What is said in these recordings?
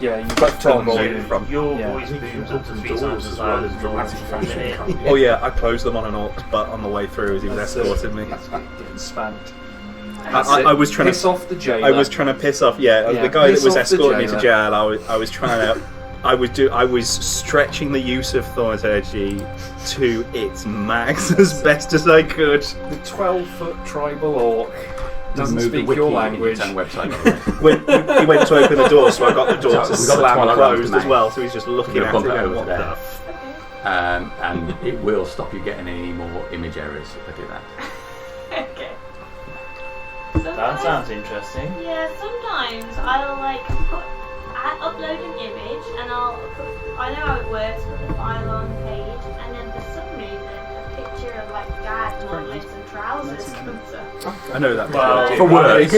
Yeah, you got from your voice booms up to 3 times as loud as dramatic fashion. Oh yeah, I closed them on an orc's butt on the way through as he was escorting me. Getting spanked. I was trying to piss off the jailer. I was trying to piss off. Yeah, the guy that was escorting me to jail. I was trying to. I was stretching the use of thaumaturgy to its max as best as I could. The 12-foot tribal orc doesn't speak your language. Website. When he went to open the door, so I got the door to slam closed as well. So he's just looking at it. What the? And it will stop you getting any more image errors if I do that. Okay. That sounds interesting. Yeah, sometimes I'll upload an image and I know how it works, put the file on the page, and then for some reason a picture of dad modelling some trousers comes up. I know that. For work.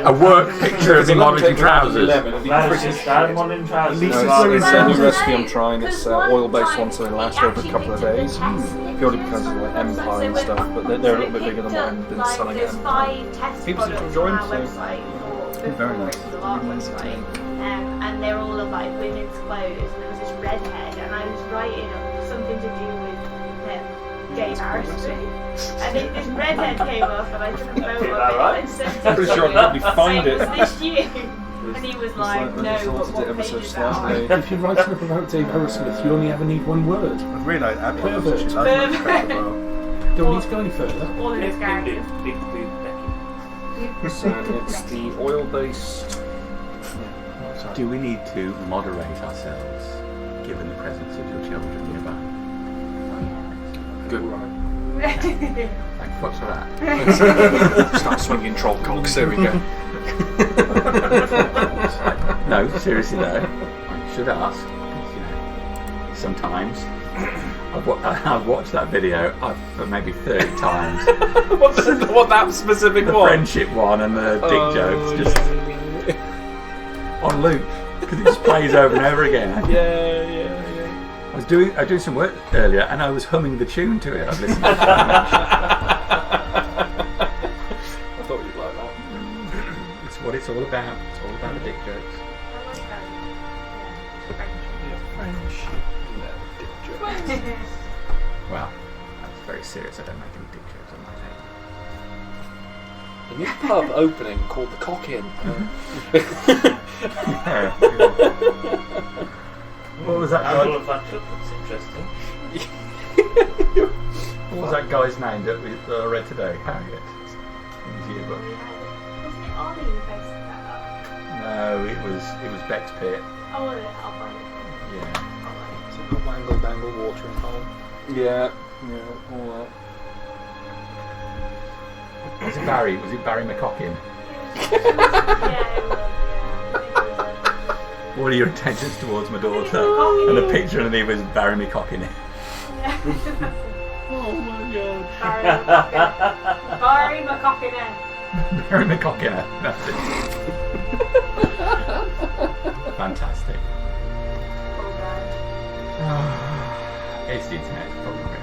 A work picture of him modelling trousers. That's just dad modelling trousers. It's a new recipe I'm trying. It's oil-based one, so it lasts over a couple of days. Purely because of Empire and stuff, but they're a little bit bigger than what I've been selling at Empire. People seem to enjoy them. Very nice. And they're all of women's clothes, and there was this redhead, and I was writing something to do with gay marriage, and this redhead came up, and I took a photo of it and sent it I'm pretty sure I can probably find it. Was this you? And he was like, no, but what page is that on? If you're writing about Dave Harrismith, you only ever need one word. I realise that. Pervert. Don't need to go any further. All in his characters. Big Becky. So it's the oil-based. Do we need to moderate ourselves, given the presence of your children nearby? Good right. Thank fuck for that. Start swinging troll cocks. There we go. No, seriously though, I should ask. Sometimes I've watched that video for maybe 30 times. what that specific the one? Friendship one and the dick jokes just on loop because it just plays over and over again. Yeah. I was doing some work earlier and I was humming the tune to it. I've listened to it. I thought you'd like that. It's what it's all about. It's all about the dick jokes. Well, that's very serious. I don't make any dick jokes on my table. A new pub opening called the Cock Inn. What was that All guy? of that looks interesting. What was that guy's name that I read today? Harriet. In his yearbook. Wasn't it Ollie who posted that up? No, it was Beck's Pit. Oh, I'll find it. Yeah. Wangle dangle watering hole. Yeah, all that. Was it Barry? Was it Barry McCocken? Yeah, it was. What are your intentions towards my daughter? And the picture underneath was Barry McCocken. Oh my god. Barry McCocken. Barry McCocken. That's it. Fantastic. It's the internet, probably.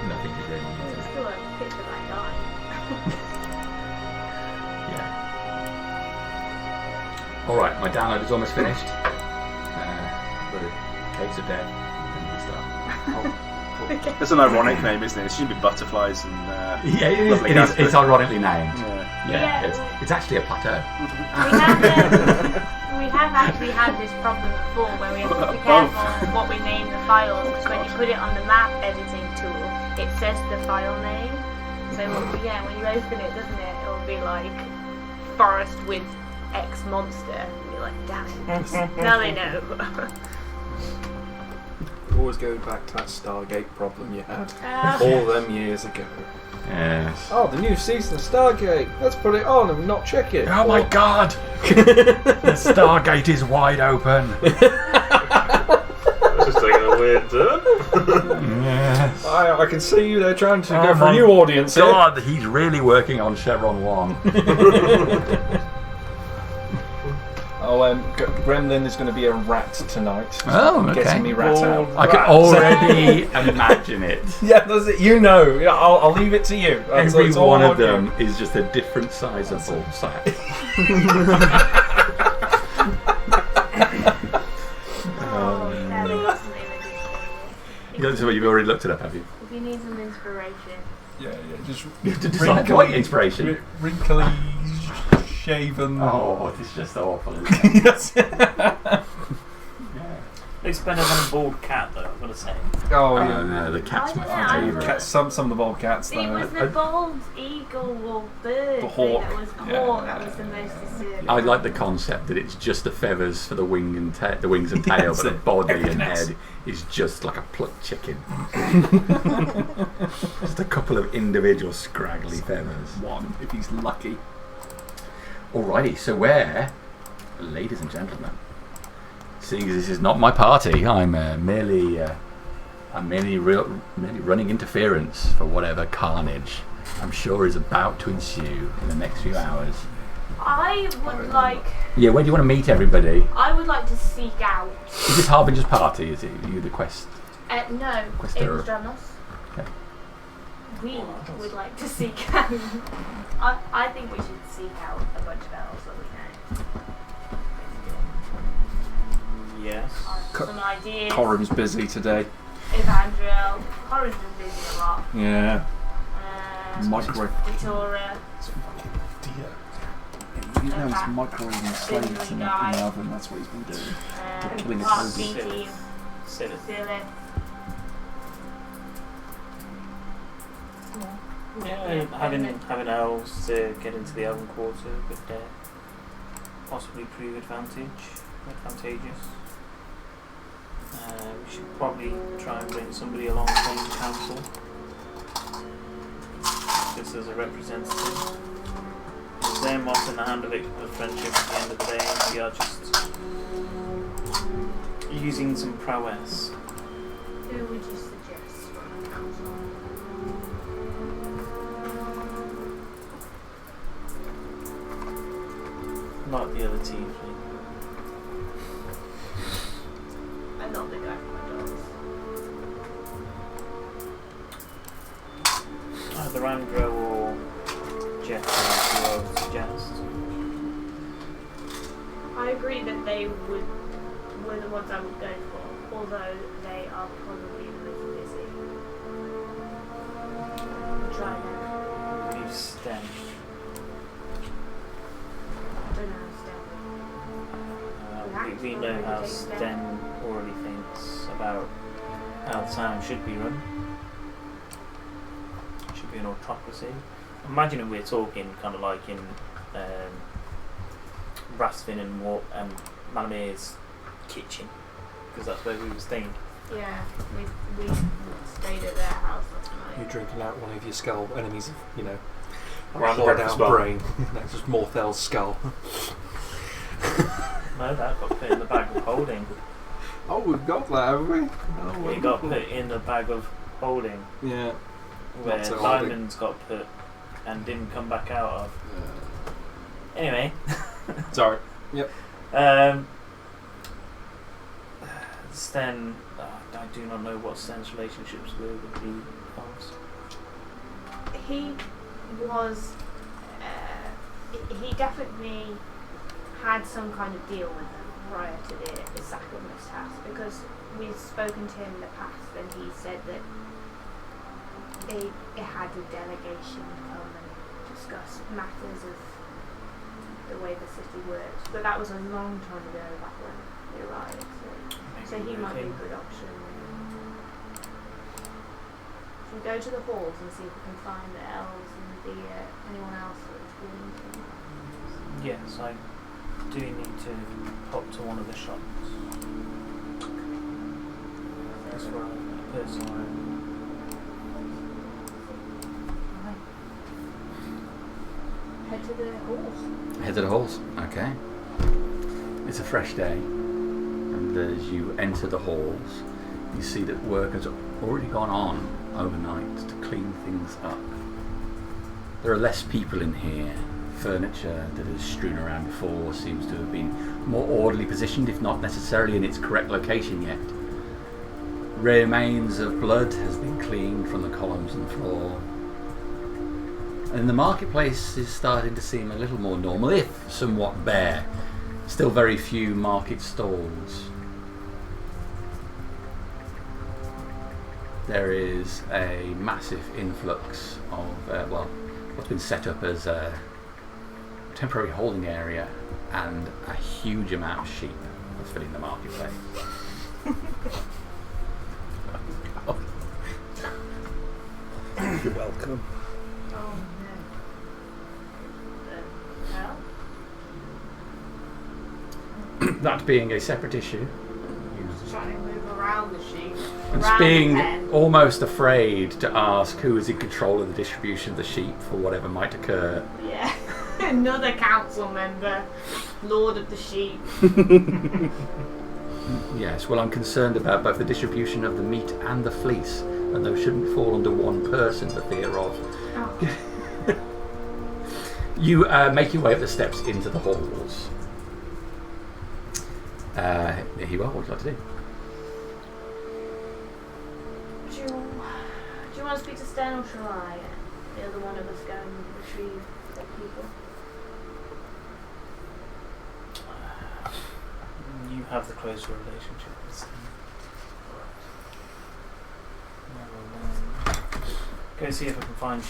Nothing to do on the It's internet. still a picture of that guy. Yeah. Alright, my download is almost finished. The Caves of Death. It's an ironic name, isn't it? It should be butterflies and. Yeah, it is. lovely It's ironically named. Yeah. It's actually a plateau. We have actually had this problem before where we have to be careful what we name the files, because when you put it on the map editing tool, it says the file name. So when you open it, doesn't it? It'll be like forest with X monster. And you're like, damn it. Now they know. Always go back to that Stargate problem you had all them years ago. Yes. Oh, the new season of Stargate. Let's put it on and not check it. Oh my god! The Stargate is wide open. That's just taking a weird turn. Yes. I can see you there trying to go for a new audience here. God, he's really working on Chevron 1. Gremlin is going to be a rat tonight. Oh, okay. Getting me rat out. I can already imagine it. Yeah, that's it. You know. Yeah, I'll leave it to you. Every one of them is just a different size of ball sack. what you've already looked it up, have you? If you need some inspiration. Yeah, just You have to decide what inspiration. wrinkly, shaven. Oh, it's just awful, isn't it? Yes. Looks better than a bald cat, though, I've got to say. Oh Oh yeah. no, the cat's my I don't know, favourite. Some of the bald cats It though. was the bald eagle or bird The hawk. thing that was Yeah. caught that was the most disturbing. I like the concept that it's just the feathers for the wing and the wings and tail, but the body and head is just like a plucked chicken. Just a couple of individual scraggly feathers. One, if he's lucky. Alrighty, so where, ladies and gentlemen, seeing as this is not my party, I'm merely running interference for whatever carnage I'm sure is about to ensue in the next few hours. I would like. Yeah, where do you want to meet everybody? I would like to seek out. Is this Harbinger's party? Is it you the quest? No, Quester. it was Dranos. Okay. We would like to seek out. I think we should seek out a bunch of elves that we know. Yes. Some ideas. Corin's busy today. Evandriel. Corin's been busy a lot. Yeah. Microwave. Datura. You know he's microwaving slaves in the oven. That's what he's been doing. Killing a Park baby. team. Silly. Silly. Yeah, having elves to get into the Elven Quarter could possibly prove advantageous. We should probably try and bring somebody along from the council, just as a representative. It's them off in the hand of it of friendship at the end of the day, and we are just using some prowess. Who would you suggest from the council? Not the other team. I'm not the guy for my dogs. Either Andro or Jeff, who I would suggest. I agree that they were the ones I would go for, although they are probably a little busy. Try them. Leave Sten. I don't know We know how Sten already thinks about how the town should be run. It should be an autocracy. Imagine we're talking kind of like in Rasvin and Malamir's kitchen, because that's where we were staying. Yeah, we stayed at their house last night. You're drinking out one of your skull enemies, you know, Around the hollowed breakfast out bar. brain. That's just Morthel's skull. No, that got put in the bag of holding. Oh, we've got that, have we? Oh, It got put in the bag of holding, Yeah. where Not so holding. diamonds got put and didn't come back out of. Anyway. Sorry. Yep. Sten, I do not know what Sten's relationships were with the elves. He was. He definitely had some kind of deal with them prior to the sack of Misthouse, because we've spoken to him in the past and he said that it had a delegation come and discuss matters of the way the city works, but that was a long time ago, back when he arrived, so he might be a good option. Should we go to the halls and see if we can find the elves and anyone else that's willing to? Yes, I do need to pop to one of the shops. That's where I personally. Head to the halls. Head to the halls. Okay. It's a fresh day, and as you enter the halls, you see that work has already gone on overnight to clean things up. There are less people in here. Furniture that is strewn around before seems to have been more orderly positioned, if not necessarily in its correct location yet. Remains of blood has been cleaned from the columns and floor. And the marketplace is starting to seem a little more normal, if somewhat bare. Still very few market stalls. there is a massive influx of, what's been set up as a temporary holding area and a huge amount of sheep that's filling the marketplace. You're welcome. Oh no. That being a separate issue, Trying to move around the sheep. and Around being the pen. almost afraid to ask who is in control of the distribution of the sheep for whatever might occur. Yeah. Another council member. Lord of the sheep. Yes, well, I'm concerned about both the distribution of the meat and the fleece, and those shouldn't fall under one person for fear of. Oh. You make your way up the steps into the halls. Here you are. What would you like to do? Do you want to speak to Sten or shall I? The other one of us go and retrieve the people. You have the closer relationship with Sten. Go see if I can find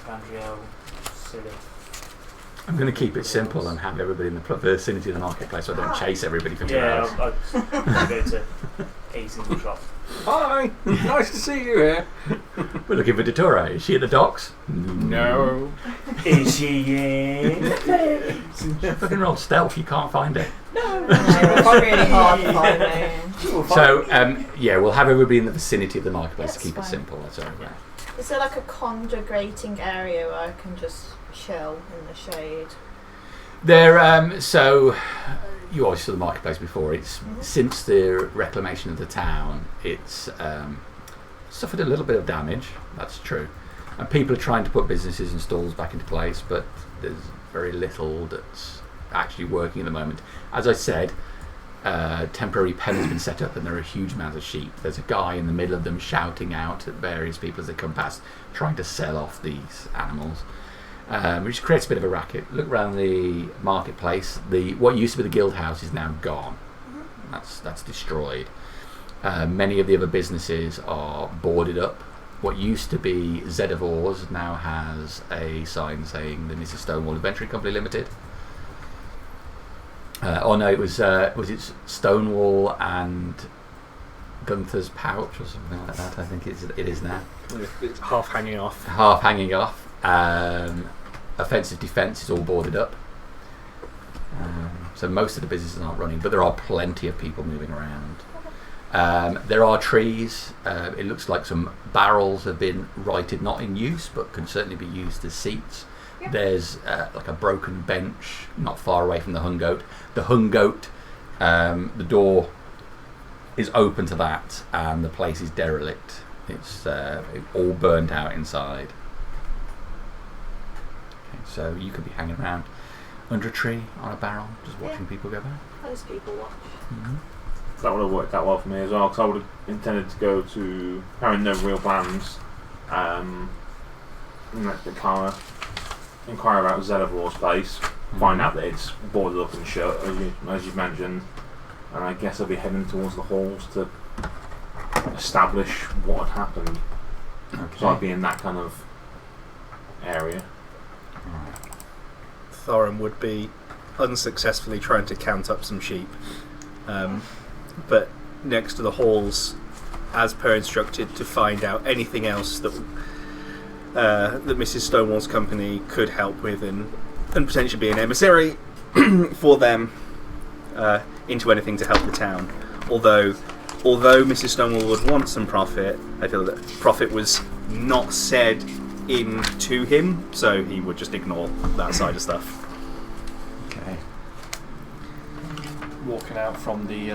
Vandriel, Silly. I'm going to keep it simple and have everybody in the vicinity of the marketplace so I don't chase everybody for 2 Yeah, hours. I'll go to a single shop. Hi, nice to see you here. We're looking for Datura. Is she at the docks? No. Is she in? Fucking roll stealth, you can't find her. It's really hard to find me. So, yeah, we'll have everybody in the vicinity of the marketplace to That's keep it fine. simple. That's all right. Is there like a congregating area where I can just chill in the shade? There, so you obviously saw the marketplace before. It's since the reclamation of the town, it's suffered a little bit of damage. That's true, and people are trying to put businesses and stalls back into place, but there's very little that's actually working at the moment. As I said, temporary pen has been set up, and there are a huge amount of sheep. There's a guy in the middle of them shouting out at various people as they come past, trying to sell off these animals. Which creates a bit of a racket. Look around the marketplace. What used to be the guild house is now gone. That's destroyed. Many of the other businesses are boarded up. What used to be Zedivores now has a sign saying the Mrs. Stonewall Inventory Company Limited. Oh no, it was it Stonewall and Gunther's Pouch or something like that. I think it is now. It's half hanging off. Half hanging off. Offensive defence is all boarded up. So most of the businesses aren't running, but there are plenty of people moving around. There are trees. It looks like some barrels have been righted, not in use, but can certainly be used as seats. Yep. There's like a broken bench not far away from the hung goat. The hung goat, the door is open to that, and the place is derelict. It's all burnt out inside. Okay, so you could be hanging around under a tree on a barrel, just watching people go by. Those people watch. Mm-hmm. That would have worked out well for me as well, because I would have intended to go to, having no real plans, inquire about Zedivor's place, find out that it's boarded up and shut, as you mentioned, and I guess I'll be heading towards the halls to establish what had happened. Okay. So I'd be in that kind of area. Thorin would be unsuccessfully trying to count up some sheep. But next to the halls, as per instructed, to find out anything else that Mrs. Stonewall's company could help with, and potentially be an emissary for them into anything to help the town. Although Mrs. Stonewall would want some profit, I feel that profit was not said in to him, so he would just ignore that side of stuff. Okay. Walking out from the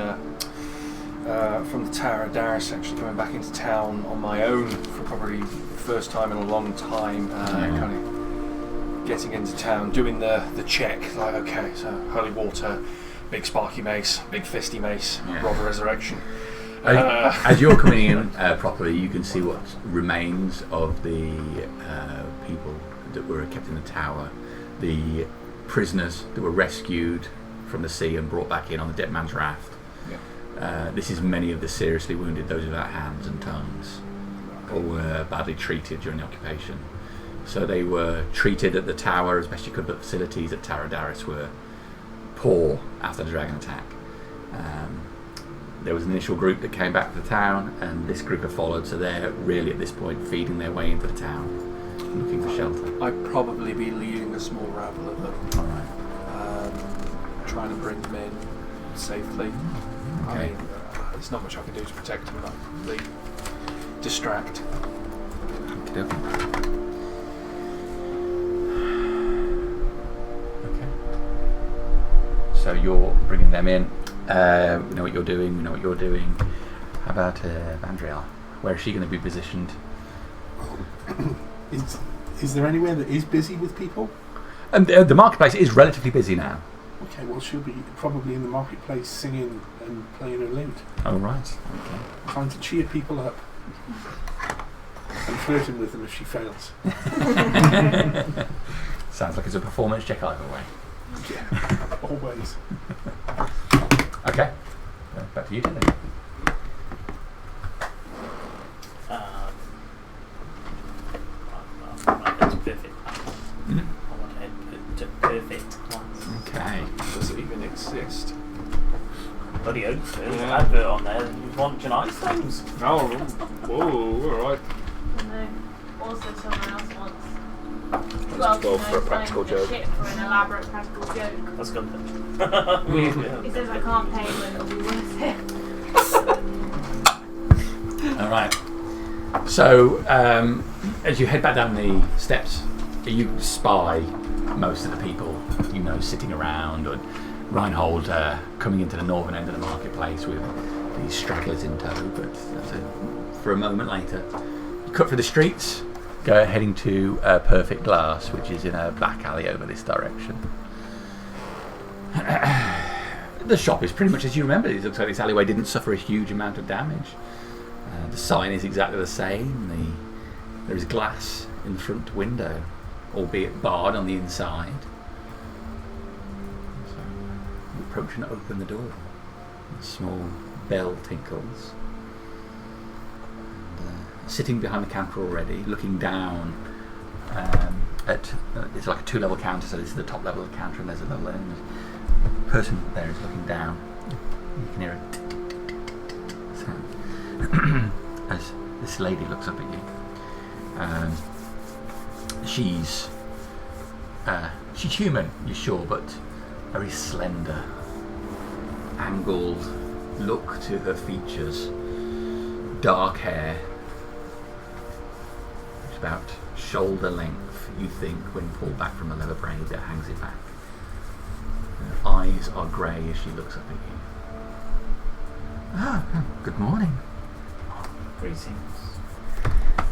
Tower of Darius, actually coming back into town on my own for probably the first time in a long time, kind of getting into town, doing the check, like, okay, so holy water, big sparky mace, big fisty mace, rod of resurrection. As you're coming in properly, you can see what remains of the people that were kept in the tower, the prisoners that were rescued from the sea and brought back in on the dead man's raft. Yeah. This is many of the seriously wounded, those without hands and tongues, or were badly treated during the occupation. So they were treated at the tower as best you could, but facilities at Tara Daris were poor after the dragon attack. There was an initial group that came back to the town, and this group have followed, so they're really at this point feeding their way into the town, looking for shelter. I'd probably be leading a small rabble of them, Alright. trying to bring them in safely. I Okay. mean, there's not much I can do to protect them, but they distract. Okay. So you're bringing them in. We know what you're doing. We know what you're doing. How about Vandriel? Where is she going to be positioned? Is there anywhere that is busy with people? And the marketplace is relatively busy now. Okay, well she'll be probably in the marketplace singing and playing her lute, Oh right. Okay. trying to cheer people up and flirting with them if she fails. Sounds like it's a performance check either way. Yeah, always. Okay. Back to you, Tilly. It's perfect. I want to head to perfect plans. Okay. Does it even exist? Bloody hope so. There's an Yeah. advert on there. You want nice things. Oh, whoa, alright. No. Also, someone else wants. That's 12 for a practical joke. Shit for an elaborate practical joke. That's good then. He says I can't pay him and it'll be worth it. All right. So as you head back down the steps, you spy most of the people you know sitting around, or Reinhold coming into the northern end of the marketplace with these stragglers in tow. But that's for a moment later, you cut through the streets, go heading to Perfect Glass, which is in a back alley over this direction. The shop is pretty much as you remember. It looks like this alleyway didn't suffer a huge amount of damage. The sign is exactly the same. There is glass in the front window, albeit barred on the inside. So you approach and open the door. A small bell tinkles. And, sitting behind the counter already, looking down at it's like a 2-level counter. So this is the top level of the counter, and there's a level end. The person there is looking down. You can hear a tick, tick, tick, tick, tick, tick sound as this lady looks up at you. She's human, you're sure, but very slender, angled look to her features, dark hair, it's about shoulder length, you think, when pulled back from the leather braid that hangs it back. Her eyes are grey as she looks up at you. Ah, good morning. Greetings.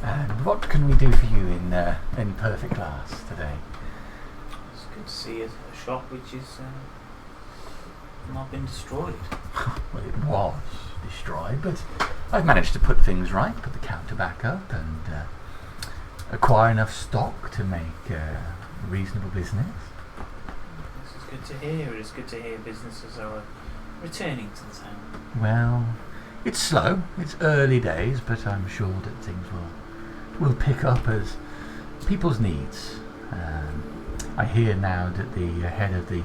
And what can we do for you in Perfect Glass today? It's good to see a shop which is not been destroyed. Well, it was destroyed, but I've managed to put things right, put the counter back up, and acquire enough stock to make reasonable business. This is good to hear. It is good to hear businesses are returning to the town. Well, it's slow. It's early days, but I'm sure that things will pick up as people's needs. I hear now that the head of the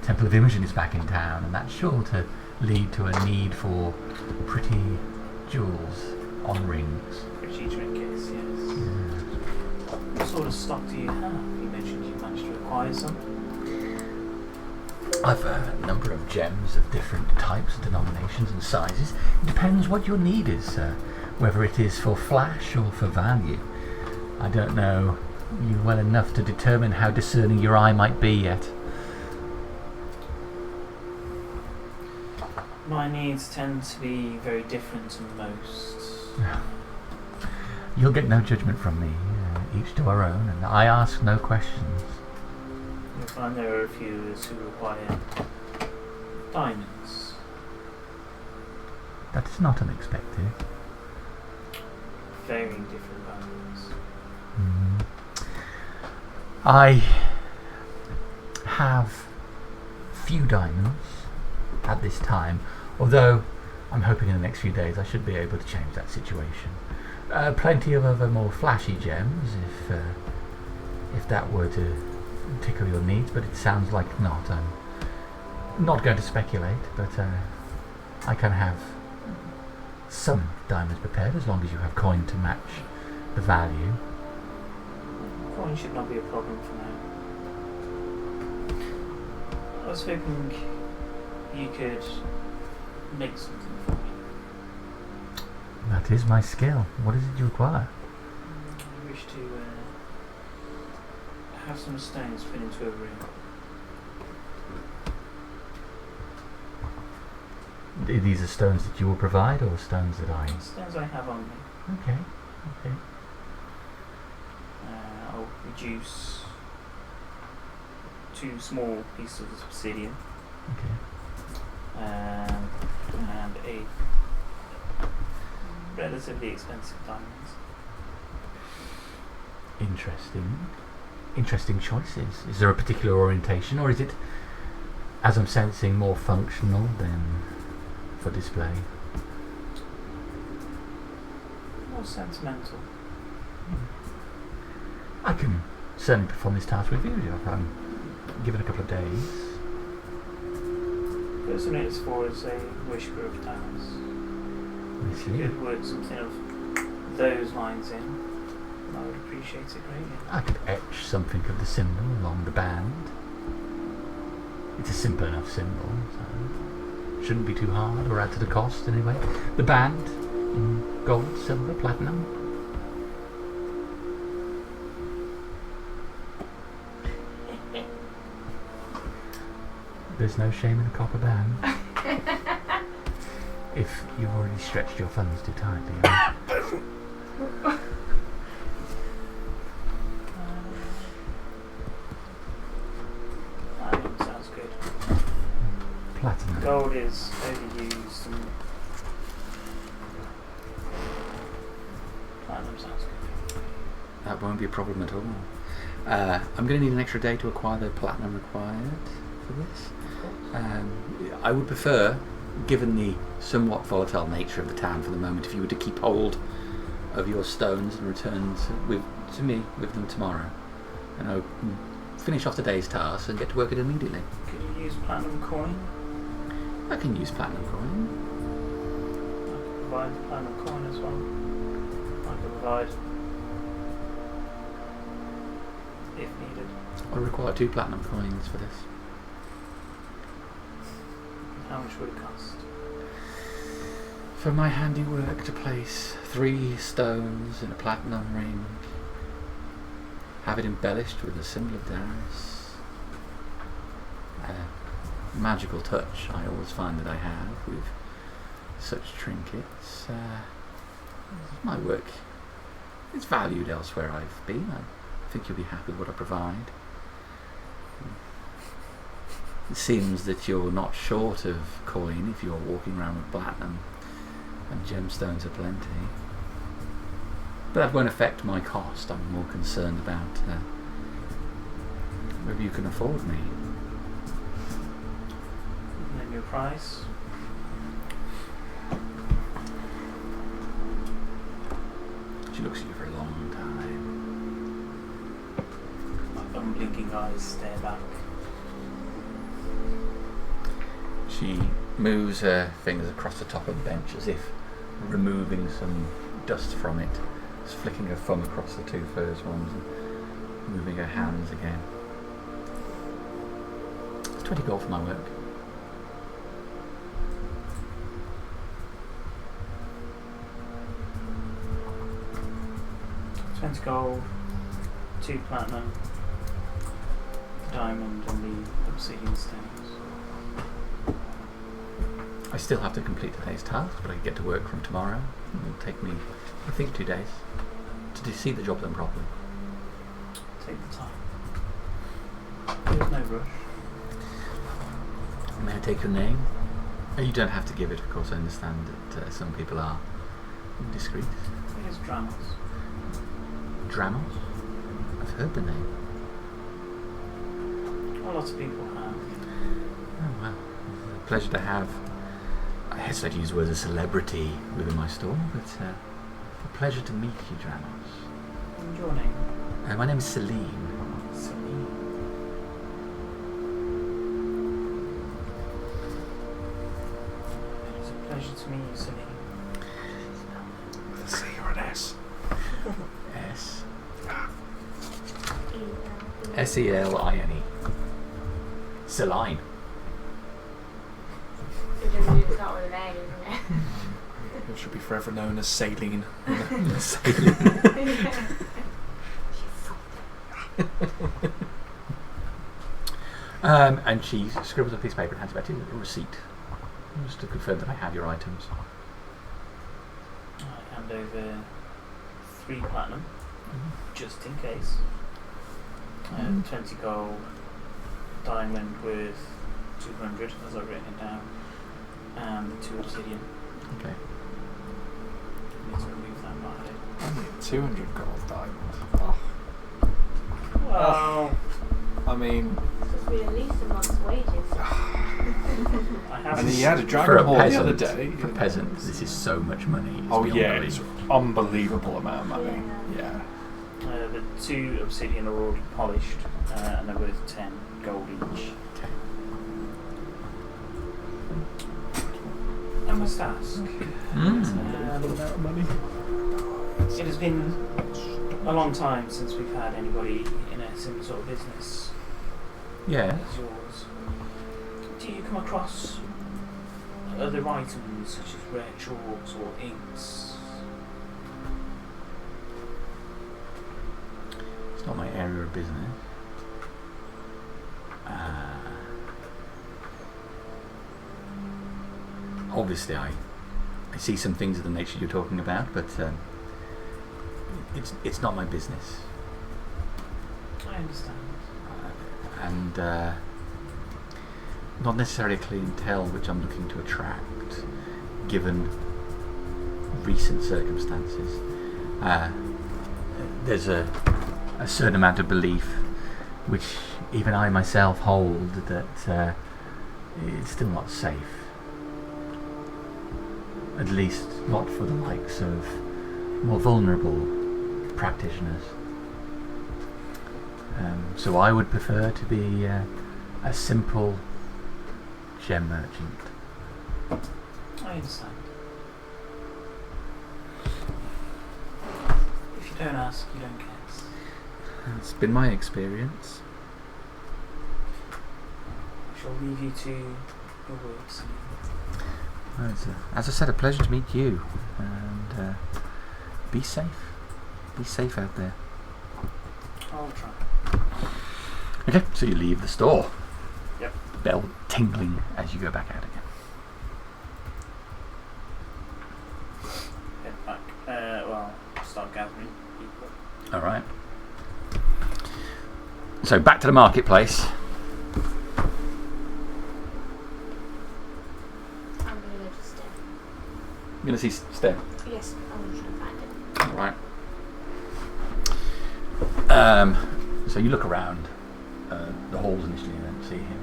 Temple of Imogen is back in town, and that's sure to lead to a need for pretty jewels on rings. Pretty trinkets, yes. What sort of stock do you have? You mentioned you managed to acquire some. I've a number of gems of different types, denominations and sizes. It depends what your need is, whether it is for flash or for value. I don't know you well enough to determine how discerning your eye might be yet. My needs tend to be very different to most. You'll get no judgment from me, each to our own, and I ask no questions. You'll find there are a few who require diamonds. That is not unexpected. Very different diamonds. I have few diamonds at this time, although I'm hoping in the next few days I should be able to change that situation. Plenty of other more flashy gems, if that were to tickle your needs, but it sounds like not. I'm not going to speculate, but I can have some diamonds prepared as long as you have coin to match the value. Coin should not be a problem for now. I was hoping you could make something for me. That is my skill. What is it you require? I wish to have some stones fit into a room. These are stones that you will provide, or stones that I... Stones I have on me. Okay. I'll reduce 2 small pieces of obsidian Okay. and a relatively expensive diamonds. Interesting choices. Is there a particular orientation, or is it, as I'm sensing, more functional than for display? More sentimental. I can certainly perform this task with you if I'm given a couple of days. Personally, it's for as a whisper of diamonds. I If see. you could work something of those lines in, I would appreciate it greatly. I could etch something of the symbol along the band. It's a simple enough symbol, so shouldn't be too hard or add to the cost anyway. The band in gold, silver, platinum. There's no shame in a copper band. If you've already stretched your funds too tightly. Platinum sounds good. Platinum. Gold is overused and platinum sounds good. That won't be a problem at all. I'm going to need an extra day to acquire the platinum required for this. I would prefer, given the somewhat volatile nature of the town for the moment, if you were to keep hold of your stones and return to me with them tomorrow. And I'll finish off today's task and get to work it immediately. Could you use platinum coin? I can use platinum coin. I could provide the platinum coin as well. I could provide if needed. I'll require 2 platinum coins for this. How much would it cost? For my handiwork to place 3 stones in a platinum ring, have it embellished with the symbol of Darius. A magical touch I always find that I have with such trinkets. My work is valued elsewhere I've been. I think you'll be happy with what I provide. It seems that you're not short of coin if you're walking around with platinum, and gemstones are plenty. But that won't affect my cost. I'm more concerned about whether you can afford me. Name your price. She looks at you for a long time. My unblinking eyes stare back. She moves her fingers across the top of the bench as if removing some dust from it. Just flicking her thumb across the 2 first ones and moving her hands again. It's 20 gold for my work. $20 gold, 2 platinum, the diamond and the obsidian stones. I still have to complete today's task, but I can get to work from tomorrow. It will take me, I think, 2 days to see the job done properly. Take the time. There's no rush. May I take your name? You don't have to give it, of course. I understand that some people are indiscreet. Here's Dramos. Dramos? I've heard the name. A lot of people have. Oh well, it's a pleasure to have. I hesitate to use the word a celebrity within my store, but a pleasure to meet you, Dranos. And your name? My name is Celine. Celine. It's a pleasure to meet you, Celine. With a C or an S? S. Seline. Celine. It's not with an A, isn't it? It should be forever known as Saline. And she scribbles a piece of paper and hands it back to you, a receipt, just to confirm that I have your items. I hand over 3 platinum, just in case. 20 gold, diamond worth 200, as I've written it down, and 2 obsidian. Okay. I need to remove that part of it. Only 200 gold diamond. Oh. Well, I mean, It's supposed to be at least a month's wages. I have. and he had a For dragon a horde the peasant, other day. for a peasant, this is so much money. It's Oh beyond yeah, belief. it's unbelievable amount of money. Yeah. The 2 obsidian are already polished, and they're worth 10 gold each. Okay. I must ask. Money. It has been a long time since we've had anybody in a similar sort of business Yeah. as yours. Do you come across other items such as rare chalks or inks? It's not my area of business. Obviously, I see some things of the nature you're talking about, but it's not my business. I understand. And not necessarily a clientele which I'm looking to attract, given recent circumstances. There's a certain amount of belief which even I myself hold that it's still not safe. At least not for the likes of more vulnerable practitioners. So I would prefer to be a simple gem merchant. I understand. If you don't ask, you don't guess. It's been my experience. I shall leave you to your works. Well, it's as I said, a pleasure to meet you. And be safe. Be safe out there. I'll try. Okay, so you leave the store. Yep. Bell tingling as you go back out again. Head back. Start gathering people. Alright. So back to the marketplace. I'm going to go to Steph. You're going to see Steph. Yes, I'm going to try and find him. Alright. So you look around the halls initially and then see him.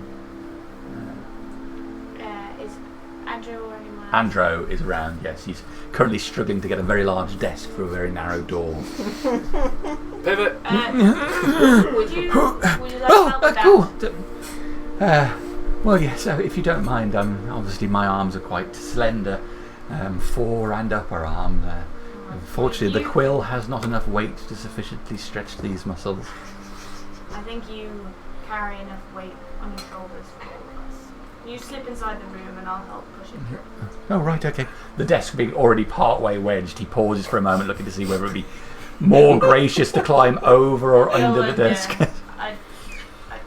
Is Andrew or anyone else? Andro is around, yes. He's currently struggling to get a very large desk through a very narrow door. Pivot. Would you like help with that? Cool. Well, yes, if you don't mind, obviously my arms are quite slender, fore and upper arm. Unfortunately, the quill has not enough weight to sufficiently stretch these muscles. I think you carry enough weight on your shoulders for all of us. You slip inside the room and I'll help push it through. Oh, right, okay. The desk being already partway wedged, he pauses for a moment looking to see whether it would be more gracious to climb over or under the desk. I'd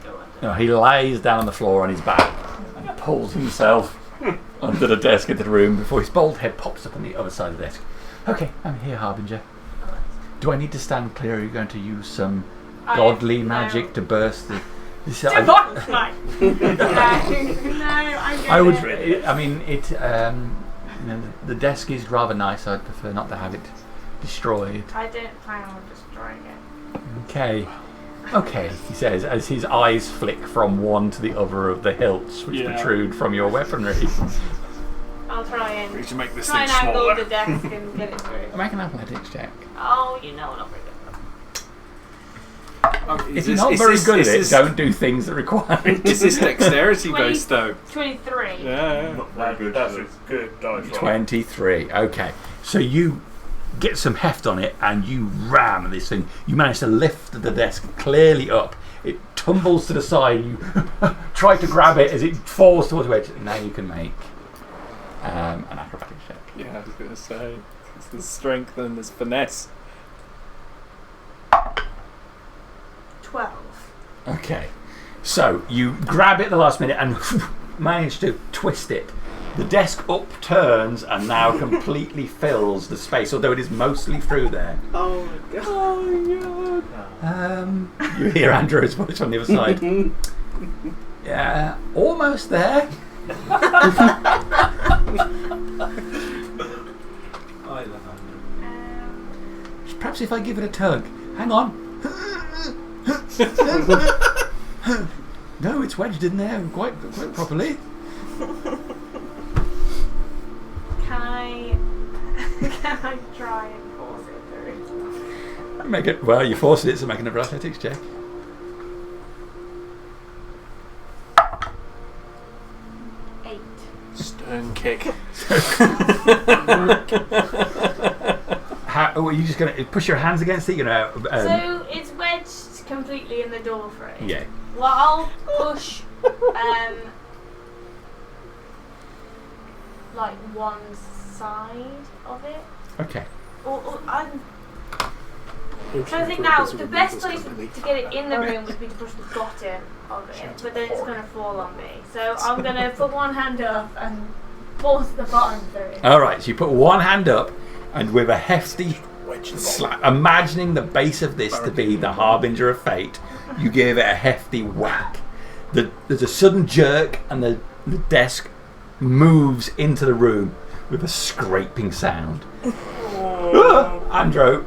go under. No, he lies down on the floor on his back and pulls himself under the desk into the room before his bald head pops up on the other side of the desk. Okay, I'm here, Harbinger. Alright. Do I need to stand clear? Are you going to use some I- godly no. magic to burst the... This, No, I'm good. I would... I mean, it... the desk is rather nice. I'd prefer not to have it destroyed. I don't plan on destroying it. Okay. Okay, he says, as his eyes flick from one to the other of the hilts which protrude from your weaponry. I'll I'll try We need and to make this try thing and angle smaller. the desk and get it through. Make an athletics check. Oh, you know, not very good. If you're not very good at it, don't do things that require it. Is this dexterity based though? 23. Yeah. Not very good. That's a good dice roll. 23. Okay. So you get some heft on it and you ram this thing. You manage to lift the desk clearly up. It tumbles to the side. You try to grab it as it falls towards the edge. Now you can make an acrobatics check. Yeah, I was going to say. There's strength and there's finesse. 12. Okay. So you grab it at the last minute and manage to twist it. The desk upturns and now completely fills the space, although it is mostly through there. Oh my god. Oh my god. You hear Andrew's voice on the other side. Yeah, almost there. I love Andrew. Perhaps if I give it a tug. Hang on. No, it's wedged in there quite properly. Can I try and force it through? Make it. Well, you forced it, so make an athletics check. 8. Stern kick. How, are you just going to push your hands against it? You know. So it's wedged completely in the door frame. Yeah. Well, I'll push like one side of it. Okay. Or I'm trying to think now. The best place to get it in the room would be to push the bottom of it, but then it's going to fall on me. So I'm going to put one hand up and force the bottom through. All right. So you put one hand up, and with a hefty slap, imagining the base of this to be the harbinger of fate, you give it a hefty whack. There's a sudden jerk, and the desk moves into the room with a scraping sound. Andrew,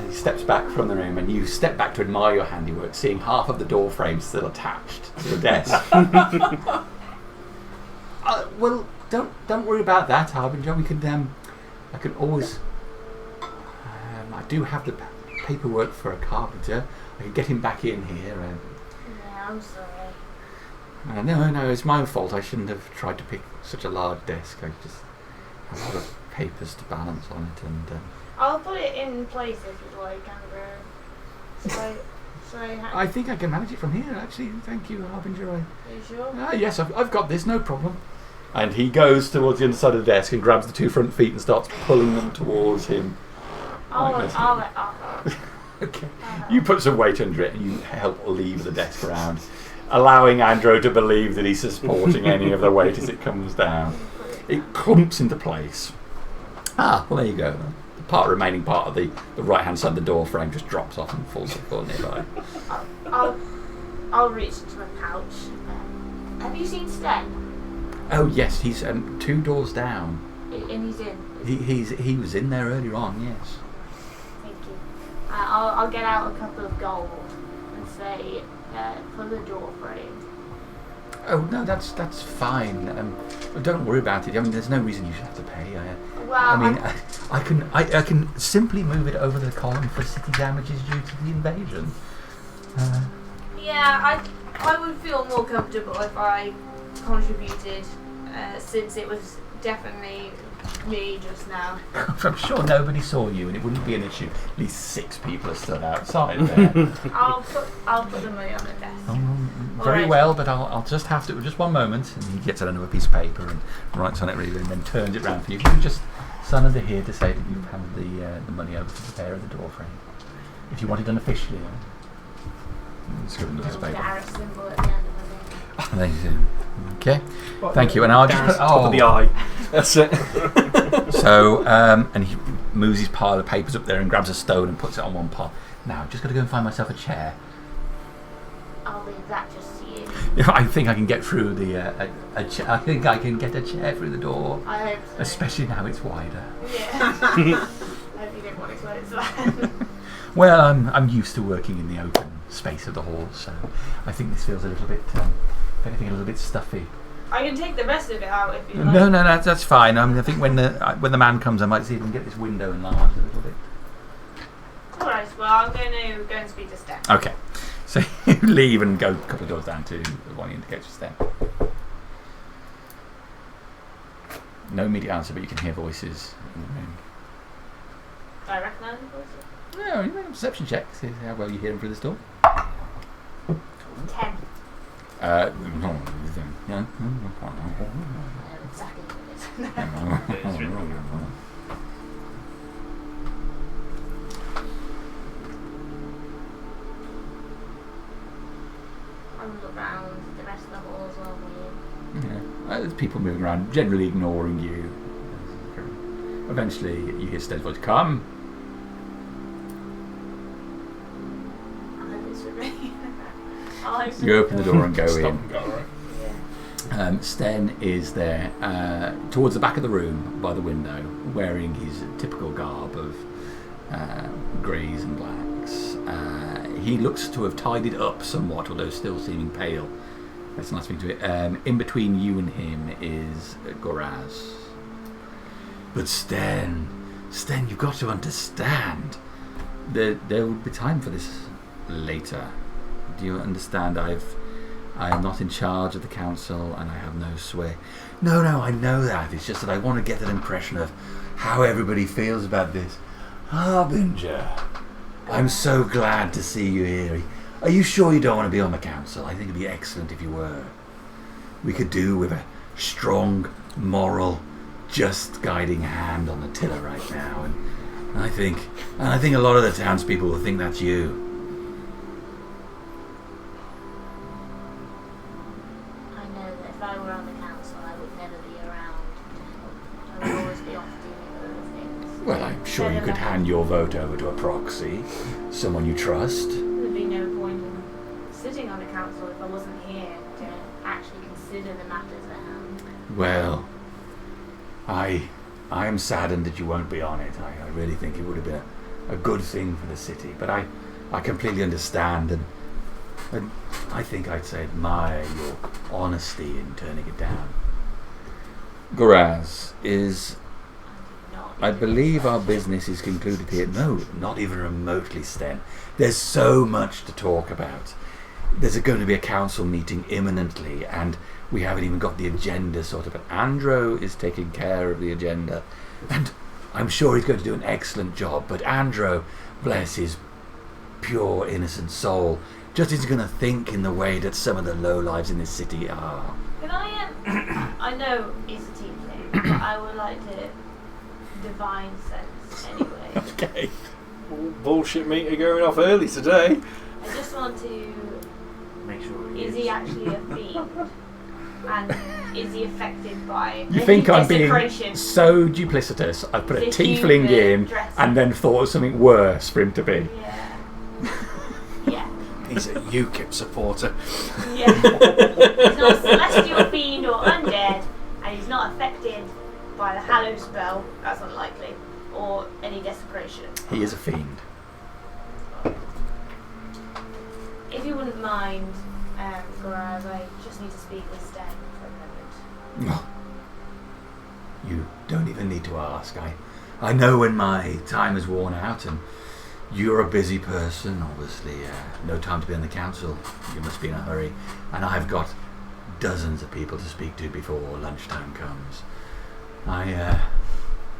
he steps back from the room, and you step back to admire your handiwork, seeing half of the door frame still attached to the desk. Well, don't worry about that, Harbinger. We could I could always. I do have the paperwork for a carpenter. I could get him back in here. Yeah, I'm sorry. No, it's my fault. I shouldn't have tried to pick such a large desk. I just have a lot of papers to balance on it, and I'll put it in place if you'd like, Andrew. I think I can manage it from here. Actually, thank you, Harbinger. Are you sure? Yes, I've got this. No problem. And he goes towards the underside of the desk and grabs the two front feet and starts pulling them towards him. I'll Okay. You put some weight under it and you help leave the desk around, allowing Andrew to believe that he's supporting any of the weight as it comes down. It clumps into place. Well, there you go. The remaining part of the right-hand side of the door frame just drops off and falls to the floor nearby. I'll reach into my pouch. Have you seen Sten? Oh yes, he's 2 doors down. And he's in. He was in there earlier on. Yes. Thank you. I'll get out a couple of gold and say for the door frame. Oh no, that's fine. Don't worry about it. I mean, there's no reason you should have to pay. I can simply move it over the column for city damages due to the invasion. Yeah, I would feel more comfortable if I contributed, since it was definitely me just now. I'm sure nobody saw you, and it wouldn't be an issue. At least 6 people are stood outside there. I'll put the money on the desk. Very Alright. well, but I'll just have to. Just one moment. And he gets out another piece of paper and writes on it really, and then turns it round for you. If you can just sign under here to say that you've handed the money over to the bearer of the door frame. If you want it done officially. Scribble on the piece of paper. Gareth symbol at the end of my name. Amazing. Okay. Thank you. And I'll just put Top of the eye. That's it. So, and he moves his pile of papers up there and grabs a stone and puts it on one pile. Now, I've just got to go and find myself a chair. I'll leave that just to you. I think I can get through I think I can get a chair through the door, I hope so. especially now it's wider. Yeah. I hope you didn't want to close that. Well, I'm used to working in the open space of the hall, so I think this feels a little bit, if anything, a little bit stuffy. I can take the rest of it out if you like. No, that's fine. I mean, I think when the man comes, I might see if we can get this window enlarged a little bit. Alright, well, I'm going to go and speak to Steph. Okay, so you leave and go a couple of doors down to the one indicates your step. No immediate answer, but you can hear voices in the room. Do I recognise the voices? No, you make a perception check. See how well you hear them through this door. 10. Yeah. I know exactly what it is. I'll look around the rest of the hall as well, will you? Yeah. There's people moving around, generally ignoring you. Eventually, you hear Stead's voice, "Come." I hope it's for me. You open the door and go Stop in. and go, right? Yeah. Sten is there, towards the back of the room by the window, wearing his typical garb of greys and blacks. He looks to have tidied up somewhat, although still seeming pale. That's a nice thing to it. In between you and him is Goraz. But Sten, you've got to understand. There will be time for this later. Do you understand? I am not in charge of the council and I have no sway. No, I know that. It's just that I want to get that impression of how everybody feels about this. Harbinger, I'm so glad to see you here. Are you sure you don't want to be on the council? I think it'd be excellent if you were. We could do with a strong, moral, just guiding hand on the tiller right now. And I think a lot of the townspeople will think that's you. I know that if I were on the council, I would never be around to help. I would always be off dealing with other things. Well, I'm sure you could hand your vote over to a proxy, someone you trust. There'd be no point in sitting on the council if I wasn't here to actually consider the matters at hand. Well, I am saddened that you won't be on it. I really think it would have been a good thing for the city. But I completely understand, and I think I'd say admire your honesty in turning it down. Goraz, I believe our business is concluded here. No, not even remotely, Sten. There's so much to talk about. There's going to be a council meeting imminently, and we haven't even got the agenda sorted. But Andro is taking care of the agenda, and I'm sure he's going to do an excellent job. But Andro, bless his pure, innocent soul, just isn't going to think in the way that some of the lowlives in this city are. Can I, I know it's a team thing, but I would like to divine sense anyway. Okay. Bullshit meter going off early today. I just want to... Make sure Is he actually a fiend? And is he affected by You think I'm being desecration? so duplicitous, I put a The tiefling human in dressing. and then thought of something worse for him to be. Yeah. Yeah. He's a UKIP supporter. Yeah. He's not a celestial fiend or undead, and he's not affected by the Hallow spell, that's unlikely, or any desecration. He is a fiend. If you wouldn't mind, Goraz, I just need to speak with Sten for a moment. You don't even need to ask. I know when my time is worn out, and you're a busy person, obviously. No time to be on the council. You must be in a hurry. And I've got dozens of people to speak to before lunchtime comes. I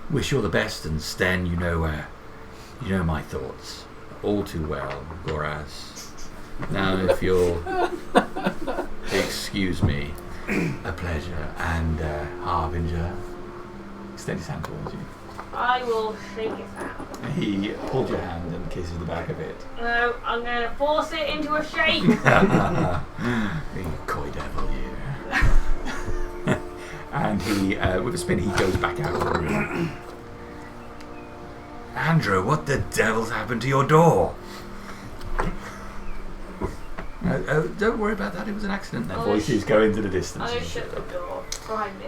wish you all the best, and Sten, you know my thoughts all too well, Goraz. Now, if you'll excuse me, a pleasure, and Harbinger, extend his hand towards you. I will shake his hand. He pulled your hand and kisses the back of it. No, I'm going to force it into a shake. You coy devil, you. And he, with a spin, he goes back out of the room. Andrew, what the devil's happened to your door? Don't worry about that, it was an accident. Their voices go into the distance. I shut the door behind me.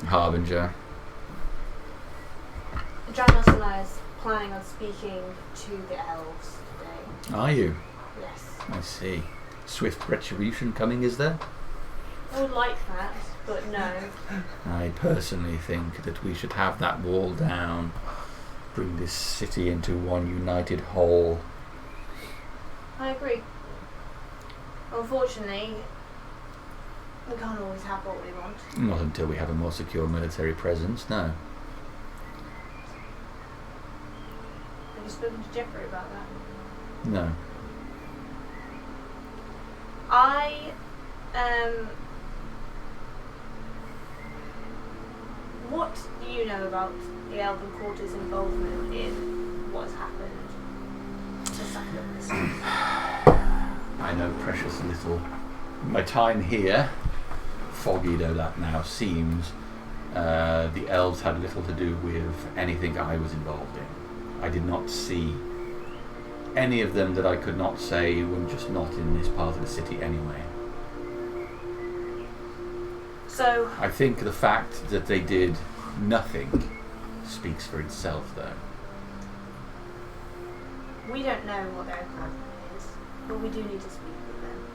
Harbinger. Dranosala is planning on speaking to the elves today. Are you? Yes. I see. Swift retribution coming, is there? I would like that, but no. I personally think that we should have that wall down, bring this city into one united whole. I agree. Unfortunately, we can't always have what we want. Not until we have a more secure military presence, no. Have you spoken to Jeffrey about that? No. What do you know about the Elven Quarter's involvement in what's happened to Sackville's? I know precious little. My time here, foggy though that now seems, the elves had little to do with anything I was involved in. I did not see any of them that I could not say were just not in this part of the city anyway. So, I think the fact that they did nothing speaks for itself, though. we don't know what their plan is, but we do need to speak with them.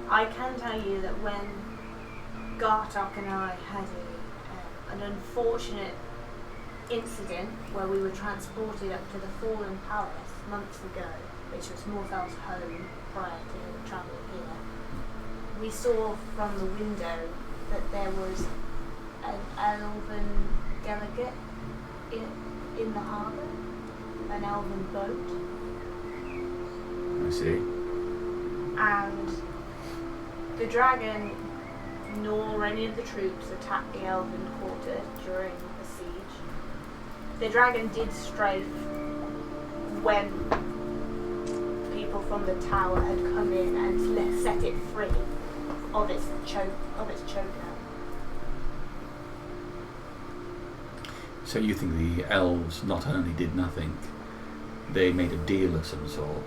I can tell you that when Gartok and I had an unfortunate incident where we were transported up to the Fallen Palace months ago, which was Morthal's home prior to travelling here, we saw from the window that there was an Elven delegate in the harbour, an Elven boat, I see. and the dragon nor any of the troops attacked the Elven quarter during the siege. The dragon did strafe when people from the tower had come in and set it free of its choker. So you think the elves not only did nothing, they made a deal of some sort?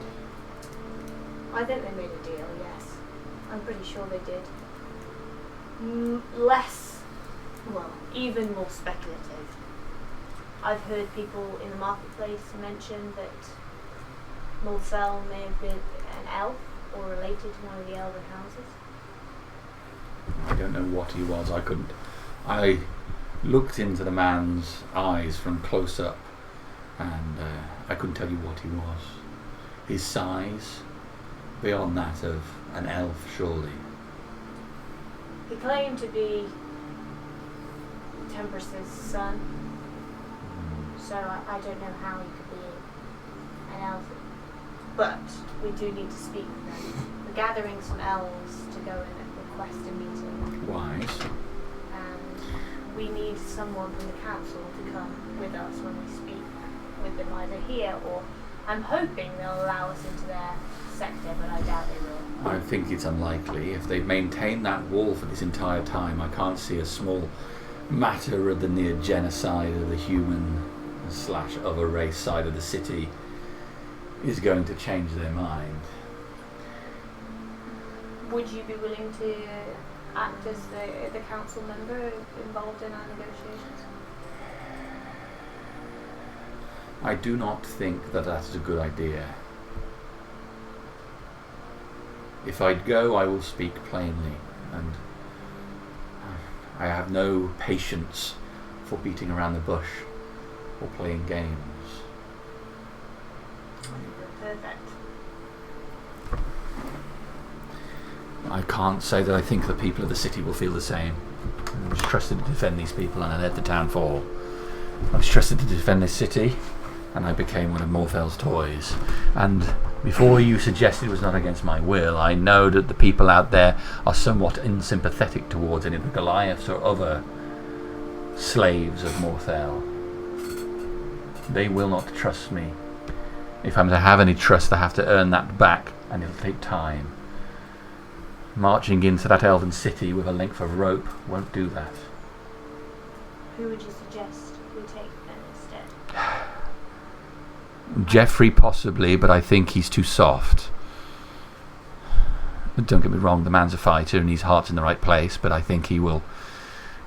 I think they made a deal, yes. I'm pretty sure they did. Even more speculative. I've heard people in the marketplace mention that Morthel may have been an elf or related to one of the elven houses. I don't know what he was. I looked into the man's eyes from close up, and I couldn't tell you what he was. His size, beyond that of an elf, surely. He claimed to be Tempers's son, so I don't know how he could be an elf. But we do need to speak with them. We're gathering some elves to go and request a meeting. Wise. And we need someone from the council to come with us when we speak with them, either here or I'm hoping they'll allow us into their sector, but I doubt they will. I think it's unlikely. If they've maintained that wall for this entire time, I can't see a small matter of the near genocide of the human / other race side of the city is going to change their mind. Would you be willing to act as the council member involved in our negotiations? I do not think that that's a good idea. If I go, I will speak plainly, and I have no patience for beating around the bush or playing games. Perfect. I can't say that I think the people of the city will feel the same. I was trusted to defend these people, and I let the town fall. I was trusted to defend this city, and I became one of Morthel's toys. And before you suggested it was not against my will, I know that the people out there are somewhat unsympathetic towards any of the Goliaths or other slaves of Morthel. They will not trust me. If I'm to have any trust, I have to earn that back, and it'll take time. Marching into that elven city with a length of rope won't do that. Who would you suggest we take then instead? Jeffrey possibly, but I think he's too soft. Don't get me wrong, the man's a fighter and his heart's in the right place, but I think he will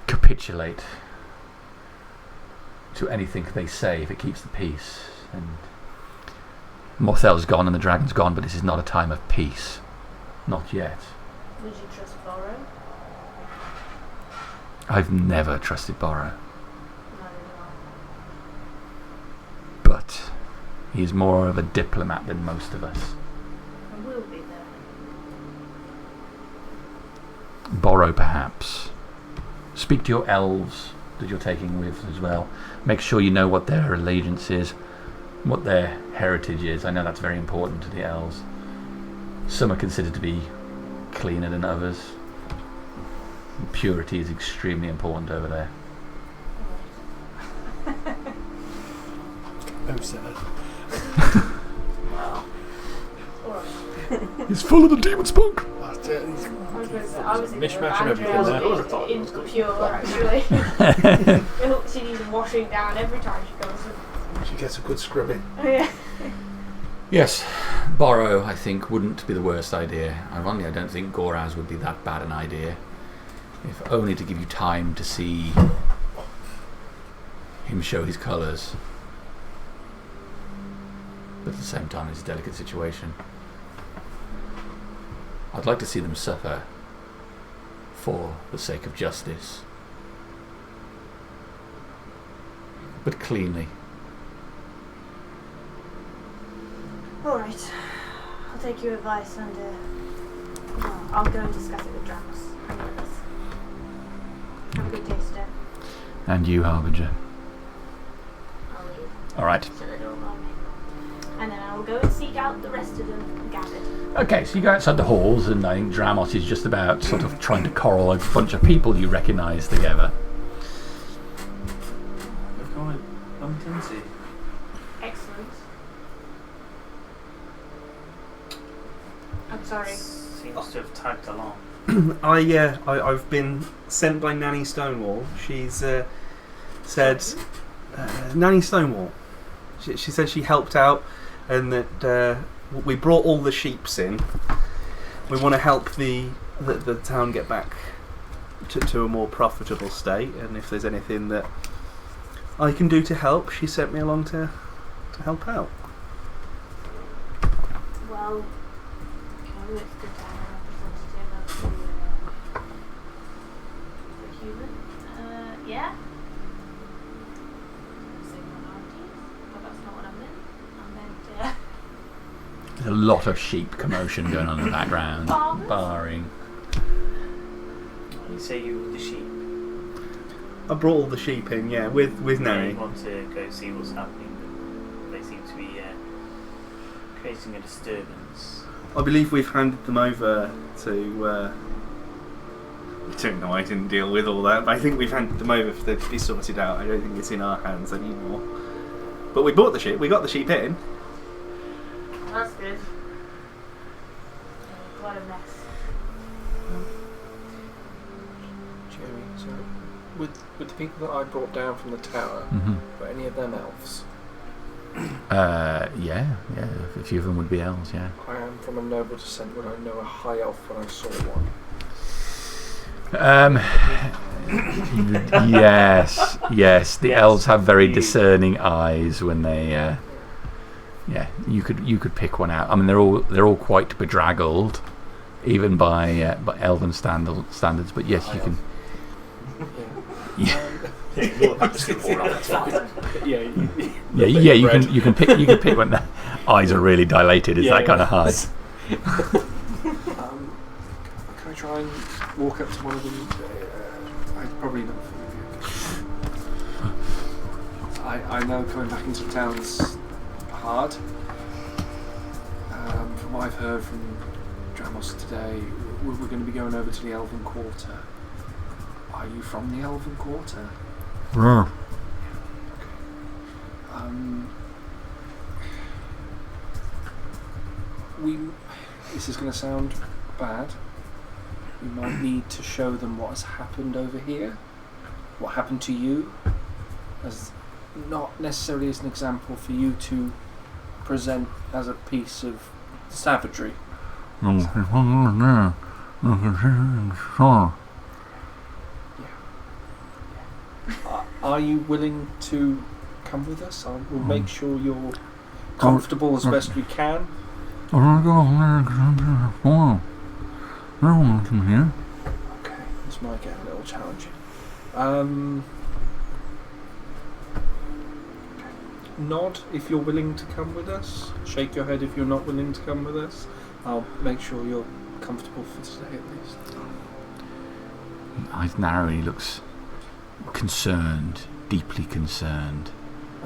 capitulate to anything they say if it keeps the peace. And Morthel's gone and the dragon's gone, but this is not a time of peace. Not yet. Would you trust Borrow? I've never trusted Borrow, No, no. but he is more of a diplomat than most of us. I will be there. Borrow, perhaps. Speak to your elves that you're taking with as well. Make sure you know what their allegiance is, what their heritage is. I know that's very important to the elves. Some are considered to be cleaner than others. Purity is extremely important over there. Oh, sir. Well, alright. He's full of the demon spunk. I was thinking Mishmash and everything there. It's pure, actually. She needs washing down every time she goes. She gets a good scrubbing. Oh, yeah. Yes, Borrow, I think, wouldn't be the worst idea. Ironically, I don't think Goraz would be that bad an idea. If only to give you time to see him show his colours. But at the same time, it's a delicate situation. I'd like to see them suffer for the sake of justice. But cleanly. Alright. I'll take your advice and well, I'll go and discuss it with Drax and the others. Have a good day, Steph. And you, Harbinger. I'll leave. Alright. So they don't mind me. And then I'll go and seek out the rest of them gathered. Okay, so you go outside the halls, and I think Dramos is just about sort of trying to corral a bunch of people you recognise together. We've got bumped into. Excellent. I'm sorry. Seems to have tagged along. I've been sent by Nanny Stonewall. She's said Nanny Stonewall. She said she helped out, and that we brought all the sheeps in. We want to help the town get back to a more profitable state, and if there's anything that I can do to help, she sent me along to help out. Well, it's the town representative of the human. Yeah? But that's not what I meant. I meant, There's a lot of sheep commotion going on in the background. Barring. You say you were the sheep. I brought all the sheep in, yeah, with Nanny. You want to go see what's happening. They seem to be creating a disturbance. I believe we've handed them over to. I don't know. I didn't deal with all that, but I think we've handed them over for them to be sorted out. I don't think it's in our hands anymore. But we bought the sheep. We got the sheep in. that's good. What a mess. Jeremy, so with the people that I brought down from the tower, were any of them elves? Yeah. A few of them would be elves, yeah. I am from a noble descent. Would I know a high elf when I saw one? Yes. The elves have very discerning eyes when they. Yeah, you could pick one out. I mean, they're all quite bedraggled, even by elven standards. But yes, you can. Yeah. You can pick when the eyes are really dilated. It's that kind of high. Can I try and walk up to one of them? I'd probably not. I know coming back into town's hard. From what I've heard from Dramos today, we're going to be going over to the Elven Quarter. Are you from the Elven Quarter? Yeah. This is going to sound bad. We might need to show them what has happened over here, what happened to you, as not necessarily as an example for you to present as a piece of savagery. Are you willing to come with us? We'll make sure you're comfortable as best we can. Okay, this might get a little challenging. Nod if you're willing to come with us. Shake your head if you're not willing to come with us. I'll make sure you're comfortable for today at least. Eyes narrow. He looks concerned, deeply concerned.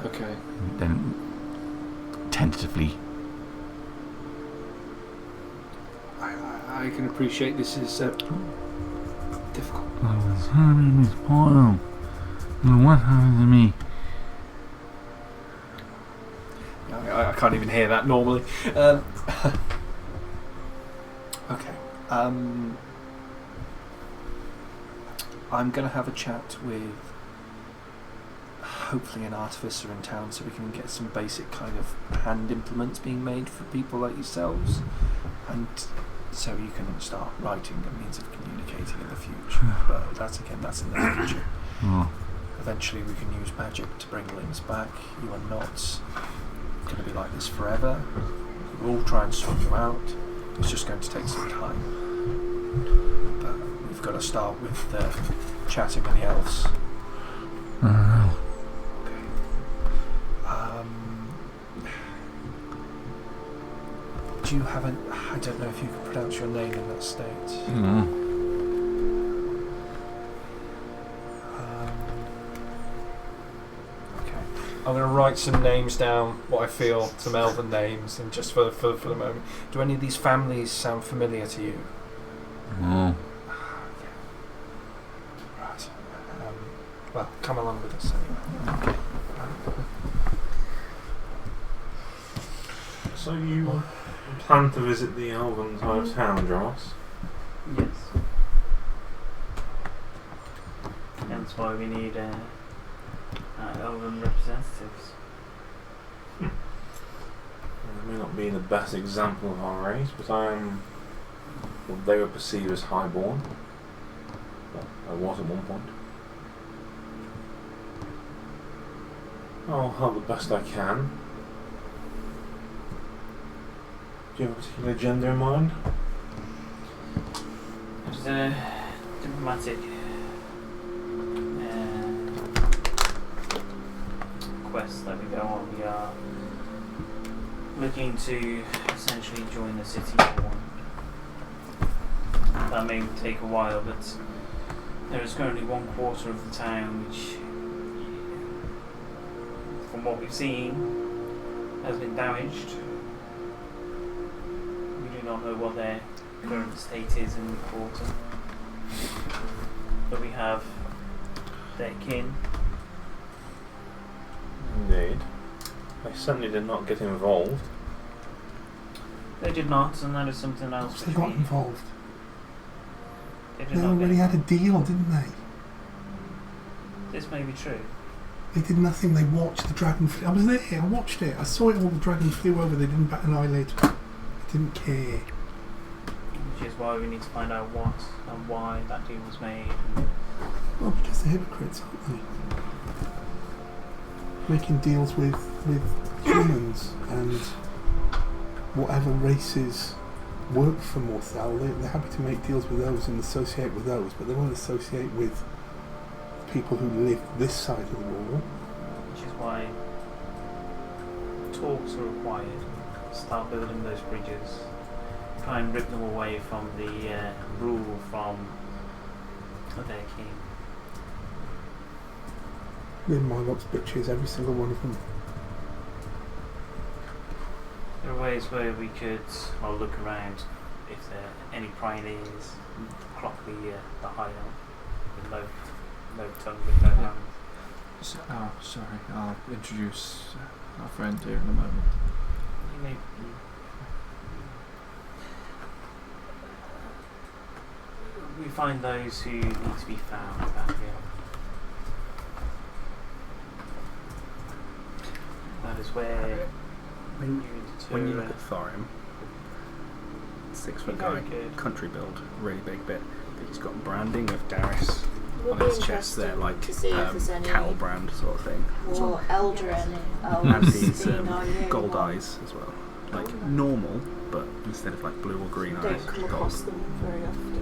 Okay. Then tentatively. I can appreciate this is difficult. What's happening to Paul? What happened to me? I can't even hear that normally. Okay. I'm going to have a chat with hopefully an artificer in town so we can get some basic kind of hand implements being made for people like yourselves, and so you can start writing a means of communicating in the future. But that's in the future. Oh. Eventually we can use magic to bring limbs back. You are not going to be like this forever. We'll try and sort you out. It's just going to take some time. But we've got to start with chatting with the elves. Okay. Do you have I don't know if you can pronounce your name in that state. Okay. I'm going to write some names down, what I feel, some elven names, and just for the moment. Do any of these families sound familiar to you? Oh. Right. Well, come along with us anyway. Okay. So you plan to visit the Elven side of town, Joss? Yes. That's why we need Elven representatives. I may not be the best example of our race, but I am what they would perceive as highborn. Well, I was at one point. I'll help the best I can. Do you have a particular agenda in mind? There's a diplomatic quest that we go on. We are looking to essentially join the city war. That may take a while, but there is currently 1/4 of the town which, from what we've seen, has been damaged. We do not know what their current state is in the quarter, but we have their kin. Indeed. They certainly did not get involved. They did not, and that is something else. They got involved. They did They not already get had a deal, didn't they? This may be true. They did nothing. They watched the dragon fly. I was there. I watched it. I saw it all. The dragon flew over. They didn't bat an eyelid. They didn't care. Which is why we need to find out what and why that deal was made. Well, because they're hypocrites, aren't they? Making deals with humans and whatever races work for Morthal. They're happy to make deals with those and associate with those, but they won't associate with people who live this side of the wall. Which is why talks are required. Start building those bridges. Try and rip them away from the rule from their king. They're Myloc's bitches, every single one of them. There are ways where we could look around if there are any pioneers, clock the high elf with no tongue, with no hands. Sorry, I'll introduce our friend here in a moment. You may, we find those who need to be found back here. That is where When you look at Thorim, 6-foot guy, Very good. country build, really big bit. But he's got branding of Darius It would on be his chest there, interesting like to see if there's any cattle brand sort of thing. more Eldrin And elves these being our gold own. eyes as well. Like normal, but instead of like blue or green eyes, Don't come across gold. them very often.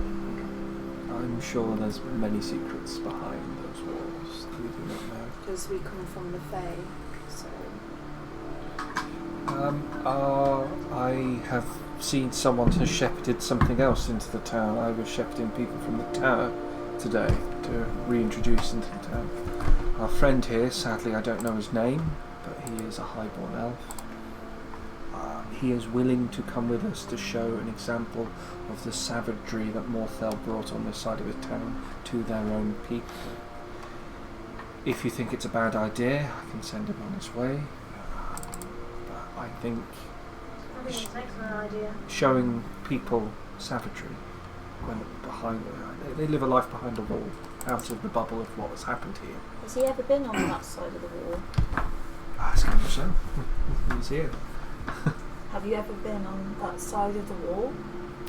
I'm sure there's many secrets behind those possibly do not know. Because we come from the Fae, so. I have seen someone has shepherded something else into the town. I was shepherding people from the tower today to reintroduce into the town. Our friend here, sadly I don't know his name, but he is a highborn elf. He is willing to come with us to show an example of the savagery that Morthel brought on this side of his town to their own people. If you think it's a bad idea, I can send him on his way. But I think it's an excellent idea. showing people savagery when they live a life behind a wall, out of the bubble of what has happened here. Has he ever been on that side of the wall? Ask him so. He's here. Have you ever been on that side of the wall?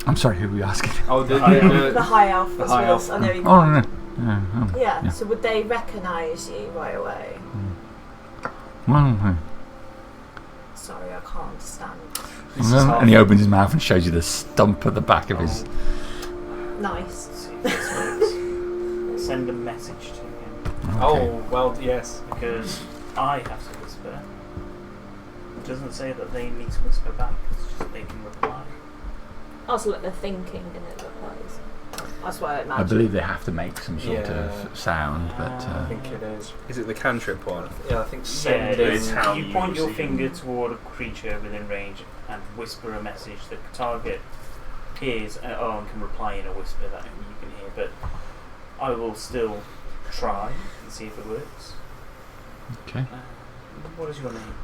I'm sorry, who are we asking? Oh, The high elf. the as high well elf. as- I know he Oh, no. Yeah, so would they recognise you right away? Sorry, I can't understand. And he opens his mouth and shows you the stump at the back of his. Nice. See if this works. Send a message to him. Oh, well, yes. Because I have to whisper. It doesn't say that they need to whisper back, it's just that they can reply. Also, like they're thinking and it replies. That's what I imagine. I believe they have to make some sort Yeah. of sound, but I I think it is. Is it the cantrip one? Yeah, I think Yeah, sending. it's how you you point your receive finger them. toward a creature within range and whisper a message. The target hears and can reply in a whisper that you can hear, but I will still try and see if it works. okay. What is your name?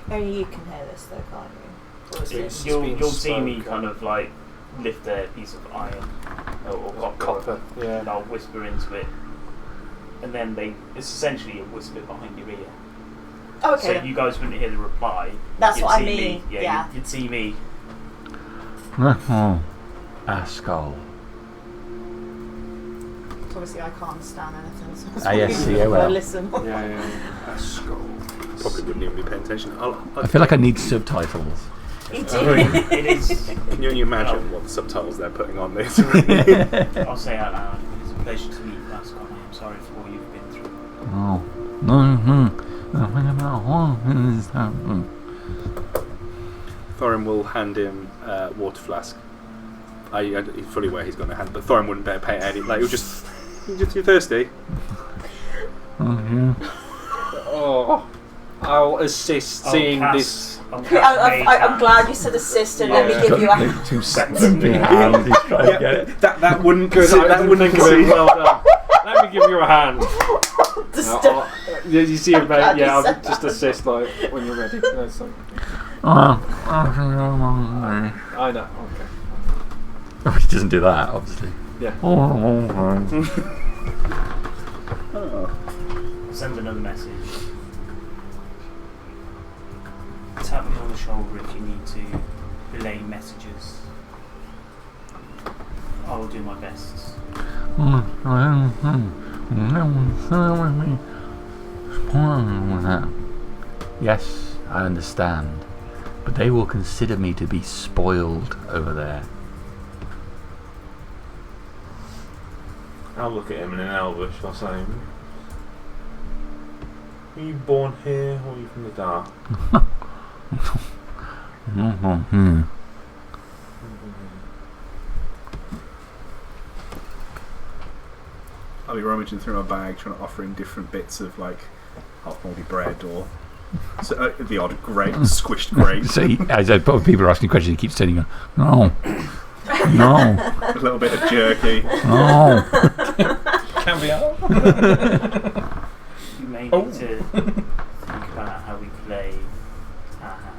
Only you can hear this though, can't you? Or is It's it? You'll see me spoken. kind of like lift a piece of iron or copper, Yeah. and I'll whisper into it, and then it's essentially a whisper behind your ear. Oh, okay. So you guys wouldn't hear the reply. That's You'd what I see mean. Me. Yeah. You'd see me. Ascol. Obviously, I can't understand anything. So Ah, yes, yeah, well. listen. Yeah. A skull. Probably wouldn't even be paying attention. I feel like I need subtitles. You I do. mean, It is. Can you only imagine what the subtitles they're putting on this? I'll say out loud. It's a pleasure to meet you, Ascot. I am sorry for what you've been through. Oh. Thorin will hand him a water flask. He's fully aware he's got no hand, but Thorin wouldn't bear pay any. Like, he'll just. You're thirsty. Oh, I'll assist I'll seeing cast- this. I'll cast Mage I'm Hand. glad you said assist and let Yeah. me give you a. 2 seconds of being hand. He's trying to get it. That wouldn't Good. that wouldn't think of it. Well done. Let me give you a hand. Just Yeah, you see it, mate. Glad you Yeah, I'll said just that. assist like when you're ready. No, sorry. Oh. I know. Okay. He doesn't do that, obviously. Yeah. Send another message. Tap me on the shoulder if you need to relay messages. I will do my best. Yes, I understand. But they will consider me to be spoiled over there. I'll look at him in an Elvish. I'll say, "Were you born here, or are you from the dark?" I'll be rummaging through my bag, trying to offer him different bits of like half mouldy bread or the odd grape, squished grape. So as people are asking questions, he keeps turning on. No. No. A little bit of jerky. No. Caviar. You may need to think about how we play our hand.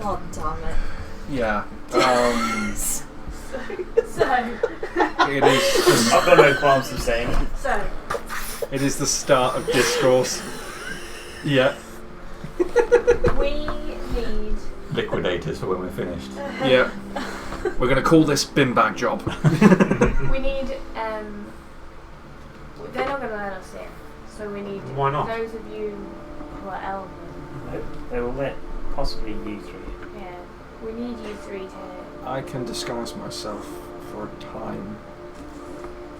God damn it. Yeah. So, It is. I've got no qualms of saying it. so It is the start of discourse. Yeah. we need. Liquidators for when we're finished. Yeah. We're gonna call this bin bag job. We need. They're not going to let us in, so we need. Why not? Those of you who are Elven. They will let possibly you three. Yeah. We need you three to. I can disguise myself for a time.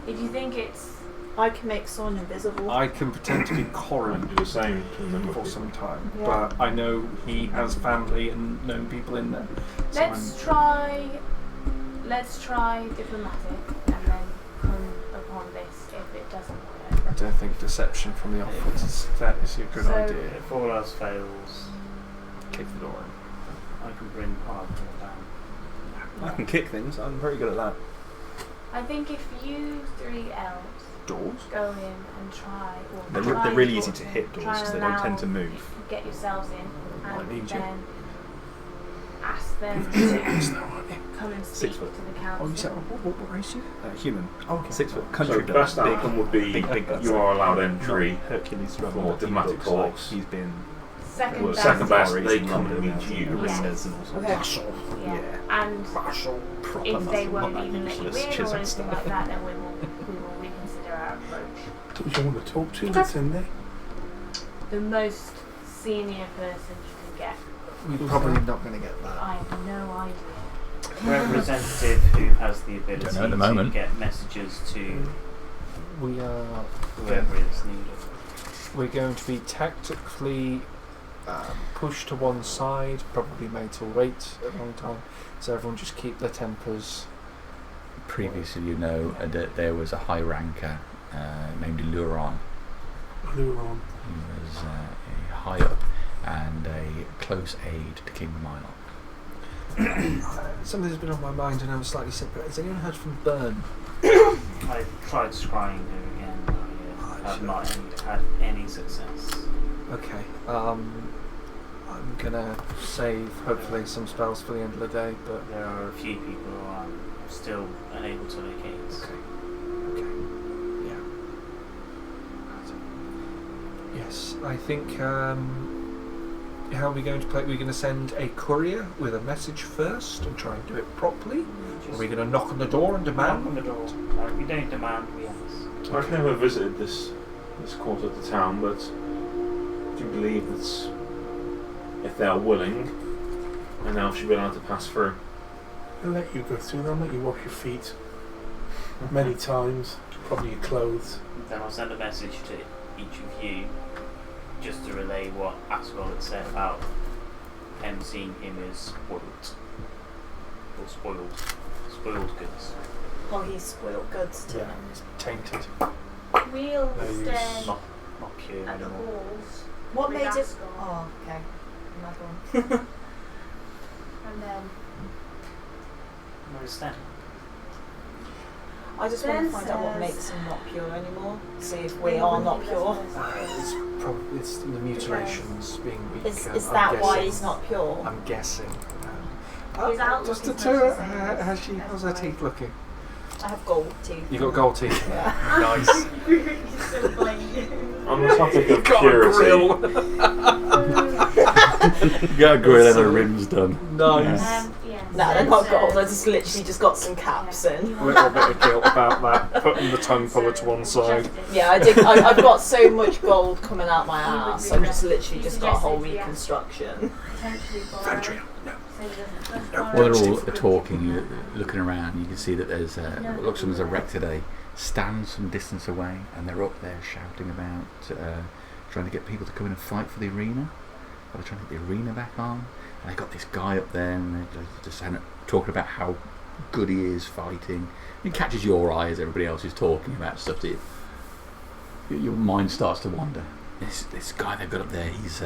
If you think it's I can make someone invisible. I can pretend to be Corey do the same to them. for some time, Yeah. but I know he has family and known people in there. So let's try diplomatic and then come upon this if it doesn't work. I don't think deception from the off is a good So- idea. If all else fails, Kick the door in. I can bring part of it down. I can kick things. I'm very good at that. I think if you 3 elves Doors? go in and try, or They're try really to easy to hit doors try because they and don't tend to allow- move. get yourselves in Might and need you. then ask them to come and speak 6 to foot. the council. Oh, you said what race you? Human. Okay. 6 foot. So Country the built. best outcome would be big guns. you are allowed entry. Hercules run for what he diplomatic looks like. talks. He's been Second Well, best. second best, Tories they in come London, and meet you. Yes. arenas and all sorts Okay. of shit. Yeah. Yeah. And Proper if they muscle, won't not that even let you in useless or chisel anything stuff. like that, then we will reconsider our approach. Don't you want to talk to that's in there? The most senior person you can get. We're probably not going to get that. I have no idea. Representative who has the ability Don't know at the to moment. get messages to We are. whoever is needed. We're going to be tactically pushed to one side, probably made to wait a long time. So everyone just keep their tempers. Previously, you know that there was a high ranker named Luron. Luron. He was a high up and a close aide to King Milo. Something's been on my mind and I'm slightly separate. Has anyone heard from Byrne? I tried scrying her again, but I have not had any success. Okay. I'm gonna save hopefully some spells for the end of the day, but There are a few people who I'm still unable to locate. okay. Yeah. Yes, I think. How are we going to play? We're going to send a courier with a message first and try and do it properly. Are we going to knock on the door and knock on demand? the door? We don't demand, we ask. I've never visited this quarter of the town, but do you believe that if they are willing, an elf should be allowed to pass through? They'll let you go through, they'll let you wash your feet many times, probably your clothes. Then I'll send a message to each of you just to relay what Aswell had said about them seeing him as spoiled. Or spoiled goods. Oh, he's spoiled goods to Yeah, him. it's tainted. We'll No use. stay Not pure at the anymore. halls What with made it? Asgore, Oh, okay. Another one. and then Where is that? I just want to Ben find out what says- makes him not pure anymore. See if we are not pure. It's the mutilations being weak. Is I'm that why guessing. he's not pure? I'm guessing. His outlook Just is to her, much the same. how's her teeth looking? I have gold teeth. You got gold teeth. Yeah. Nice. Still playing. On the topic of Got a purity, grill. You got a grill and the rims done. Nice. Yeah, No, they're not gold. I just literally just got some caps in. A little bit of guilt about that. Putting the tongue puller to one side. Yeah, I did. I've got so much gold coming out my ass. I've just literally just got a whole reconstruction. Fandria. No. While they're all talking, you're looking around, you can see that there's what looks like someone's erected a stand some distance away, and they're up there shouting about trying to get people to come in and fight for the arena. They're trying to get the arena back on, and they got this guy up there, and they're just talking about how good he is fighting. It catches your eye as everybody else is talking about stuff. That your mind starts to wander. This guy they've got up there, he's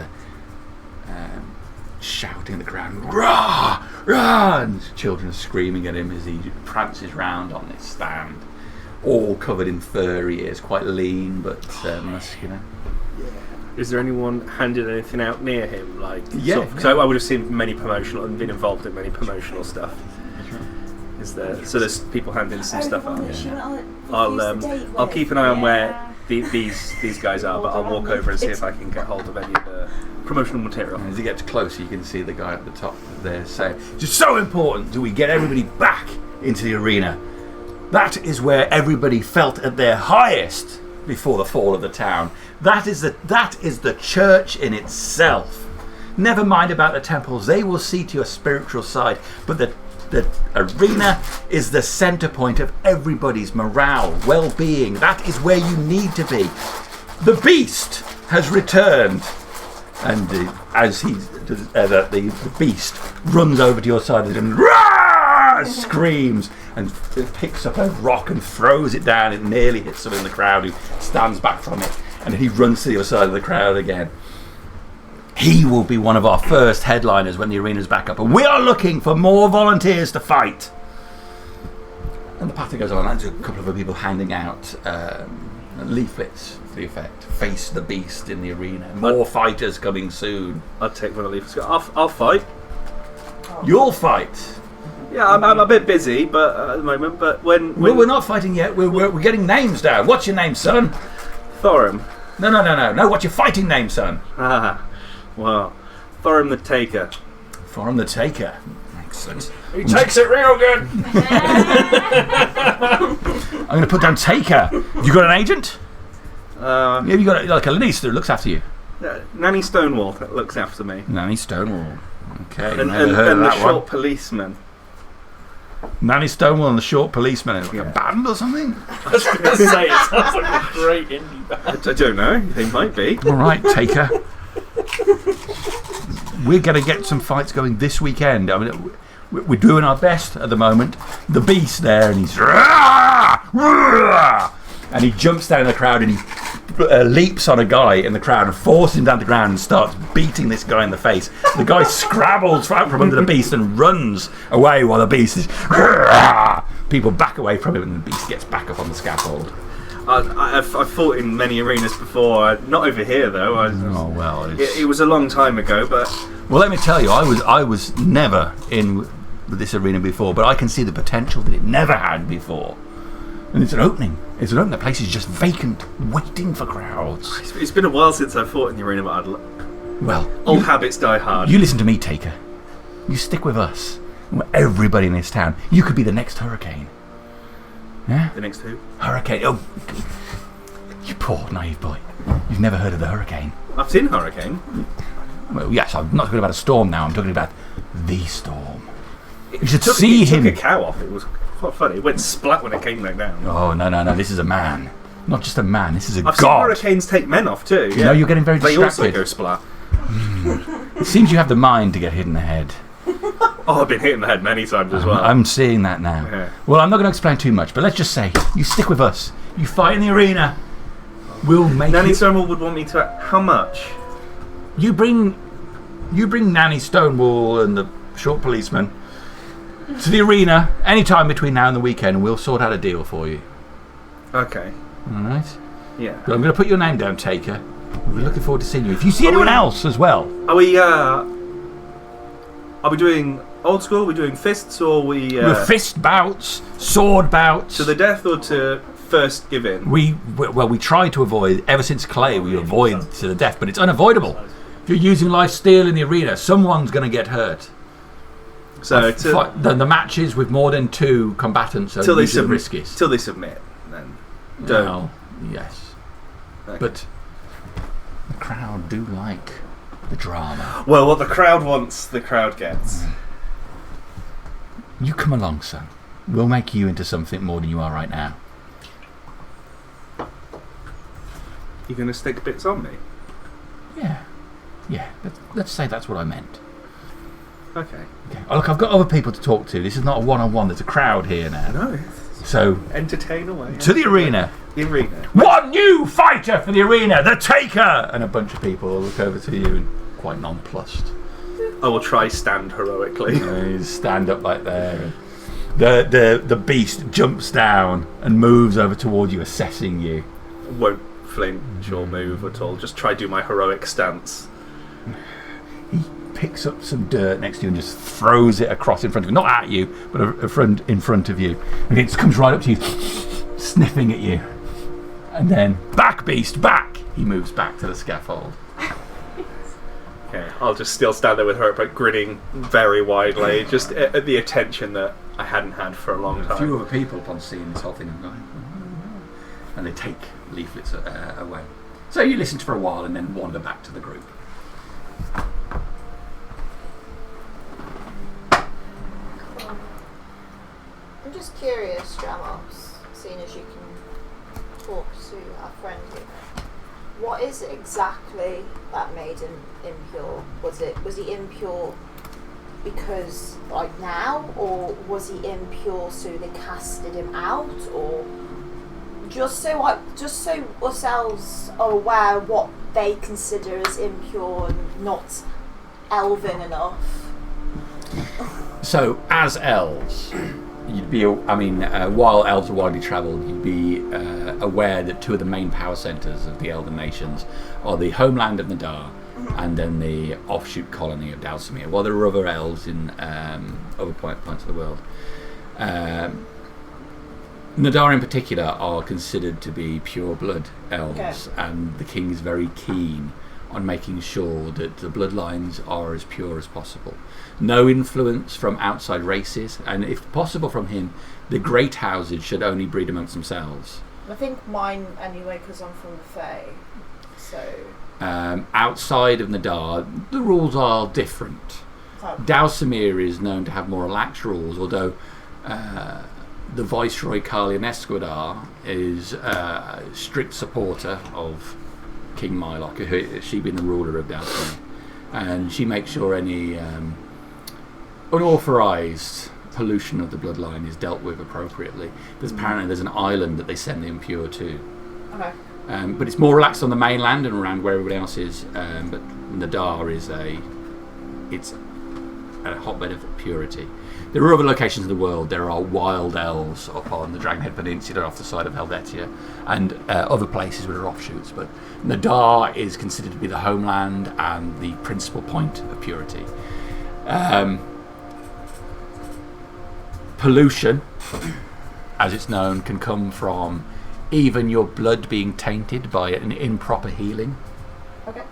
shouting at the ground, "Rah! Rah!" And children are screaming at him as he prances round on this stand, all covered in fur. He is quite lean but muscular. Is there anyone handing anything out near him? Like, Yeah. Because I would have seen many promotional and been involved in many promotional stuff. Is there? So there's people handing some stuff out. I'll keep an eye on where these guys are, but I'll walk over and see if I can get hold of any of the promotional material. And as he gets closer, you can see the guy at the top there saying, "It's so important that we get everybody back into the arena. That is where everybody felt at their highest before the fall of the town. That is the church in itself. Never mind about the temples; they will see to your spiritual side. But the The arena is the centre point of everybody's morale, well-being. That is where you need to be. The beast has returned. And as the beast runs over to your side of the room, screams, and picks up a rock and throws it down. It nearly hits someone in the crowd who stands back from it. And he runs to the other side of the crowd again. He will be one of our first headliners when the arena's back up. And we are looking for more volunteers to fight. And the pattern goes on. There's a couple of other people handing out leaflets for the effect. Face the beast in the arena. More fighters coming soon. I'll take one of the leaflets. I'll fight. You'll fight. Yeah, I'm a bit busy, but at the moment. But when well, we're not fighting yet. We're getting names down. What's your name, son? Thorum. No. What's your fighting name, son? Well, Thorum the Taker. Thorum the Taker. Excellent. He takes it real good. I'm going to put down Taker. You got an agent? Have you got like a Lenise that looks after you? Nanny Stonewall that looks after me. Nanny Stonewall. Okay. And never heard of the that short one. policeman. Nanny Stonewall and the Short Policeman. Like a band or something? I was going to say, it sounds like a great indie band. I don't know. They might be. All right, Taker. We're going to get some fights going this weekend. I mean, we're doing our best at the moment. The beast there, and he's and he jumps down in the crowd and he leaps on a guy in the crowd and forces him down to the ground and starts beating this guy in the face. The guy scrabbles out from under the beast and runs away while the beast is. People back away from him and the beast gets back up on the scaffold. I've fought in many arenas before. Not over here though. It was a long time ago, but well, let me tell you, I was never in this arena before, but I can see the potential that it never had before. And it's an opening. The place is just vacant, waiting for crowds. It's been a while since I've fought in the arena, but old habits die hard. You listen to me, Taker. You stick with us. Everybody in this town. You could be the next hurricane. Yeah? The next who? Hurricane. Oh, you poor naive boy. You've never heard of the hurricane. I've seen Hurricane. Well, yes, I'm not talking about a storm now. I'm talking about the storm. You should It see him. took a cow off. It was quite funny. It went splat when it came back down. Oh, no. This is a man. Not just a man. This is a I've god. seen hurricanes take men off too. Yeah. No, you're getting very distracted. They also go splat. It seems you have the mind to get hit in the head. Oh, I've been hit in the head many times as well. I'm seeing that now. Yeah. Well, I'm not going to explain too much, but let's just say you stick with us. You fight in the arena. We'll make Nanny you... Stonewall would want me to. How much? You bring Nanny Stonewall and the Short Policeman to the arena anytime between now and the weekend, and we'll sort out a deal for you. Okay. All right? Yeah. But I'm going to put your name down, Taker. We're looking forward to seeing you. If you see anyone else as well. Are we doing old school? Are we doing fists or We're fist bouts, sword bouts. to the death or to first give in? We try to avoid, ever since Clay, we avoid to the death, but it's unavoidable. If you're using life steal in the arena, someone's going to get hurt. So the matches with more than 2 combatants are usually the riskiest. Till they submit, then. Well, yes. Okay. But the crowd do like the drama. Well, what the crowd wants, the crowd gets. You come along, son. We'll make you into something more than you are right now. You going to stick bits on me? Yeah. Let's say that's what I meant. Okay. Oh, look, I've got other people to talk to. This is not a one-on-one. There's a crowd here now. No. So, Entertain away. to the arena. The arena. One new fighter for the arena, the Taker! And a bunch of people will look over to you and quite nonplussed. I will try stand heroically. You stand up like there. The beast jumps down and moves over toward you, assessing you. Won't flinch or move at all. Just try do my heroic stance. He picks up some dirt next to you and just throws it across in front of you. Not at you, but in front of you. And it comes right up to you, sniffing at you. And then, back, beast, back! He moves back to the scaffold. Okay, I'll just still stand there with her, but grinning very widely, just at the attention that I hadn't had for a long time. A few other people, upon seeing this whole thing, are going, and they take leaflets away. So you listen for a while and then wander back to the group. curious, Dramos, seeing as you can talk to our friend here. What is it exactly that made him impure? Was he impure because like now, or was he impure so they casted him out, or just so ourselves are aware what they consider as impure and not elven enough? So, as elves, you'd be, while elves are widely travelled, you'd be aware that two of the main power centres of the elven nations are the homeland of Nadar and then the offshoot colony of Dalsamir. While there are other elves in other points of the world. Nadar in particular are considered to be pure blood elves, and the king is very keen on making sure that the bloodlines are as pure as possible. No influence from outside races, and if possible from him, the great houses should only breed amongst themselves. I think mine anyway, because I'm from the Fae. So outside of Nadar, the rules are different. Dalsamir is known to have more relaxed rules, although the Viceroy Carlian Esquadar is a strict supporter of King Mylok, she being the ruler of Dalsamir, and she makes sure any unauthorized pollution of the bloodline is dealt with appropriately. Apparently there's an island that they send the impure to. Okay. But it's more relaxed on the mainland and around where everybody else is. But Nadar is a hotbed of purity. There are other locations in the world. There are wild elves up on the Dragonhead Peninsula off the side of Helvetia, and other places where there are offshoots. But Nadar is considered to be the homeland and the principal point of purity. Pollution, as it's known, can come from even your blood being tainted by an improper healing. Okay.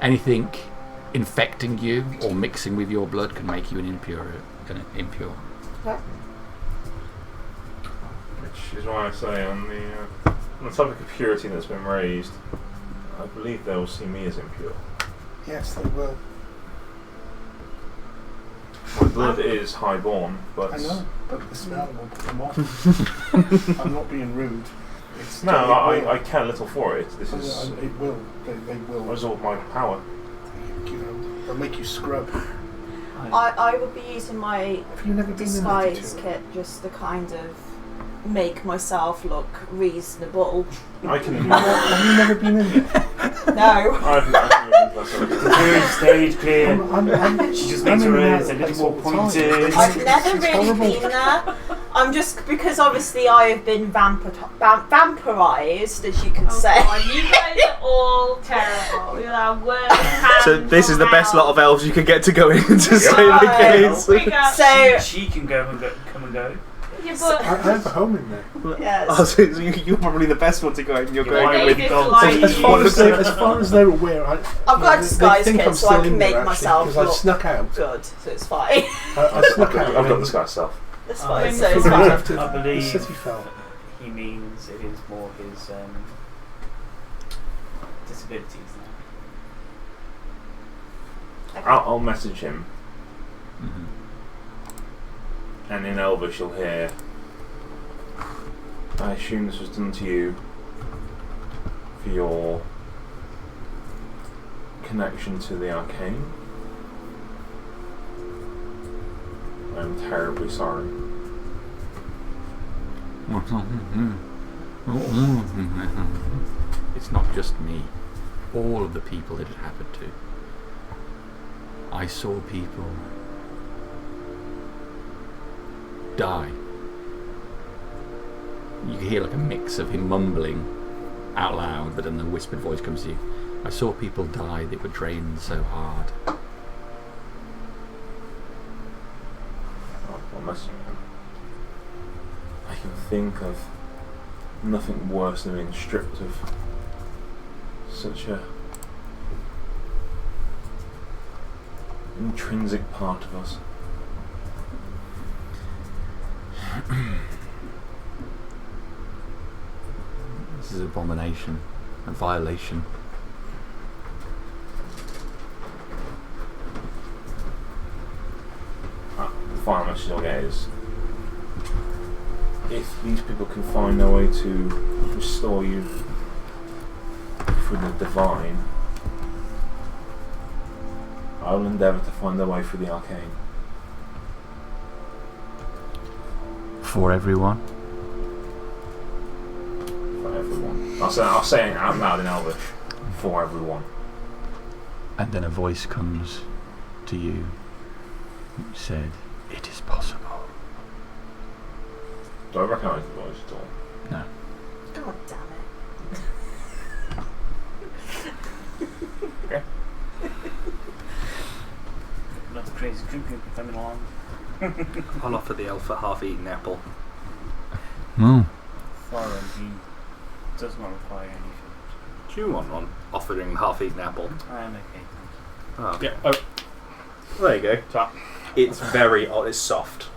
Anything infecting you or mixing with your blood can make you an impure. Okay. Which is why I say on the topic of purity that's been raised, I believe they will see me as impure. Yes, they will. My blood is highborn, but I know, but the smell will put them off. I'm not being rude. I care little for it. This is it will. They will result my power. They'll make you scrub. I would be using my Have you never been disguise in kit just to kind of make myself look reasonable. I can. Have you never been in there? No. I've never Clear stage, clear. She just makes her ears a place little all more the time. pointed. I've never It's really horrible. been there. I'm just because obviously I have been vampirized, as you could say. God, you guys are all terrible. You're our worst. So this is the best lot of elves you could get to go in to say Right. the case. So She can come and go. Yeah, but I have a home in there. yes. Oh, so you're probably the best one to go in. You're Yeah, going why in would with you gold. go- As far as they're aware, I've got a disguise they think kit I'm so I still can in make there, actually, myself because I look snuck out. good, so it's fine. I snuck out. I've got this guy's stuff. It's Oh, fine, yeah. so it's Figured fine. after I the believe city fell. he means it is more his disabilities now. Okay. I'll message him, Mm-hmm. and in Elvish you'll hear. I assume this was done to you for your connection to the arcane. I'm terribly sorry. It's not just me. All of the people that it happened to. I saw people die. You can hear like a mix of him mumbling out loud, but then the whispered voice comes to you. I saw people die that were drained so hard. I'll message him. I can think of nothing worse than being stripped of such a intrinsic part of us. This is an abomination, a violation. The final message I'll get is if these people can find a way to restore you through the divine, I will endeavour to find a way through the arcane. For everyone. For everyone. I'll say it out loud in Elvish. For everyone. And then a voice comes to you which said, "It is possible." Do I recognise the voice at all? No. God damn it. Okay. Another crazy creepy coming along. I'll offer the elf a half-eaten apple. Mm. Foreign, he does not require any food. Do you want one? Offering half-eaten apple. I am okay, thank Oh. Yeah. Oh, There you go. top. It's very it's soft.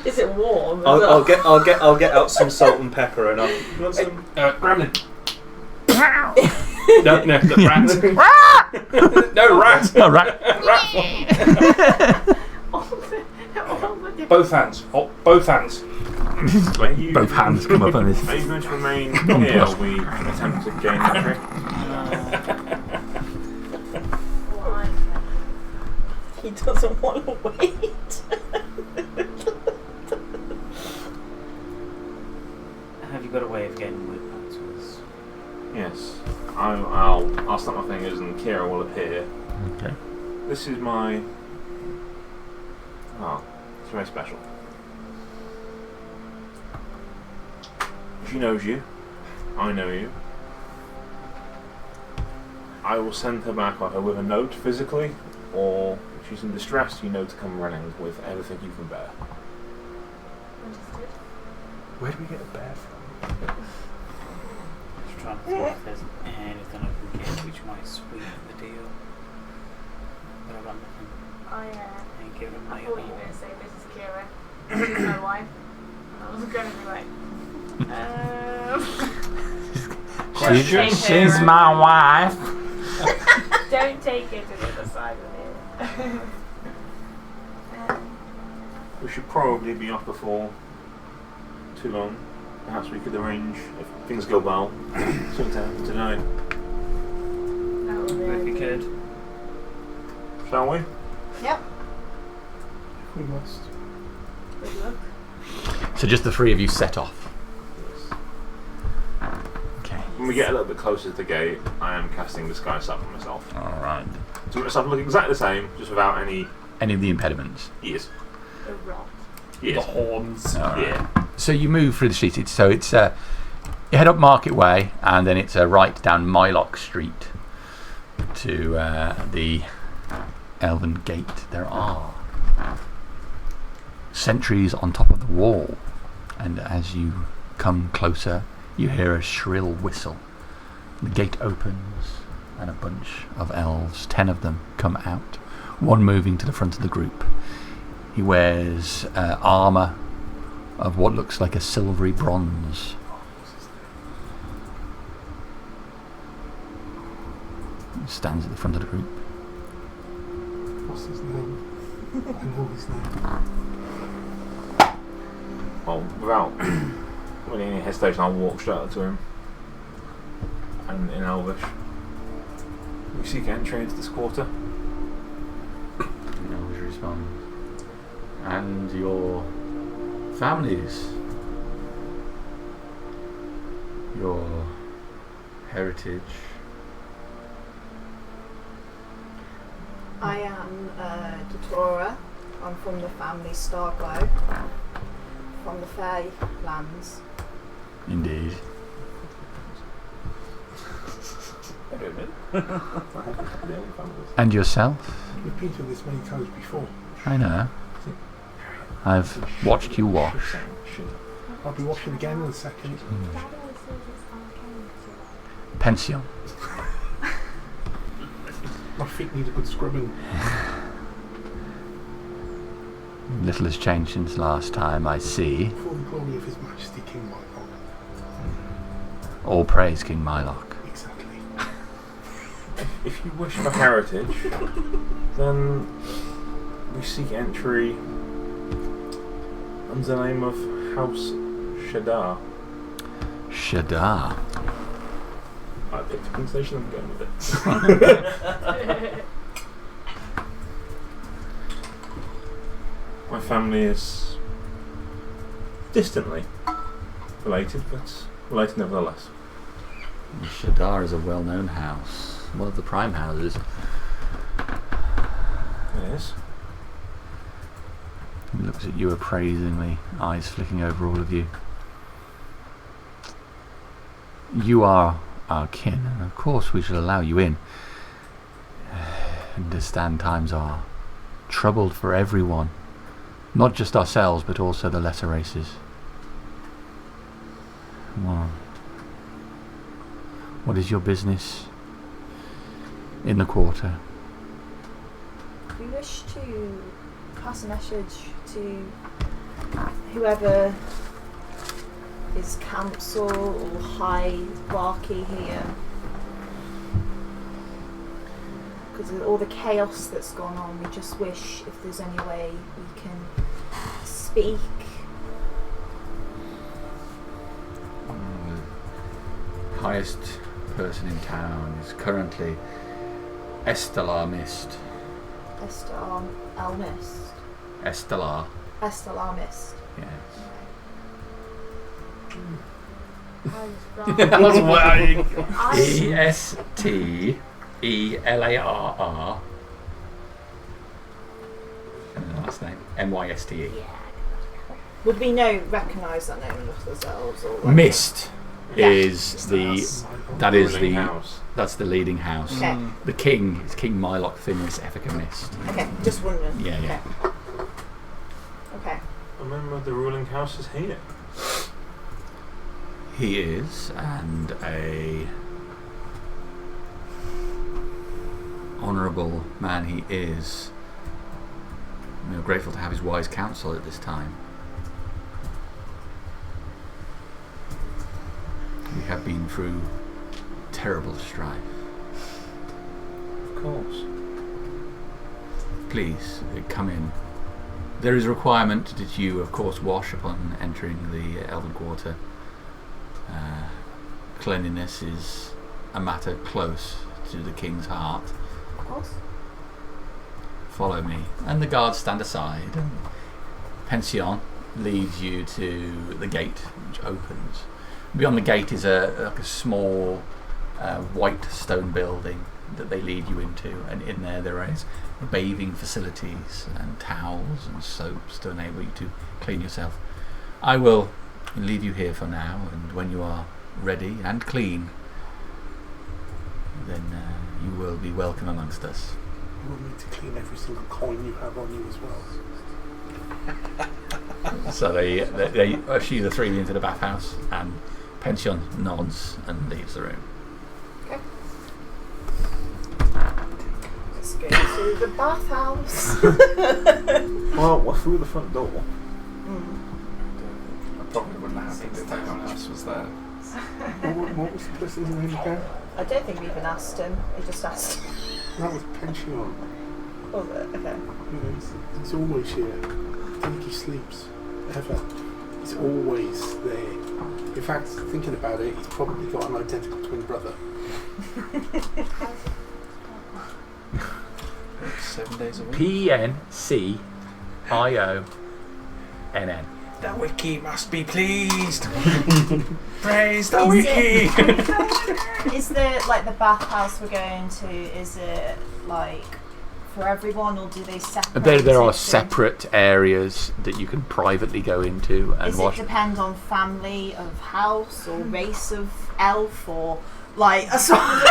Is it warm? I'll get out some salt and pepper and you want some? Gremlin. no, the rat. No, rat. Oh, right. Both hands. Oh, both hands. Are you- Both hands come up on this. Are you going to remain here while we attempt to gain entry? Why? He doesn't want to wait. Have you got a way of getting word back to us? Yes. I'll snap my fingers and Kira will appear. Okay. This is my... Oh, it's very special. She knows you. I know you. I will send her back either with a note physically, or if she's in distress, you know to come running with everything you can bear. Understood. Where do we get a bear from? Just trying to think if there's anything I can get which might sweeten the deal. But I've got nothing. I Ain't giving them I my thought you were going to say this is Kira. She's my wife. I was going to be like, She's my wife. don't take it to the other side of it. We should probably be off before too long. Perhaps we could arrange, if things go well, something to happen tonight. That would be If you could. Shall we? Yep. We must. good luck. So just the three of you set off. Okay. When we get a little bit closer to the gate, I am casting Disguise Self on myself. All right. To make myself look exactly the same, just without any Any of the impediments? ears. The rot. The Ears. horns. All right. Yeah. So you move through the streets. You head up Market Way, and then it's a right down Mylock Street to the Elven Gate. There are sentries on top of the wall, and as you come closer, you hear a shrill whistle. The gate opens, and a bunch of elves, 10 of them, come out. One moving to the front of the group. He wears armour of what looks like a silvery bronze. He stands at the front of the group. What's his name? I know his name. Well, without really any hesitation, I'll walk straight up to him. And in Elvish, we seek entry into this quarter. No, he responds. And your families, your heritage. I am Datora. I'm from the family Starglow. From the Fairlands. Indeed. And yourself? We've been through this many times before. I know. I've watched you wash. I'll be washing again in a second. Dad always says it's arcane. Pension. My feet need a good scrubbing. Little has changed since last time, I see. For the glory of His Majesty King Mylock. All praise King Mylock. Exactly. If you wish for heritage, then We seek entry under the name of House Shadar. Shadar. I picked a pronunciation, I'm going with it. My family is distantly related, but related nevertheless. Shadar is a well-known house. One of the prime houses. It is. He looks at you appraisingly, eyes flicking over all of you. You are our kin, and of course we shall allow you in. Understand times are troubled for everyone. Not just ourselves, but also the lesser races. Well, what is your business in the quarter? We wish to pass a message to whoever is council or hierarchy here. Because of all the chaos that's gone on, we just wish if there's any way we can speak. Highest person in town is currently Estelar Mist. Estelar Mist. Estelar. Estelar Mist. Yes. That's why. Estelarr. And the last name Myste. Would we recognise that name enough ourselves? Or like Mist Yeah. is Ruling house. that's the leading house. Okay. The king is King Mylock Finnis Effica Mist. Okay, just wondering. Yeah, yeah. Okay. A member of the ruling house is here. He is, and a honourable man he is. We are grateful to have his wise counsel at this time. We have been through terrible strife. Of course. Please, come in. There is a requirement that you, of course, wash upon entering the Elven Quarter. Cleanliness is a matter close to the king's heart. Of course. Follow me. And the guards stand aside, and Pension leads you to the gate, which opens. Beyond the gate is a small white stone building that they lead you into, and in there is bathing facilities and towels and soaps to enable you to clean yourself. I will leave you here for now, and when you are ready and clean, then you will be welcome amongst us. You want me to clean every single coin you have on you as well? So they usher the three into the bathhouse, and Pension nods and leaves the room. Okay. Let's go to the bathhouse. Well, we're through the front door. I probably wouldn't have happened if anyone else was there. What was the person's name again? I don't think we even asked him. We just asked. That was Pension. Was it? Okay. He's always here. I don't think he sleeps. Ever. He's always there. In fact, thinking about it, he's probably got an identical twin brother. 7 days a week. PNCIONN. The wiki must be pleased. Praise the wiki. Is the bathhouse we're going to? Is it like for everyone, or do they separate? There are it? separate areas that you can privately go into and Does wash. it depend on family of house or race of elf or like a sort of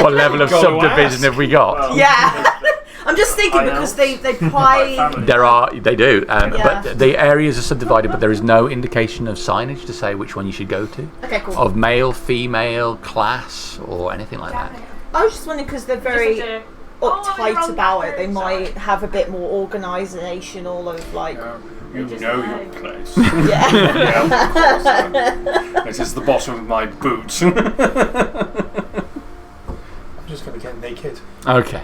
What level of Go subdivision ask. have we got? Well, Yeah. I'm just thinking I because know. they pride. They do, Yeah. but the areas are subdivided, but there is no indication of signage to say which one you should go to, Okay, cool. of male, female, class, or anything like that. I was just wondering because they're very Just a- uptight wrong about it. They bathroom, might sorry. have a bit more organisation, all of like. You just know know. your place. Yeah. Yeah, of course. This is the bottom of my boot. I'm just going to get naked. Okay,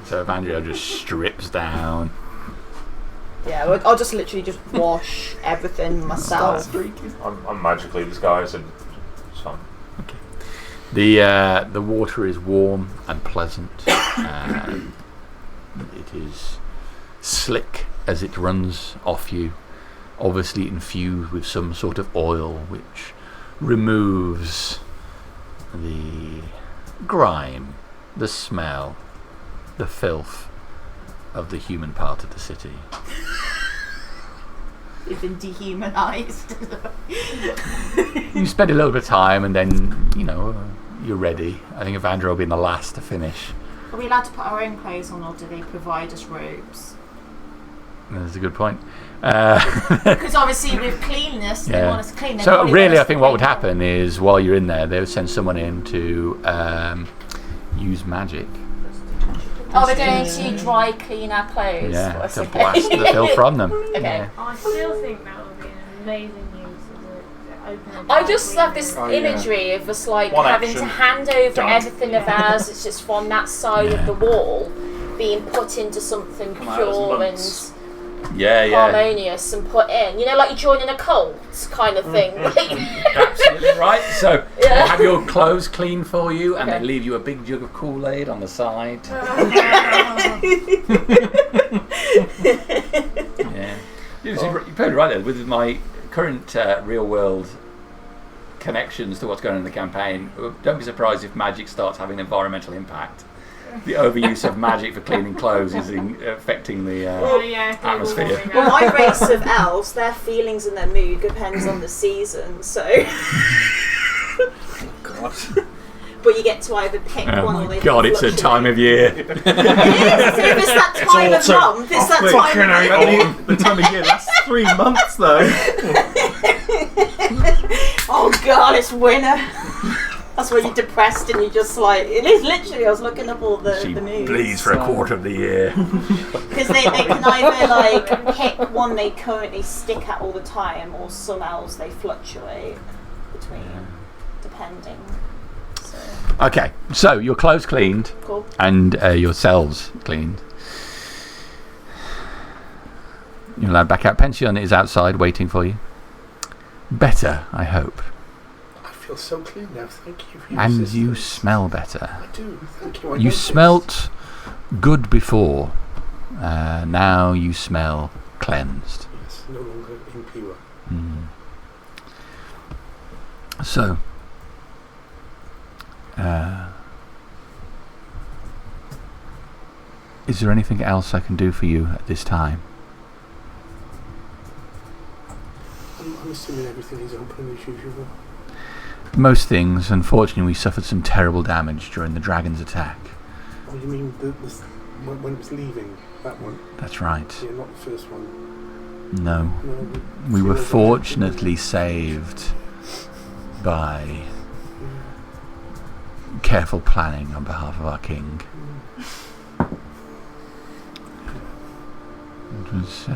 so Evangelo just strips down, Yeah, I'll just literally just wash everything myself. I'm magically disguised, and it's fine. The water is warm and pleasant. It is slick as it runs off you, obviously infused with some sort of oil which removes the grime, the smell, the filth of the human part of the city. You've been dehumanized. You spend a little bit of time and then, you're ready. I think Evandro will be the last to finish. Are we allowed to put our own clothes on, or do they provide us robes? That's a good point. Because obviously with cleanness, they want us clean. So really, I think what would happen is while you're in there, they would send someone in to use magic. Oh, we're going to dry clean our clothes. Yeah, to blast the filth from them. Okay. Yeah. I still think that would be an amazing use of it. I just have this imagery of us like One having action. to hand over Done. everything of ours that's just from that side of the wall being put into something Come out as pure monks. and harmonious and put in. Like you join in a cult kind of thing. Absolutely right. So they have your clothes clean for you, and Okay. they leave you a big jug of Kool-Aid on the side. Yeah, you're probably right there. With my current real-world connections to what's going on in the campaign, don't be surprised if magic starts having an environmental impact. The overuse of magic for cleaning clothes is affecting the atmosphere. Well, my race of elves, their feelings and their mood depends on the season, so. God. But you get to either pick one or they God, it's a time of year. It is. If it's that time of month, it's that time of year. The time of year lasts 3 months though. Oh God, it's winter. That's where you're depressed and you're just like, it is literally, I was looking up all the She news. bleeds for a quarter of the year. Because they can either like pick one they currently stick at all the time, or some elves they fluctuate between, depending. So. Okay, so your clothes cleaned, Cool. and your cells cleaned. You're allowed back out. Pension is outside waiting for you. Better, I hope. I feel so clean now. Thank you for your And assistance. you smell better. I do. Thank you. I You noticed. smelt good before. Now you smell cleansed. Yes, no longer impure. So, is there anything else I can do for you at this time? I'm assuming everything is open as usual. Most things. Unfortunately, we suffered some terrible damage during the dragon's attack. Oh, you mean when it was leaving? That one? That's right. Yeah, not the first one. No. No, We were feels like- fortunately saved by careful planning on behalf of our king. It was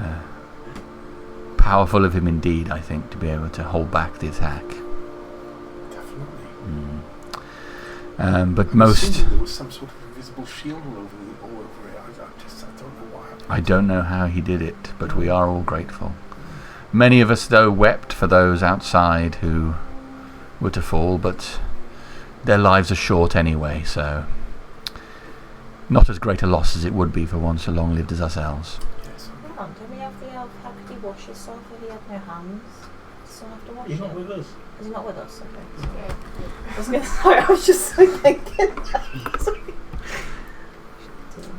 powerful of him indeed, I think, to be able to hold back the attack. Definitely. But I'm most... assuming there was some sort of invisible shield all over it. I don't know what happened. I don't know how he did it, but we are all grateful. Many of us, though, wept for those outside who were to fall, but their lives are short anyway, so not as great a loss as it would be for one so long lived as ourselves. Yes. Hang on, don't we have the elf? How could he wash himself if he had no hands? Does he have to wash He's it? not with us. Is he not with us? Okay. I was just like thinking.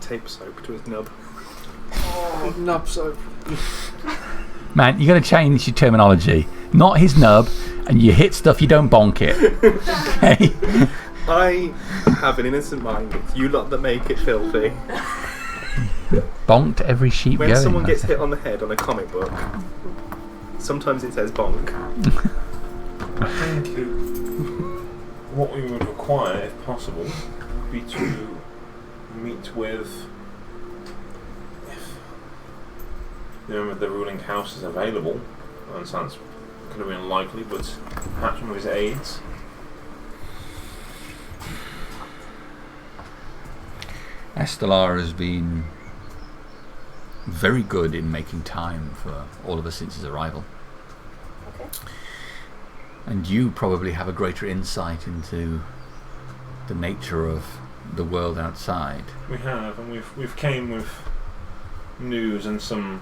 Tape soap to his nub. Nub soap. Man, you're going to change your terminology. Not his nub, and you hit stuff, you don't bonk it. Okay? I have an innocent mind. It's you lot that make it filthy. Bonked every sheep When going. someone gets that's it. hit on the head on a comic book, sometimes it says bonk. I think what we would require, if possible, would be to meet with, if the ruling house is available. That sounds kind of unlikely, but perhaps one of his aides. Estelar has been very good in making time for all of us since his arrival. Okay. And you probably have a greater insight into the nature of the world outside. We have, and we've came with news and some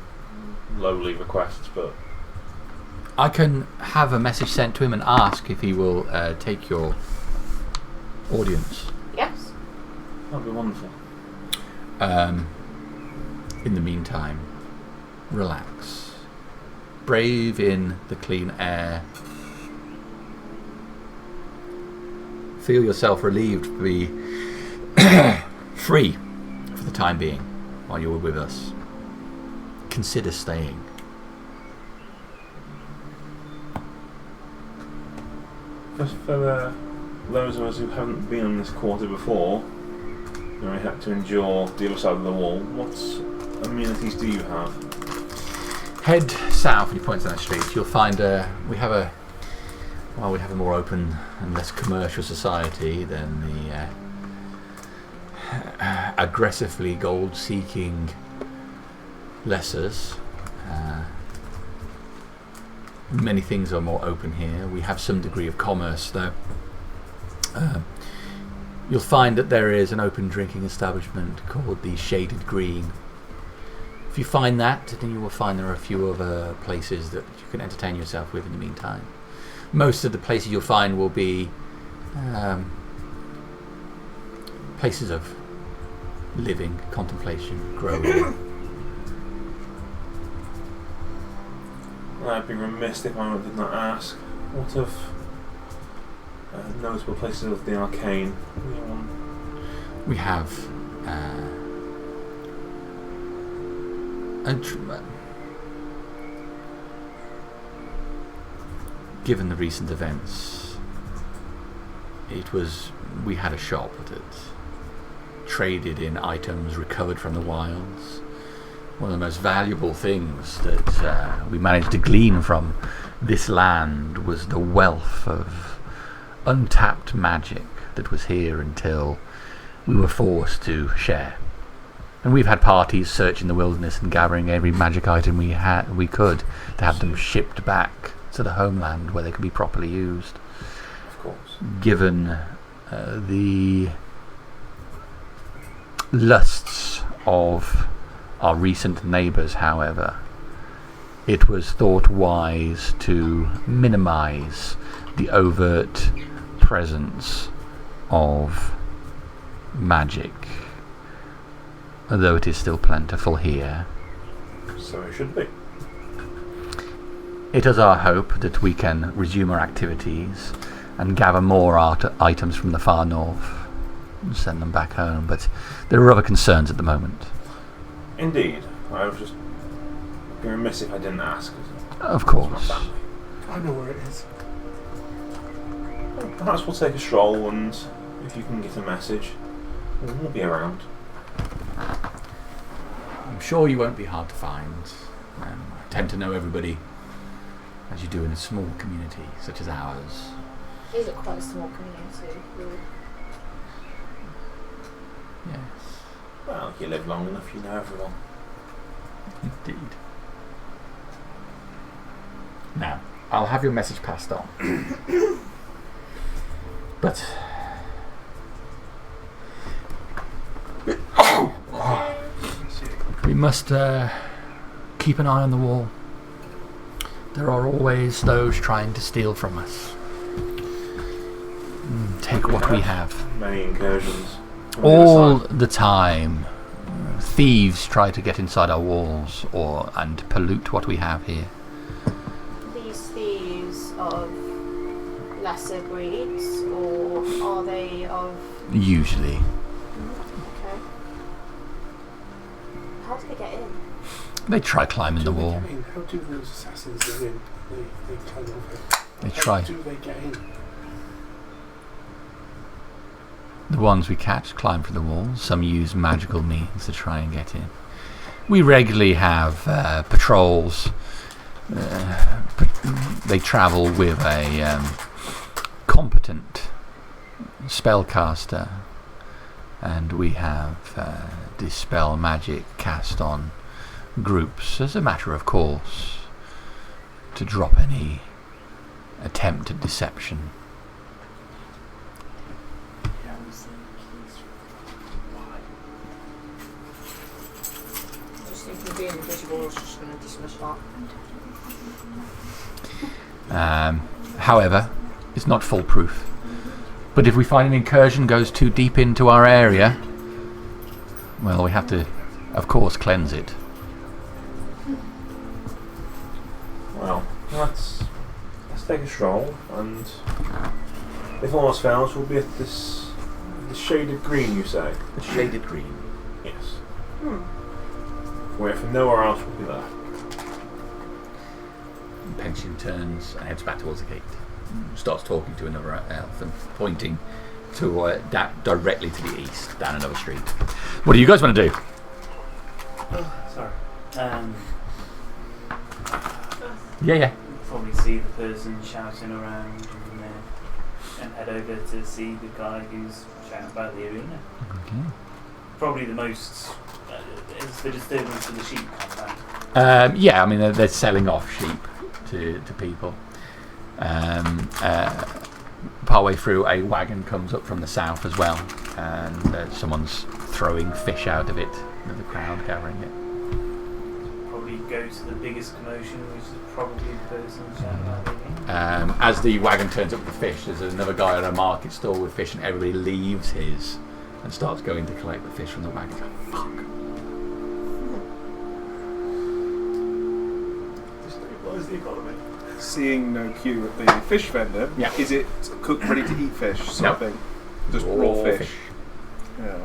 lowly requests, but I can have a message sent to him and ask if he will take your audience. Yes. that'd be wonderful. In the meantime, relax. Brave in the clean air. Feel yourself relieved to be free for the time being while you were with us. Consider staying. For those of us who haven't been on this quarter before, and we had to endure the other side of the wall, what amenities do you have? Head south, and he points down the street. You'll find we have a more open and less commercial society than the aggressively gold-seeking lessers. Many things are more open here. We have some degree of commerce, though. You'll find that there is an open drinking establishment called the Shaded Green. If you find that, then you will find there are a few other places that you can entertain yourself with in the meantime. Most of the places you'll find will be places of living, contemplation, growing. I'd be remiss if I did not ask, what of notable places of the arcane? We have given the recent events, we had a shop that traded in items recovered from the wilds. One of the most valuable things that we managed to glean from this land was the wealth of untapped magic that was here until we were forced to share. And we've had parties searching the wilderness and gathering every magic item we could to have them shipped back to the homeland where they could be properly used. Of course. Given the lusts of our recent neighbours, however, it was thought wise to minimise the overt presence of magic, although it is still plentiful here. So it should be. It is our hope that we can resume our activities and gather more items from the far north and send them back home, but there are other concerns at the moment. Indeed. I was just be remiss if I didn't ask. Of course. I know where it is. Well, perhaps we'll take a stroll, and if you can get a message, we'll be around. I'm sure you won't be hard to find. I tend to know everybody, as you do in a small community such as ours. Is it quite a small community? Really? Yes, Well, you live long enough, you know everyone. indeed. Now, I'll have your message passed on. But we must keep an eye on the wall. There are always those trying to steal from us. Take what we have. Many incursions. on All the other side. the time. Thieves try to get inside our walls and pollute what we have here. These thieves of lesser breeds, or are they of... Usually. Okay. How do they get in? They try climbing the wall. How do those assassins get in? They climb over. They How try. do they get in? The ones we catch climb through the walls. Some use magical means to try and get in. We regularly have patrols. They travel with a competent spellcaster, and we have dispel magic cast on groups as a matter of course to drop any attempt at deception. Just thinking being invisible is just going to dismiss that. However, it's not foolproof. But if we find an incursion goes too deep into our area, well, we have to, of course, cleanse it. Well, let's take a stroll, and if all else fails, we'll be at the shaded green, you say? The shaded green. Yes. Where if nowhere else will be there. Pension turns and heads back towards the gate. Starts talking to another elf and pointing to directly to the east, down another street. What do you guys want to do? Sorry. Yeah. Probably see the person shouting around and head over to see the guy who's shouting about the arena. Okay. Probably the most is the disturbance of the sheep compound. Yeah, I mean they're selling off sheep to people. Partway through, a wagon comes up from the south as well, and someone's throwing fish out of it, with the crowd gathering it. Probably go to the biggest commotion, which is probably the person shouting about the arena. As the wagon turns up with the fish, there's another guy at a market stall with fish, and everybody leaves his and starts going to collect the fish from the wagon. Fuck. Destabilise the economy. Seeing no queue at the fish vendor, is it cooked, ready to eat fish sort of thing? Just raw fish. Yeah.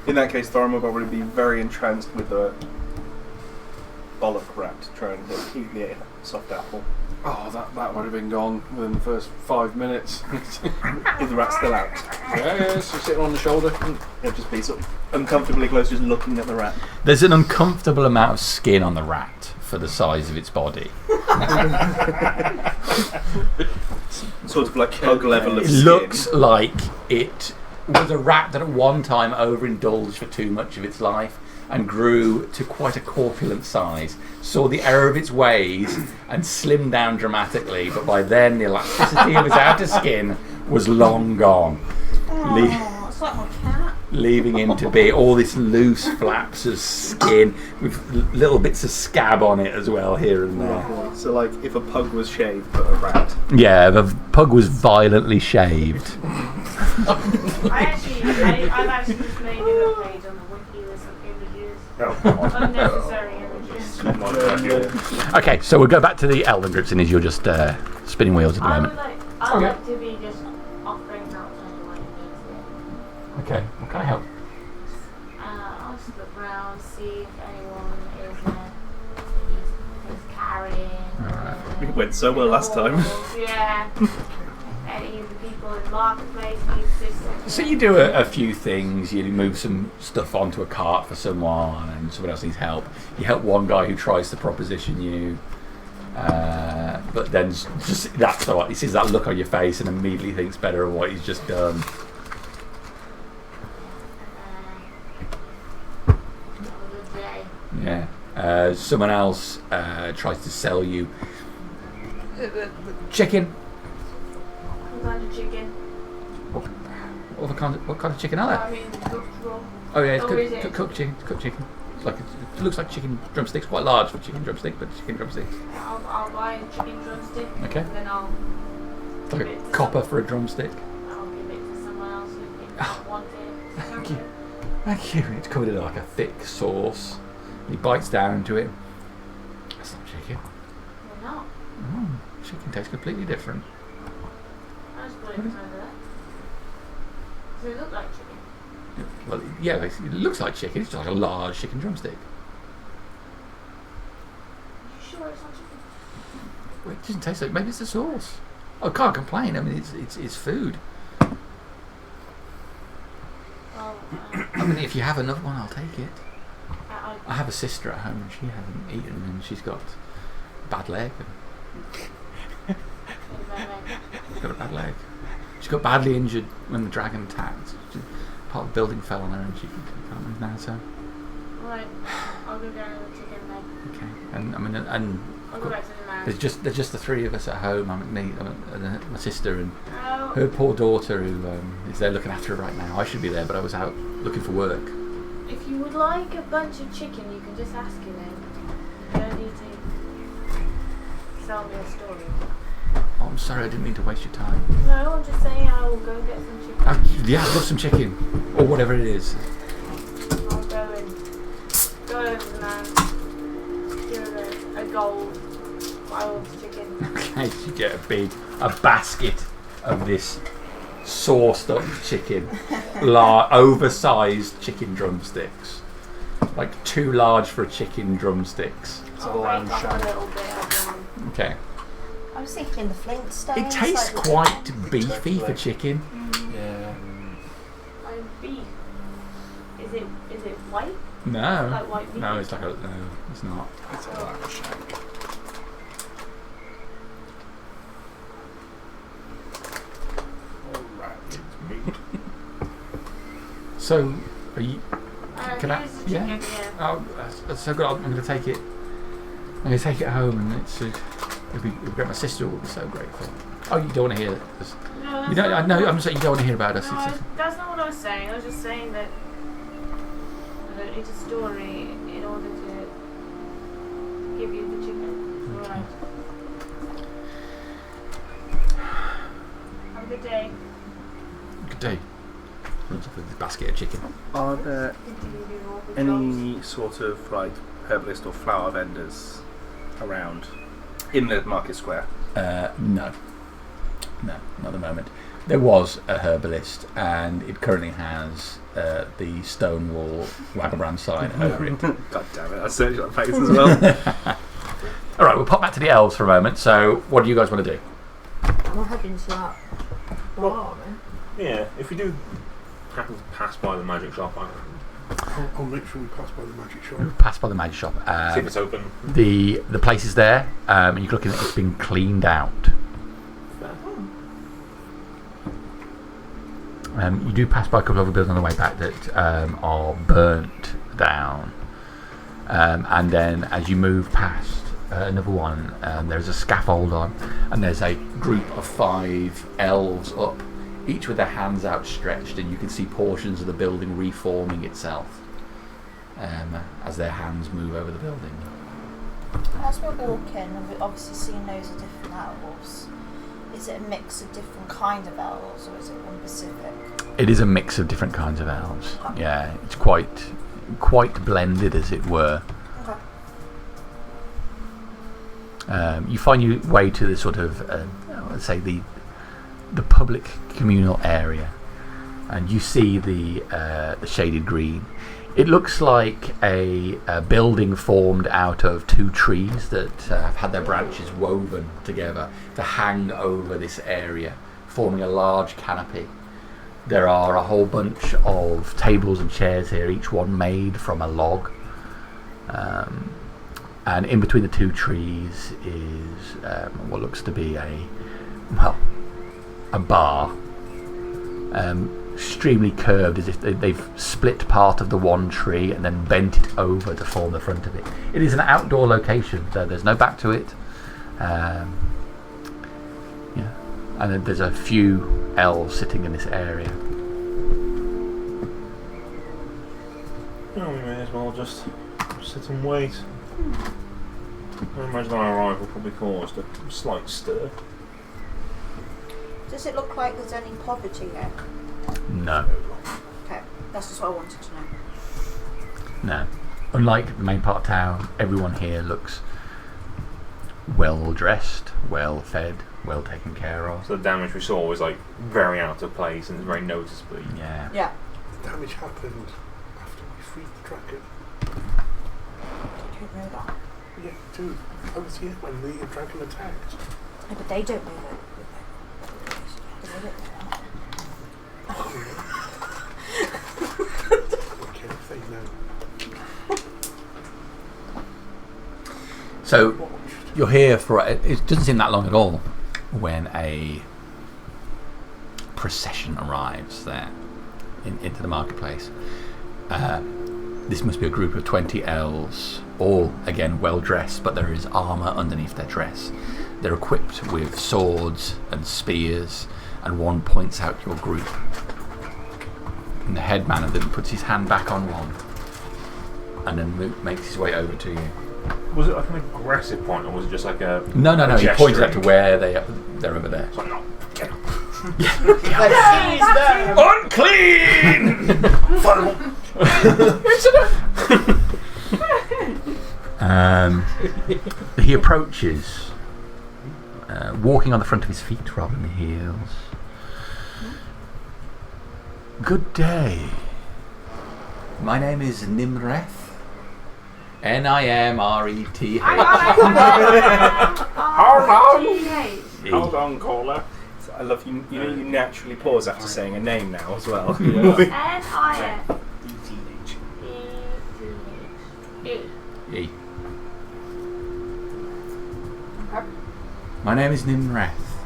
In that case, Thorin will probably be very entranced with the bollock rat trying to eat the soft apple. Oh, that would have been gone within the first 5 minutes. Is the rat still out? Yeah, so sitting on the shoulder. He'll just be sort of uncomfortably close, just looking at the rat. There's an uncomfortable amount of skin on the rat for the size of its body. Sort of like pug level of It skin. looks like it was a rat that at one time overindulged for too much of its life and grew to quite a corpulent size, saw the error of its ways and slimmed down dramatically, but by then the elasticity of its outer skin was long gone. It's like my cat. Leaving him to be all this loose flaps of skin with little bits of scab on it as well here and there. So like if a pug was shaved but a rat. Yeah, the pug was violently shaved. I've actually just made a little page on the wiki with some images. Unnecessary images. Okay, so we'll go back to the Elven groups, and as you're just spinning wheels at the moment. I'd like to be just offering help to anyone who needs it. Okay, what can I help? I'll just look around, see if anyone is carrying. It went so well last time. Yeah. Any of the people in the marketplace need assistance. So you do a few things. You move some stuff onto a cart for someone, and someone else needs help. You help one guy who tries to proposition you, but then just that's all right. He sees that look on your face and immediately thinks better of what he's just done. Yeah. Someone else tries to sell you chicken. What kind of chicken? What kind of chicken are there? I mean, cooked raw. Oh yeah, it's Or is it cooked chicken. Cooked chicken. It's like it looks like chicken drumsticks, quite large for chicken drumstick, but chicken drumstick. I'll buy a chicken drumstick. Okay. And then I'll It's like give it a to copper for a drumstick. I'll give it to someone else who Oh. want it. Thank you. Thank you. It's covered in like a thick sauce. He bites down into it. That's not chicken. They're not. Chicken tastes completely different. I just put it over there. Does it look like chicken? Well, yeah, it looks like chicken. It's like a large chicken drumstick. You sure it's not chicken? Well, it doesn't taste like. Maybe it's the sauce. I can't complain. I mean, it's food. Well, I mean, if you have another one, I'll take it. I I have a sister at home, and she hasn't eaten, and she's got a bad leg. She's got a bad leg. She got badly injured when the dragon attacked. Part of the building fell on her, and she can't move now. So Alright, I'll go down to the chicken then. Okay. And I mean, and I'll go back to the man. there's just the three of us at home. Me, my sister, and Oh, her poor daughter who is there looking after her right now. I should be there, but I was out looking for work. if you would like a bunch of chicken, you can just ask him then. You don't need to sell me a story. Oh, I'm sorry, I didn't mean to waste your time. No, I'm just saying I will go get some chicken. Yeah, I'd love some chicken or whatever it is. I'll go over to the man. Give him a gold wild chicken. Okay, you get a basket of this sauced up chicken, oversized chicken drumsticks, like too large for chicken drumsticks. It's a I'll lamb break off shank. a little bit of them. Okay, I was thinking the Flintstones. it tastes like quite beefy for chicken. Yeah. I'm beef. Is it white? No, Like white meat? no, it's like no, it's not. It's a lamb shank. Alright, it's meat. So, are you? Can I? Here's the Yeah. chicken, yeah. Oh, that's so good. I'm going to take it. I'm going to take it home, and it'll be great. My sister will be so grateful. Oh, you don't want to hear this? No, that's You don't. not, No, I'm saying you don't want to hear about us. no, It's just- that's not what I was saying. I was just saying that I don't need a story in order to give you the chicken. Alright. Have a good day. Good day. Runs off with this basket of chicken. Are there Continue doing all the jobs. any sort of like herbalist or flower vendors around in the market square? No, not at the moment. There was a herbalist, and it currently has the Stonewall Wagabrand sign over it. God damn it! I searched that place as well. All right, we'll pop back to the elves for a moment. So, what do you guys want to do? We're heading to that bar, man. Yeah, if we do happen to pass by the magic shop, I'll make sure we pass by the magic shop. Pass by the magic shop. see if it's open. The place is there, and you're looking at it's been cleaned out. You do pass by a couple of other buildings on the way back that are burnt down, and then as you move past another one, there's a scaffold on, and there's a group of 5 elves up, each with their hands outstretched, and you can see portions of the building reforming itself as their hands move over the building. As we're walking, and we've obviously seen loads of different elves, is it a mix of different kind of elves, or is it one specific? It is a mix of different kinds of elves. Yeah, it's quite blended, as it were. Okay. You find your way to the sort of, let's say, the public communal area, and you see the shaded green. It looks like a building formed out of 2 trees that have had their branches woven together to hang over this area, forming a large canopy. There are a whole bunch of tables and chairs here, each one made from a log. And in between the 2 trees is what looks to be a bar. Extremely curved, as if they've split part of the one tree and then bent it over to form the front of it. It is an outdoor location, so there's no back to it. Yeah, and then there's a few elves sitting in this area. Well, we may as well just sit and wait. I imagine our arrival probably caused a slight stir. Does it look like there's any poverty here? No, Okay, that's just what I wanted to know. no. Unlike the main part of town, everyone here looks well dressed, well fed, well taken care of. So the damage we saw was like very out of place and very noticeably. Yeah. Yeah. The damage happened after we freed the dragon. I don't know that. Yeah, dude, I was here when the dragon attacked. No, but they don't know that. They don't know that. Okay, if they know. So you're here for it doesn't seem that long at all when a procession arrives there into the marketplace. This must be a group of 20 elves, all again well dressed, but there is armour underneath their dress. They're equipped with swords and spears, and one points out your group. And the headman of them puts his hand back on one, and then makes his way over to you. Was it like an aggressive point, or was it just like a... No, he points out to gesturing? where they're over there. It's like, no, get him. Unclean! He approaches, walking on the front of his feet rather than the heels. Good day. My name is Nimreth. Nimreth. Hold on, caller. So I love you. You know, you naturally pause after saying a name now as well. N-I-S. My name is Nimreth,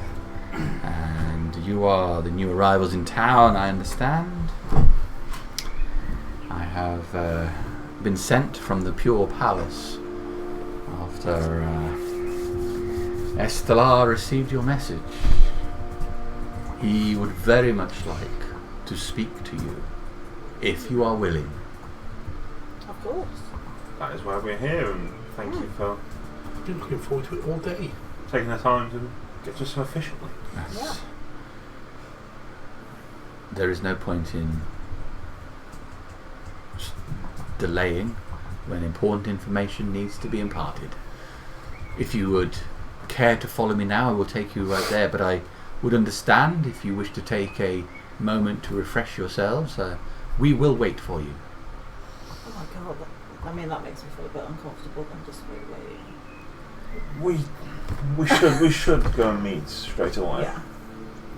and you are the new arrivals in town, I understand. I have been sent from the Pure Palace after Estelar received your message. He would very much like to speak to you, if you are willing. Of course. That is why we're here, and thank you for I've been looking forward to it all day. taking the time to get to us so efficiently. Yes. Yeah. There is no point in delaying when important information needs to be imparted. If you would care to follow me now, I will take you right there, but I would understand if you wish to take a moment to refresh yourselves. We will wait for you. Oh my god. That makes me feel a bit uncomfortable than just waiting. We should go and meet straight away. Yeah.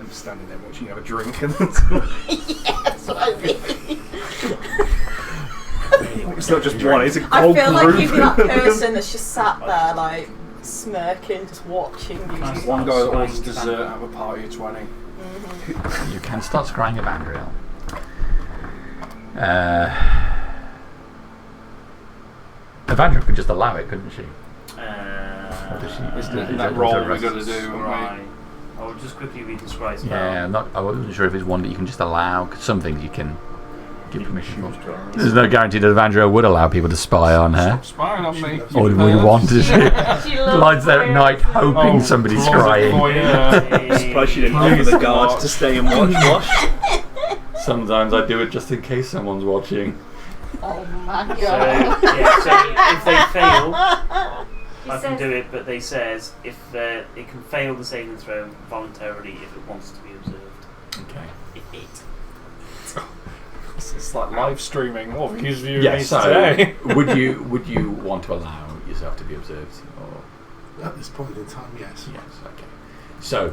I'm standing there watching you have a drink and Yes, I mean. it's not just one, it's a I whole feel like group. you'd be that person that's just sat there, like, smirking, just watching you. Nice. One guy that orders dessert out of a party of 20. You can start scrying Evandriel. Evandriel could just allow it, couldn't she? Or does she? Isn't is that it role to we rest? got to do? Right. I will just quickly read the scribe's Yeah, I wasn't sure if it's one that you can just allow, because some things you can give permission for. Choose to our- There's no guarantee that Evandriel would allow people to spy on her. Stop spying on me. Or would want to. She loves Lies there at night hoping Oh, somebody's closet scrying. voyeur. Surprised she didn't offer the guard to stay and watch. Sometimes I do it just in case someone's watching. Oh my So, god. yeah, so if they fail, He I can says- do it, but they says if it can fail the saving throw voluntarily if it wants to be observed. Okay. It's like live streaming. What have you viewed Yeah, me so today? would you want to allow yourself to be observed? Or At this point in time, yes. yes, okay. So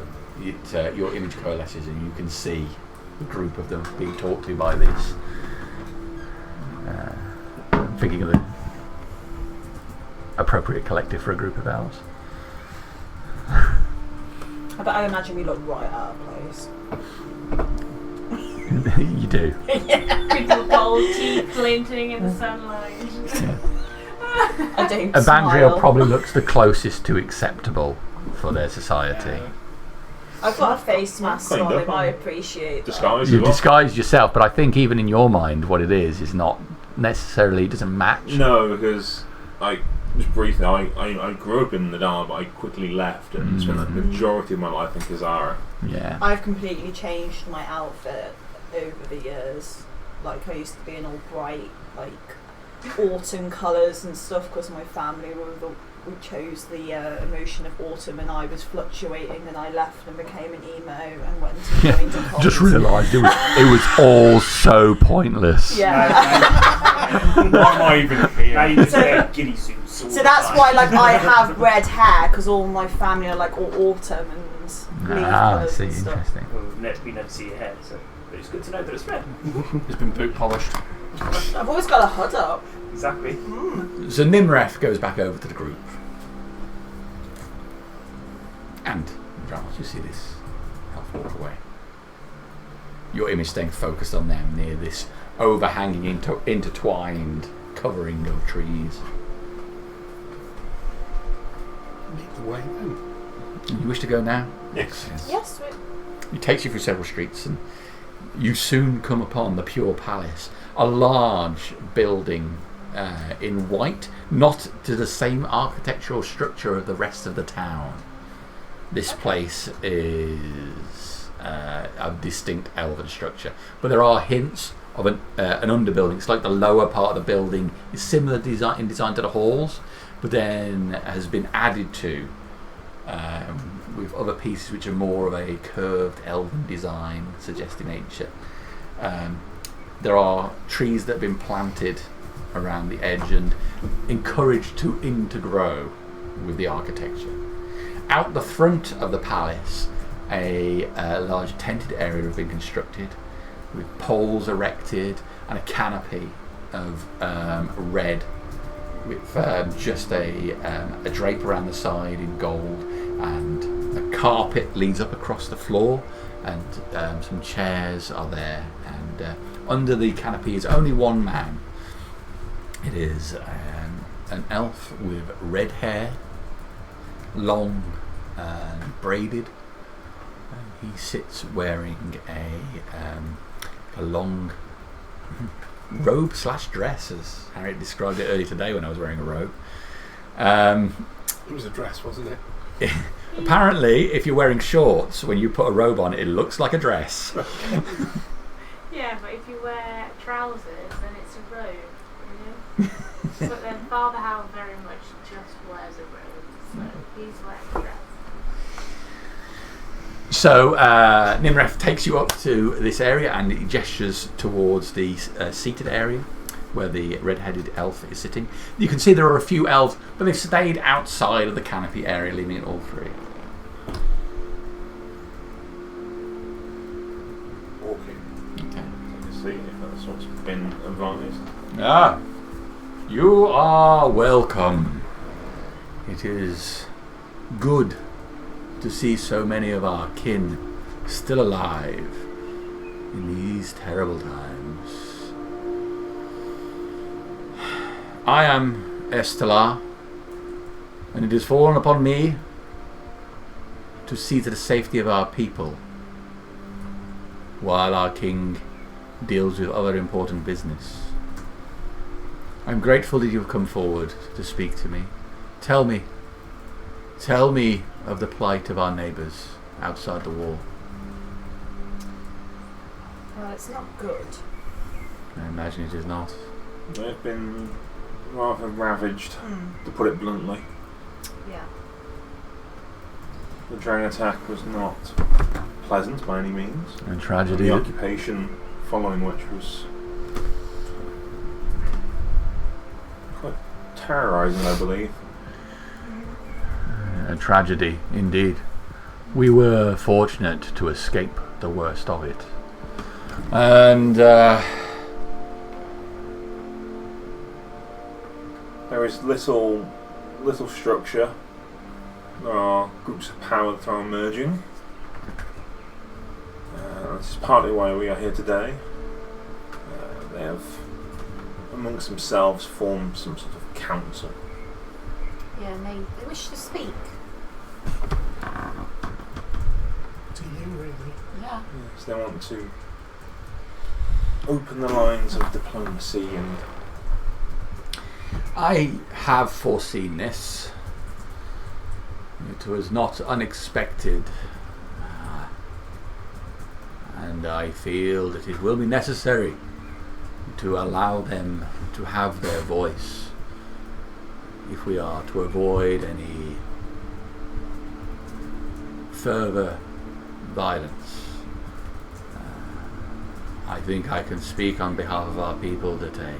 your image coalesces and you can see the group of them being talked to by this. Thinking of the appropriate collective for a group of elves. But I imagine we look right out of place. You do. With the gold teeth glinting in the sunlight. I don't Evandriel smile. probably looks the closest to acceptable for their society. I've got a face mask Cleaned on up, him, I appreciate that. Disguise You as well. disguised yourself, but I think even in your mind, what it is not necessarily doesn't match. No, because just briefly, I grew up in the Dal, but I quickly left and spent the majority of my life in Kazara. Yeah. I've completely changed my outfit over the years. Like, I used to be in all bright, like, autumn colours and stuff because my family we chose the emotion of autumn, and I was fluctuating, and I left and became an emo and went and joined a cult. Just realised it was all so pointless. Yeah. Why am I even Now here? you just wear giddy suits. all So the that's time. why, like, I have red hair because all my family are like all autumn and leaf I colours see. and stuff. Interesting. Well, we never see your hair, so but it's good to know that it's red. It's been boot polished. I've always got a hood up. Exactly. So Nimreth goes back over to the group, and Ramos, you see this half walk away. Your image staying focused on them near this overhanging, intertwined covering of trees. Lead the way then. You wish to go now? Yes. Yes, It takes you through several streets, and you soon come upon the Pure Palace, a large building in white, not to the same architectural structure of the rest of the town. This place is a distinct Elven structure, but there are hints of an underbuilding. It's like the lower part of the building is similar in design to the halls, but then has been added to with other pieces which are more of a curved Elven design, suggesting ancient. There are trees that have been planted around the edge and encouraged to intergrow with the architecture. Out the front of the palace, a large tented area has been constructed with poles erected and a canopy of red with just a drape around the side in gold, and a carpet leads up across the floor, and some chairs are there, and under the canopy is only one man. It is an elf with red hair, long and braided. He sits wearing a long robe / dress, as Harriet described it earlier today when I was wearing a robe. It was a dress, wasn't it? Apparently, if you're wearing shorts, when you put a robe on, it looks like a dress. Yeah, but if you wear trousers, then it's a robe, you know? But then Father Hal very much just wears a robe, so he's wearing a dress. So Nimref takes you up to this area and he gestures towards the seated area where the red-headed elf is sitting. You can see there are a few elves, but they've stayed outside of the canopy area, leaving it all free. Walking. Okay. To see if that's what's been advised. Ah, you are welcome. It is good to see so many of our kin still alive in these terrible times. I am Estelar, and it has fallen upon me to see to the safety of our people while our king deals with other important business. I'm grateful that you've come forward to speak to me. Tell me of the plight of our neighbours outside the wall. well, it's not good. I imagine it is not. They've been rather ravaged, to put it bluntly. Yeah. The dragon attack was not pleasant by any means. And tragedy. The occupation following which was quite terrorising, I believe. A tragedy, indeed. We were fortunate to escape the worst of it. And There is little structure. There are groups of power that are emerging. This is partly why we are here today. They have, amongst themselves, formed some sort of council. Yeah, and they wish to speak. To you, really. Yeah. Yes, they want to open the lines of diplomacy and I have foreseen this. It was not unexpected. And I feel that it will be necessary to allow them to have their voice if we are to avoid any further violence. I think I can speak on behalf of our people that a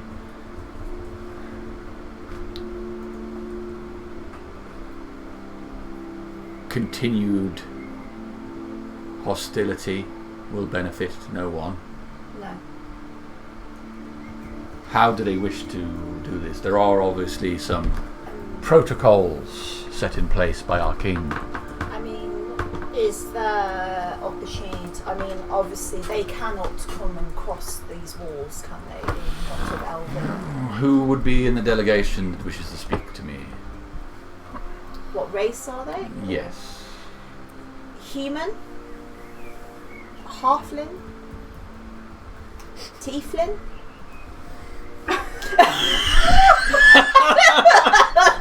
continued hostility will benefit no one. No. How do they wish to do this? There are obviously some protocols set in place by our king. I mean, Is there opportunity? I mean, obviously they cannot come and cross these walls, can they? Being not of Elven. Who would be in the delegation that wishes to speak to me? What race are they? Yes. Human? Halfling? Tiefling?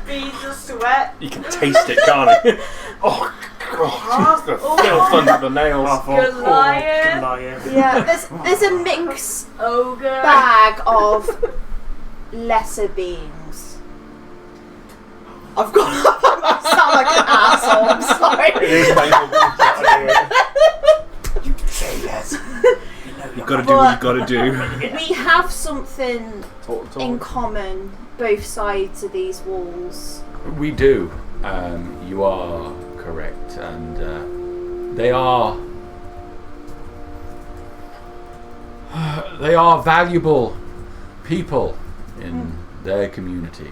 Beads of sweat. You can taste it, can't you? Oh, God. The filth under the nails. Goliath. Yeah, there's a mix Ogre. bag of lesser beings. I've got. I sound like an asshole. I'm sorry. It is painful. You say yes. You've got to do what you've got to do. We have something Talk. in common, both sides of these walls. We do. You are correct, and they are valuable people in their community.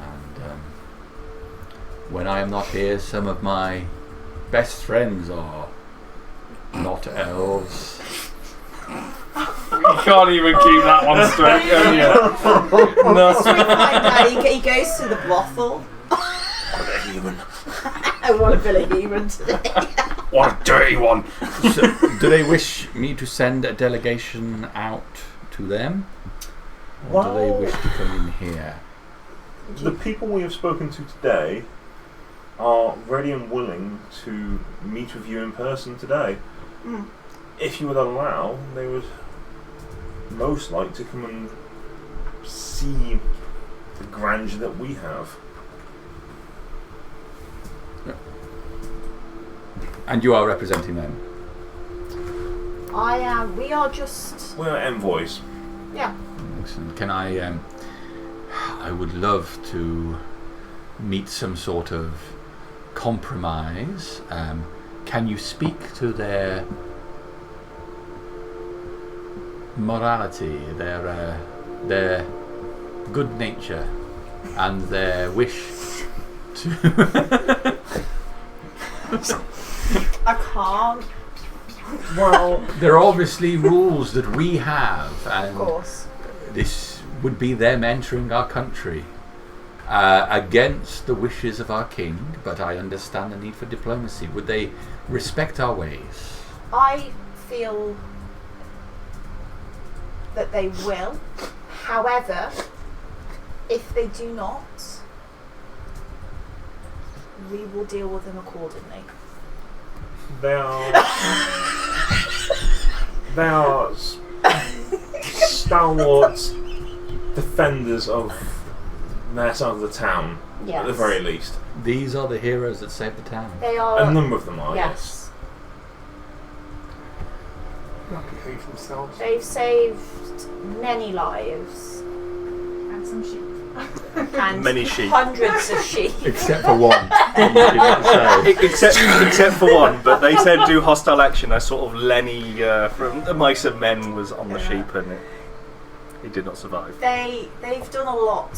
And when I am not here, some of my best friends are not elves. You can't even keep that one straight, can you? No. So we find out he goes to the brothel. I want to build a human today. What a dirty one. So, do they wish me to send a delegation out to them? Or do they wish to come in here? The people we have spoken to today are ready and willing to meet with you in person today. If you would allow, they would most like to come and see the grandeur that we have. And you are representing them? I am. We are just. We're envoys. Yeah. Excellent. Can I would love to meet some sort of compromise. Can you speak to their morality, their good nature, and their wish to... I can't. Well, there are obviously rules that we have, and Of course. this would be them entering our country against the wishes of our king, but I understand the need for diplomacy. Would they respect our ways? I feel that they will. However, if they do not, we will deal with them accordingly. they are stalwart defenders of their side of the town, Yes. at the very least. These are the heroes that saved the town. They A are. number of them are, Yes. Not behave themselves. They've saved many lives And some sheep. and Many sheep. hundreds of sheep. Except for one. You didn't say. Except for one, but they said do hostile action. I sort of Lenny from the Mice and Men was on the sheep, and he did not survive. They've done a lot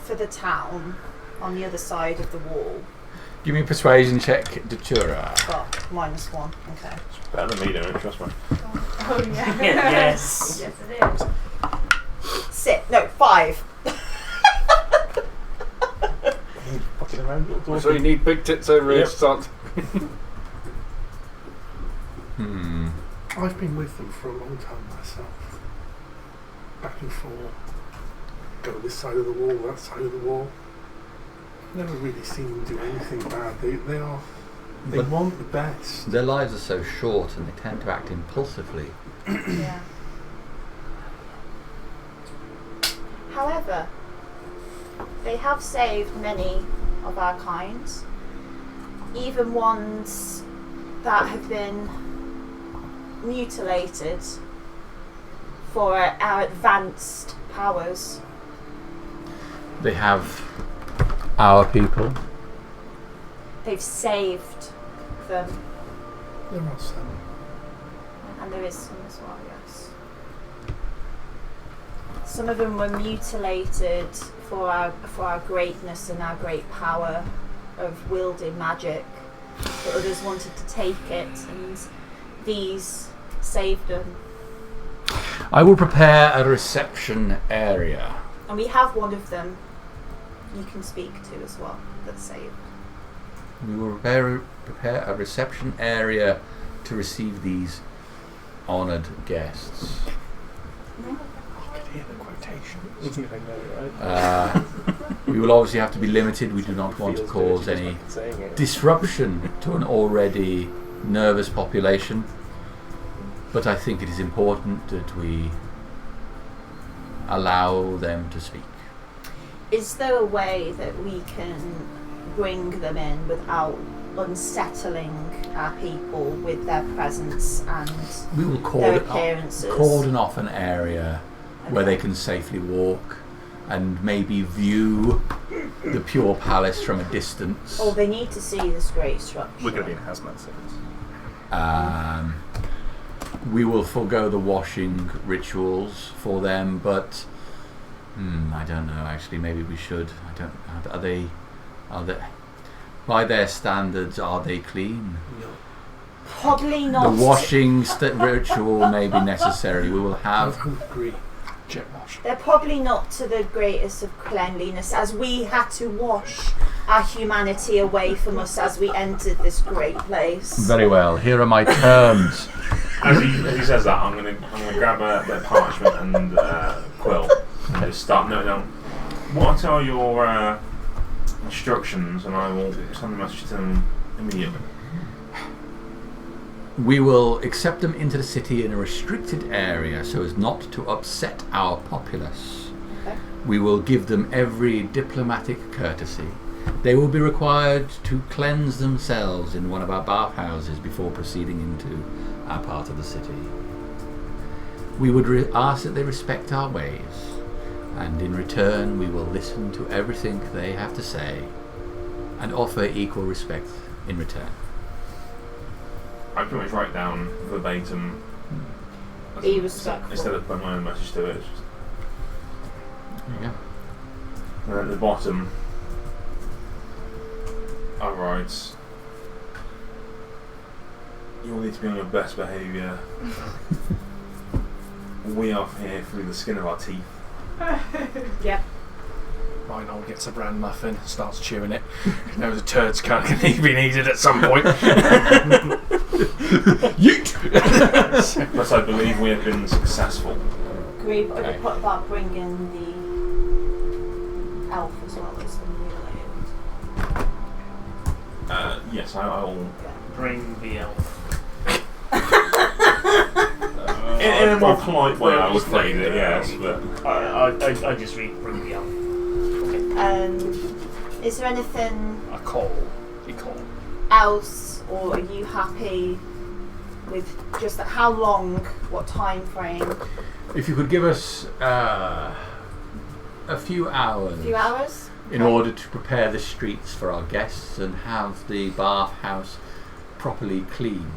for the town on the other side of the wall. Give me a persuasion check, Datura. But -1. Okay. It's better than me doing it, trust me. Oh yeah. Yes. Yes, it is. 5. Fucking around little door. So you need big tits over here Yep. to start. I've been with them for a long time myself. Back and forth. Go this side of the wall, that side of the wall. Never really seen them do anything bad. They But- want the best. Their lives are so short and they tend to act impulsively. Yeah. However, they have saved many of our kind, even ones that have been mutilated for our advanced powers. They have our people. They've saved them, There are some. and there is some as well, yes. Some of them were mutilated for our greatness and our great power of wielding magic. but others wanted to take it, and these saved them. I will prepare a reception area. And we have one of them you can speak to as well, that's saved. We will prepare a reception area to receive these honoured guests. I could hear the quotations. We will obviously have to be limited. We do not want to cause any disruption to an already nervous population. But I think it is important that we allow them to speak. Is there a way that we can bring them in without unsettling our people with their presence and We will their appearances? cordon off an area where they can safely walk and maybe view the pure palace from a distance. Oh, they need to see this great structure. We're going to be in hazmat suits. We will forego the washing rituals for them, but I don't know. Actually, maybe we should. I don't. Are they? By their standards, are they clean? No. Probably not. The washing ritual may be necessary. We will have. I would agree. Jet wash. They're probably not to the greatest of cleanliness, as we had to wash our humanity away from us as we entered this great place. Very well. Here are my terms. As he says that, I'm gonna grab a bit of parchment and quill and just start noting down what are your instructions, and I will send a message to them immediately. We will accept them into the city in a restricted area so as not to upset our populace. Okay. We will give them every diplomatic courtesy. They will be required to cleanse themselves in one of our bathhouses before proceeding into our part of the city. We would ask that they respect our ways, and in return we will listen to everything they have to say and offer equal respect in return. I pretty much write down verbatim Be respectful. instead of putting my own message to it. It's just, Yeah. and at the bottom, I write, "You all need to be on your best behaviour. We are here through the skin of our teeth." Yep. Reinhold gets a bran muffin, starts chewing it. He knows a turd's going to be needed at some point. Yeet! But I believe we have been successful. Agree, but Okay. what about bringing the elf as well as the mule? Yes, I will. Bring the elf. In a more polite way, I would phrase it, yes, but I just read bring the elf. Is there anything A call. He called. else, or are you happy with just how long, what time frame? If you could give us a few hours, A few hours? in order to prepare the streets for our guests and have the bathhouse properly cleaned.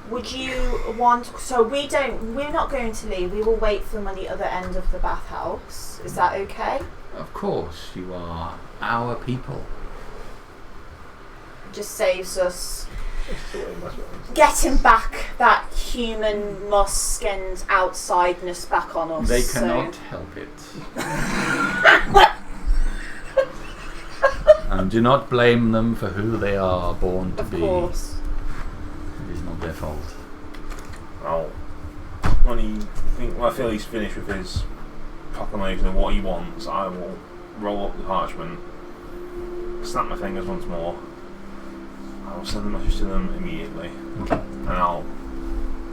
Would you want? So we're not going to leave. We will wait for them on the other end of the bathhouse. Is that okay? Of course, you are our people. Just saves us getting back that human musk and outsideness back on us. They so- cannot help it. And do not blame them for who they are born to Of be. course. It is not their fault. I'll, when I feel he's finished with his proclamation of what he wants, I will roll up the parchment, snap my fingers once more. I will send the message to them immediately, and I'll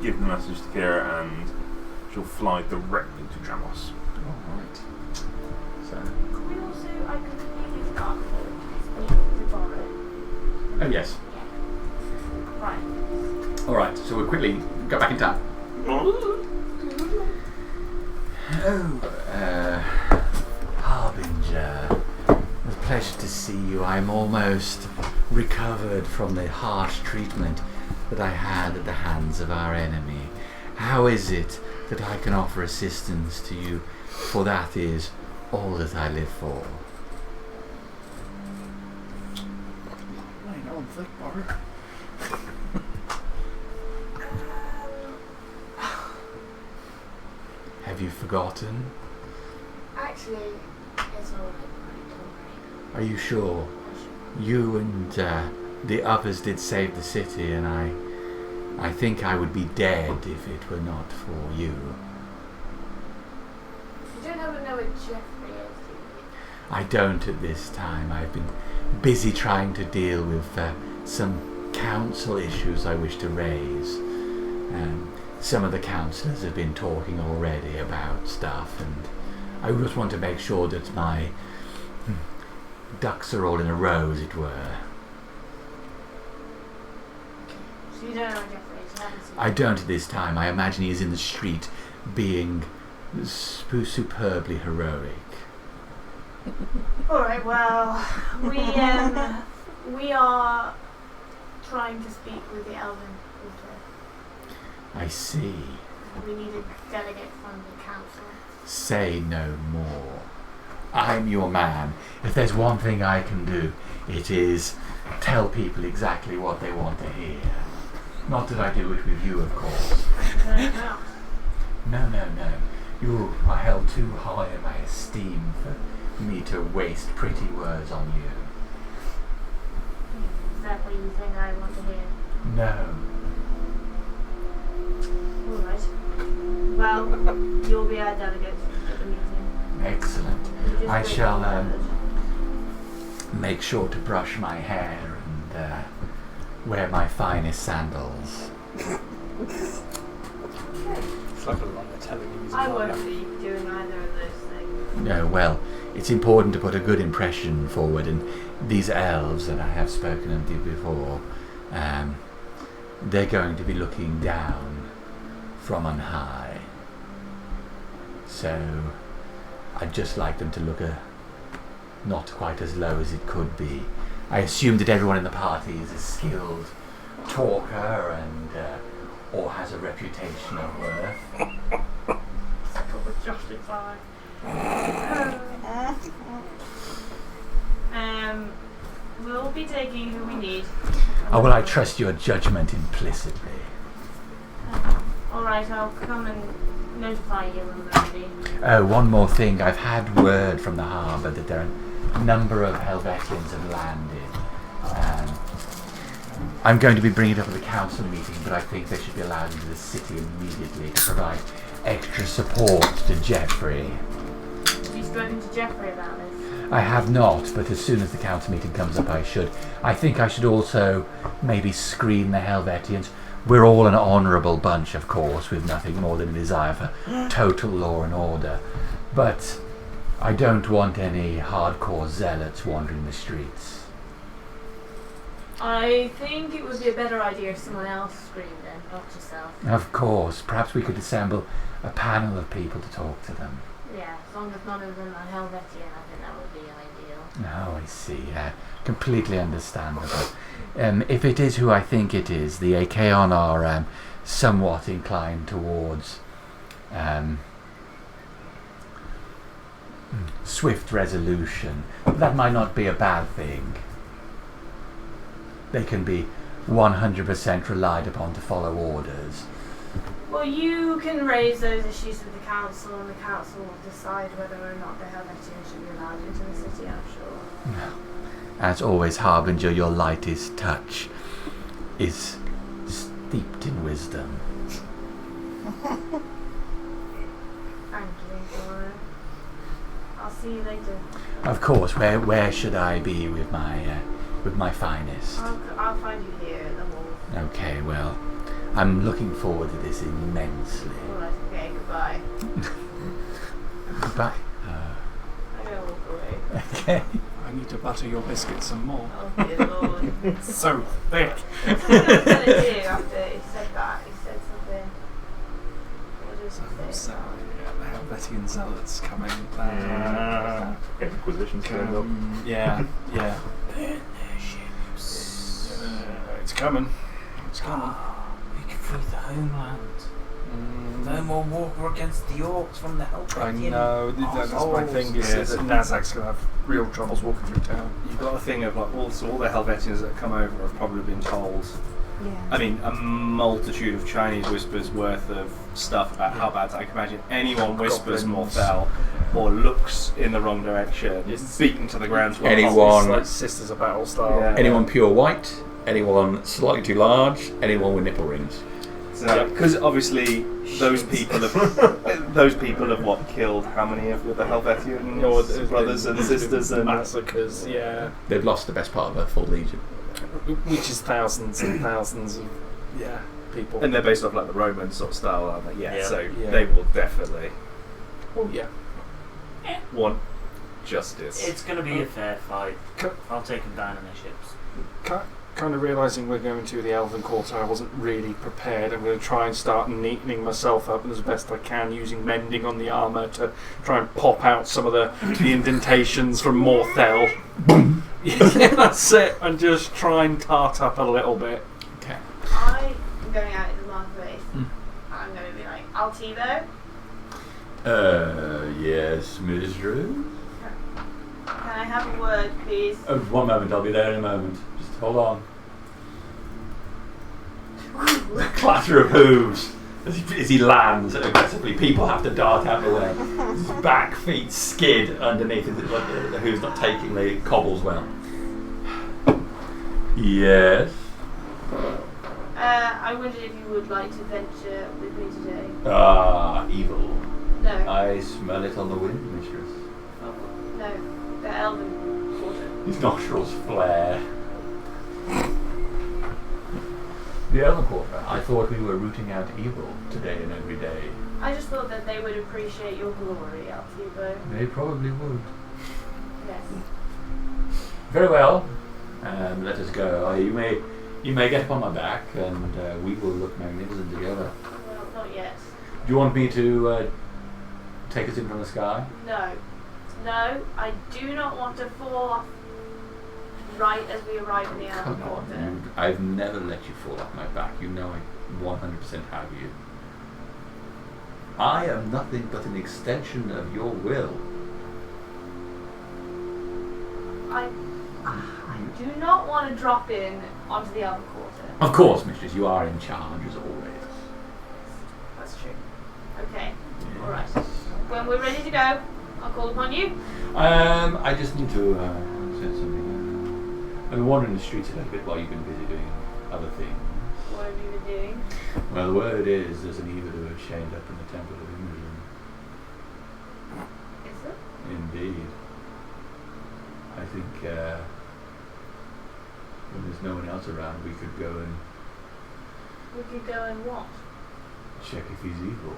give the message to Kira, and she'll fly directly to Tramos. Alright. So, Could we also, I could maybe start to borrow. oh yes. Right. Alright, so we'll quickly go back in town. Harbinger, it's a pleasure to see you. I'm almost recovered from the harsh treatment that I had at the hands of our enemy. How is it that I can offer assistance to you? For that is all that I live for. on, think about it. Have you forgotten? Actually, it's all right, don't Are you sure? worry. You and the others did save the city, and I think I would be dead if it were not for you. You don't ever know what Jeffrey is, do you? I don't at this time. I've been busy trying to deal with some council issues I wish to raise. Some of the councillors have been talking already about stuff, and I just want to make sure that my ducks are all in a row, as it were. So you don't know what Jeffrey is, you haven't seen I him? don't at this time. I imagine he is in the street being superbly heroic. Alright, well, we are trying to speak with the Elven Quarter. I see. We need a delegate from the council. Say no more. I'm your man. If there's one thing I can do, it is tell people exactly what they want to hear. Not that I do it with you, of course. No. You are held too high in my esteem for me to waste pretty words on you. Is that what you think I want to hear? No. Alright. Well, you'll be our delegate at the meeting. Excellent. You just I wait shall for word. make sure to brush my hair and wear my finest sandals. It's like a lot of television. I won't be doing either of those things. No, well, it's important to put a good impression forward, and these elves that I have spoken of you before, they're going to be looking down from on high. So I'd just like them to look not quite as low as it could be. I assume that everyone in the party is a skilled talker and or has a reputation of worth. Justify. We'll be taking who we need. Oh, well, I trust your judgment implicitly. Alright, I'll come and notify you when we're ready. Oh, one more thing. I've had word from the harbour that there are a number of Helvetians have landed. I'm going to be bringing it up at the council meeting, but I think they should be allowed into the city immediately to provide extra support to Jeffrey. Have you spoken to Jeffrey about this? I have not, but as soon as the council meeting comes up, I should. I think I should also maybe screen the Helvetians. We're all an honourable bunch, of course, with nothing more than a desire for total law and order. But I don't want any hardcore zealots wandering the streets. I think it would be a better idea if someone else screamed in, not yourself. Of course, perhaps we could assemble a panel of people to talk to them. Yeah, as long as none of them are Helvetian, I think that would be ideal. Oh, I see. Completely understandable. If it is who I think it is, the Achaeon are somewhat inclined towards swift resolution. That might not be a bad thing. They can be 100% relied upon to follow orders. Well, you can raise those issues with the council, and the council will decide whether or not the Helvetians should be allowed into the city, I'm sure. As always, Harbinger, your lightest touch is steeped in wisdom. Thank you for it. I'll see you later. Of course, where should I be with my finest? I'll find you here at the hall. Okay, well, I'm looking forward to this immensely. Alright, okay, goodbye. Goodbye. I'm gonna walk away. Okay. I need to butter your biscuits some more. Oh dear lord. So thick. That's what I was gonna do after he said that. He said something. What did he say? So yeah, the Helvetian zealots coming. Inquisition stand up. Yeah. It's coming. It's coming. We can free the homeland. No more war against the orcs from the Helvetian. I know, that's my thing, is Yes. that Nazak's going to have real troubles walking through town. You've got a thing of like all the Helvetians that come over have probably been told. Yeah. I mean, a multitude of Chinese whispers worth of stuff about how bad I can imagine anyone whispers Goblins. Morthel or looks in the wrong direction, is beaten to the ground. To a Anyone- halt. It's like Sisters of Battle style. Yeah. Anyone pure white, anyone slightly too large, anyone with nipple rings. Because obviously those people have what killed how many of the Helvetian brothers and sisters and massacres, yeah. They've lost the best part of a full legion. Which is thousands and thousands of people. and they're based off like the Roman sort of style, aren't they? Yeah. Yeah. So Yeah. they will definitely Oh yeah. want justice. It's going to be a fair fight. Co- I'll take them down in their ships. Kind of realising we're going to the Elven Quarter, I wasn't really prepared. I'm going to try and start neatening myself up as best I can, using mending on the armour to try and pop out some of the indentations from Morthel. Yeah, that's it. And just try and tart up a little bit. Okay. I am going out in the marketplace. I'm going to be like, Altivo, Yes, mistress. can I have a word, please? Oh, one moment, I'll be there in a moment. Just hold on. Clatter of hooves as he lands aggressively. People have to dart out of the way. His back feet skid underneath it, like the hooves not taking the cobbles well. Yes. I wondered if you would like to venture with me today. Ah, evil. No. I smell it on the wind, mistress. Oh, no. The Elven Quarter. His nostrils flare. The Elven Quarter. I thought we were rooting out evil today and every day. I just thought that they would appreciate your glory, Altivo. They probably would. Yes. Very well. Let us go. You may get upon my back, and we will look magnificent together. Well, not yet. Do you want me to take us in from the sky? No. No, I do not want to fall off right as we arrive in the Elven Come Quarter. on, I've never let you fall off my back. You know I 100% have you. I am nothing but an extension of your will. I do not want to drop in onto the Elven Quarter. Of course, mistress, you are in charge as always. That's true. Okay. Alright. When we're ready to go, I'll call upon you. I just need to say something. I've been wandering the streets a little bit while you've been busy doing other things. What have you been doing? Well, the word is there's an evildoer chained up in the Temple of Imogen. Is it? Indeed. I think when there's no one else around, we could go and We could go and what? check if he's evil.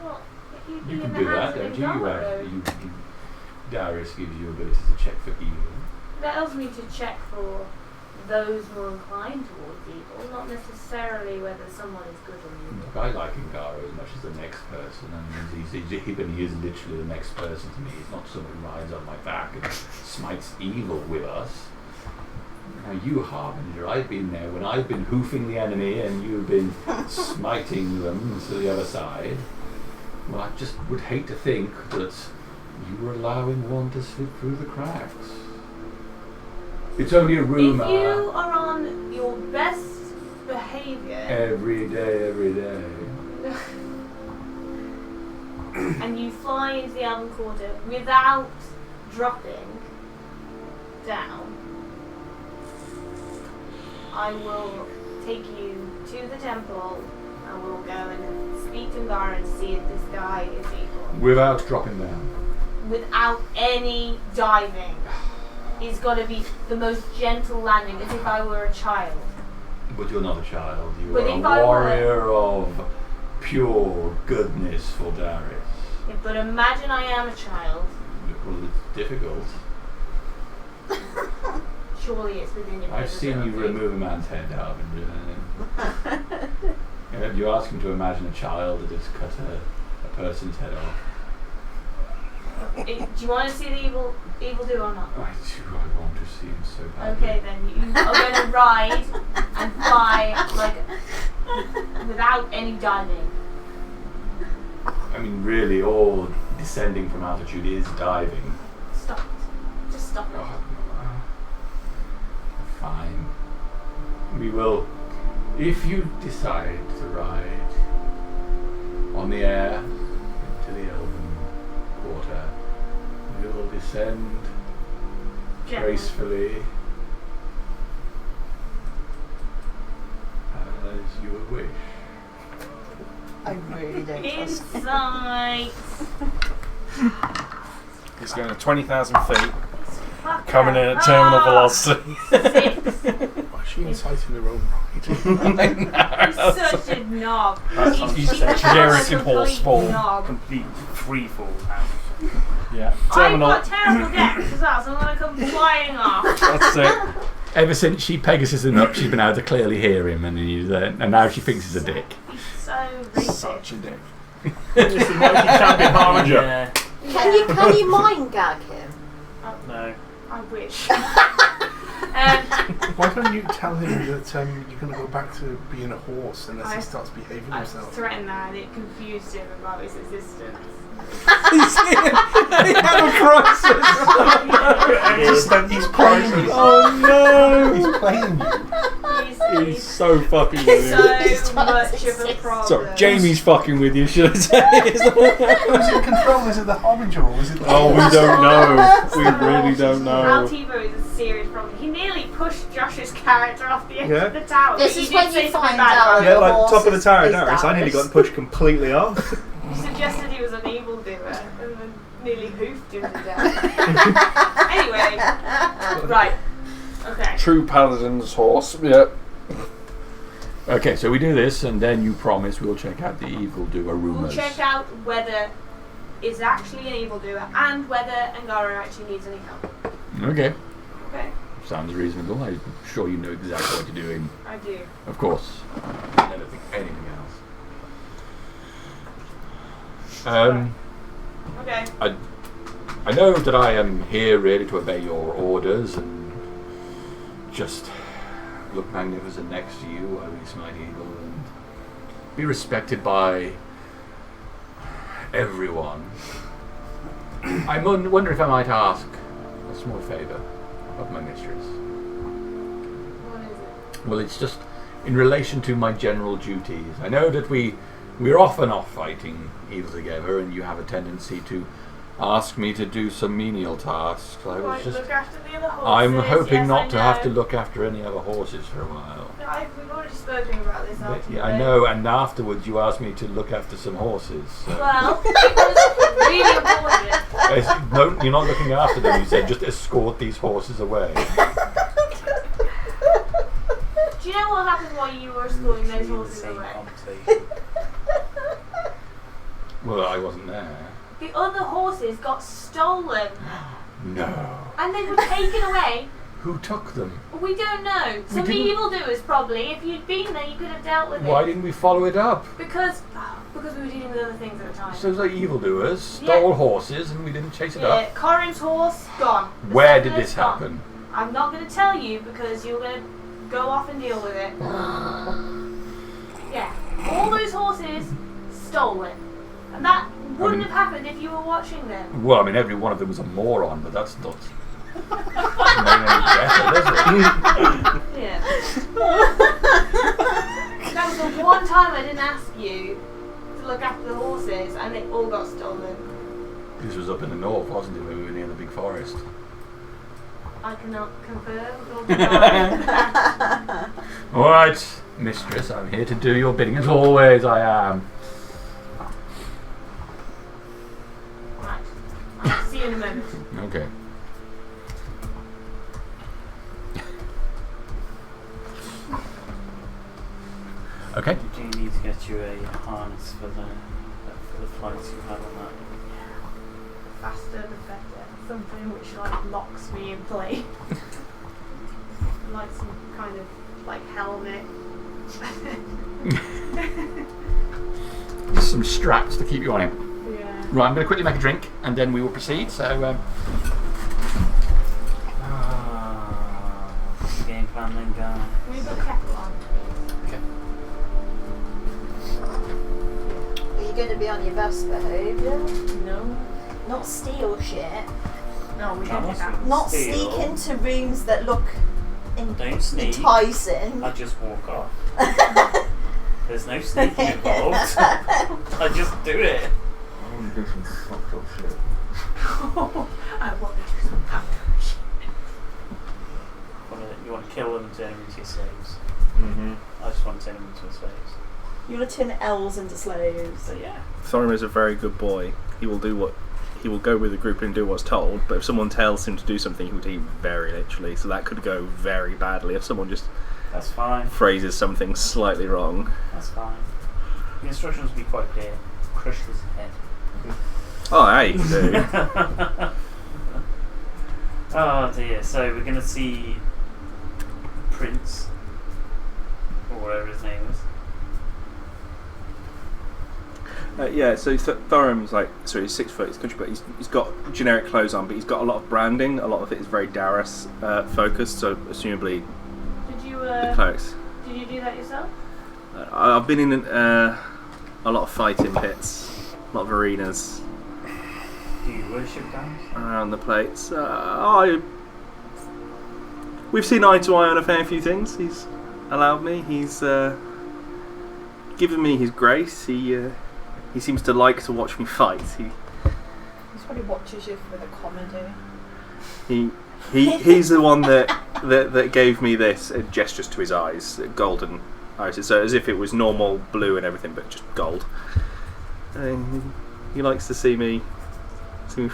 Well, if you'd be You in can the do hands that, of don't you? Ingaro. Darius gives you ability to check for evil. That allows me to check for those more inclined towards evil, not necessarily whether someone is good or evil. Look, I like Ingaro as much as the next person. I mean, he is literally the next person to me. He's not someone who rides on my back and smites evil with us. Now, you Harbinger, I've been there when I've been hoofing the enemy and you've been smiting them to the other side. Well, I just would hate to think that you were allowing one to slip through the cracks. It's only a rumour. If you are on your best behaviour Every day. and you fly into the Elven Quarter without dropping down, I will take you to the temple and we'll go and speak to Ngara and see if this guy is evil. Without dropping down. Without any diving. It's got to be the most gentle landing, as if I were a child. But you're not a child. You But are if a I were- warrior of pure goodness for Darius. Yeah, but imagine I am a child. Well, it's difficult. Surely it's within your I've seen you capability. remove a man's head, Harbinger. You ask him to imagine a child that has cut a person's head off. Do you want to see the evil do or not? I do. I want to see him so badly. Okay, then you are going to ride and fly like without any diving. I mean, really, all descending from altitude is diving. Stop it. Just stop it. Fine. We will, if you decide to ride on the air into the Elven Quarter, we will descend gracefully as you wish. I really don't trust him. Insight. He's going at 20,000 feet, coming in at terminal velocity. 6. Why is she inciting her own ride? He's such a knob. He's a generic in horse complete form. knob. Complete free fall now. Yeah, I've terminal. got terrible decks as well, so I'm going to come flying off. That's it. Ever since she Pegasus him up, she's been able to clearly hear him, and now she thinks he's a dick. He's so racist. Such a dick. It's the mighty champion Harbinger. Yeah. Can you mind gag him? No. I wish. Why don't you tell him that you're going to go back to being a horse unless he starts behaving I himself? threatened that and it confused him about his existence. He had a crisis. He's playing you. Oh no! He's playing you. He's so fucking with you. So much of a problem. Sorry, Jamie's fucking with you, should I say? Who's in control? Is it the Harbinger or is it the Oh, we horse? don't know. We really don't know. Altivo is a serious problem. He nearly pushed Josh's character off the edge Yeah. of the tower. This He is did when say you something find bad out. about Yeah, him. like horse top of the is tower in Darius, I nearly established. got pushed completely off. You suggested he was an evildoer and then nearly hoofed him to death. Anyway, right. Okay. True paladin's horse. Yep. Okay, so we do this, and then you promise we'll check out the evildoer We'll rumors. check out whether it's actually an evildoer and whether Angara actually needs any help. Okay, Okay, sounds reasonable. I'm sure you know exactly what you're doing. I do. Of course. I never think anything else. Okay. I know that I am here really to obey your orders and just look magnificent next to you, O Smite Eagle, and be respected by everyone. I wonder if I might ask a small favour of my mistress. What is it? Well, it's just in relation to my general duties. I know that we're often off fighting evil together, and you have a tendency to ask me to do some menial tasks. I was Right, just, look after the other horses. I'm hoping yes, not I to have know. to look after any other horses for a while. We've already spoken about this, haven't we? Yeah, I know, and afterwards you asked me to look after some horses. So. Well, it was really important. No, you're not looking after them. You said just escort these horses away. Do you know what happened while you were escorting those horses away? Well, I wasn't there. The other horses got stolen No. and they were taken away. Who took them? We don't know. Some didn't- evildoers probably. If you'd been there, you could have dealt with Why it. didn't we follow it up? Because we were dealing with other things at the time. So the evildoers stole horses and we didn't chase it Yeah, up. Corin's horse gone. The Where did Summoner's this gone. happen? I'm not going to tell you because you're going to go off and deal with it. Yeah, all those horses stolen, and that wouldn't have happened if you were watching them. Well, I mean, every one of them was a moron, but that's not doesn't make any better, does it? Yeah. That was the one time I didn't ask you to look after the horses, and they all got stolen. This was up in the north, wasn't it, when we were near the big forest? I cannot confirm nor deny. All right, mistress, I'm here to do your bidding, as always I am. Right. I'll see you in a moment. Okay. Okay. Do you need to get you a harness for the flights you had on that? The faster the better. Something which locks me in place. Like some kind of helmet. Just some straps to keep you on him. Yeah. Right, I'm going to quickly make a drink, and then we will proceed. So, Game plan then, guy. Can we put kettle on, please? Are you going to be on your best behaviour? No. Not steal shit. No, we don't do that. Not Steal. sneak into rooms that look Don't sneak. enticing. I just walk off. There's no sneaking involved. I just do it. I want to do some fucked up shit. I want to do some fucked up shit. You want to kill them and turn them into your slaves. Mm-hmm. I just want to turn them into your slaves. You want to turn elves into slaves. So yeah. Thorim is a very good boy. He will go with the group and do what's told, but if someone tells him to do something, he will do very literally, so that could go very badly if someone just That's fine. phrases something slightly wrong. That's fine. The instructions will be quite clear. Crush his head. Oh, yeah, you can do. Oh dear. So we're going to see Prince, or whatever his name is. Yeah, so Thorim's he's 6 foot, he's country, but he's got generic clothes on, but he's got a lot of branding. A lot of it is very Darius focused, so assumably Did you the clothes. Did you do that yourself? I've been in a lot of fighting pits, a lot of arenas Do you worship guys? around the place. We've seen eye to eye on a fair few things. He's allowed me. He's given me his grace. He seems to like to watch me fight. He probably watches you for the comedy. He's the one that gave me this gestures to his eyes, golden eyes, so as if it was normal blue and everything, but just gold. And he likes to see me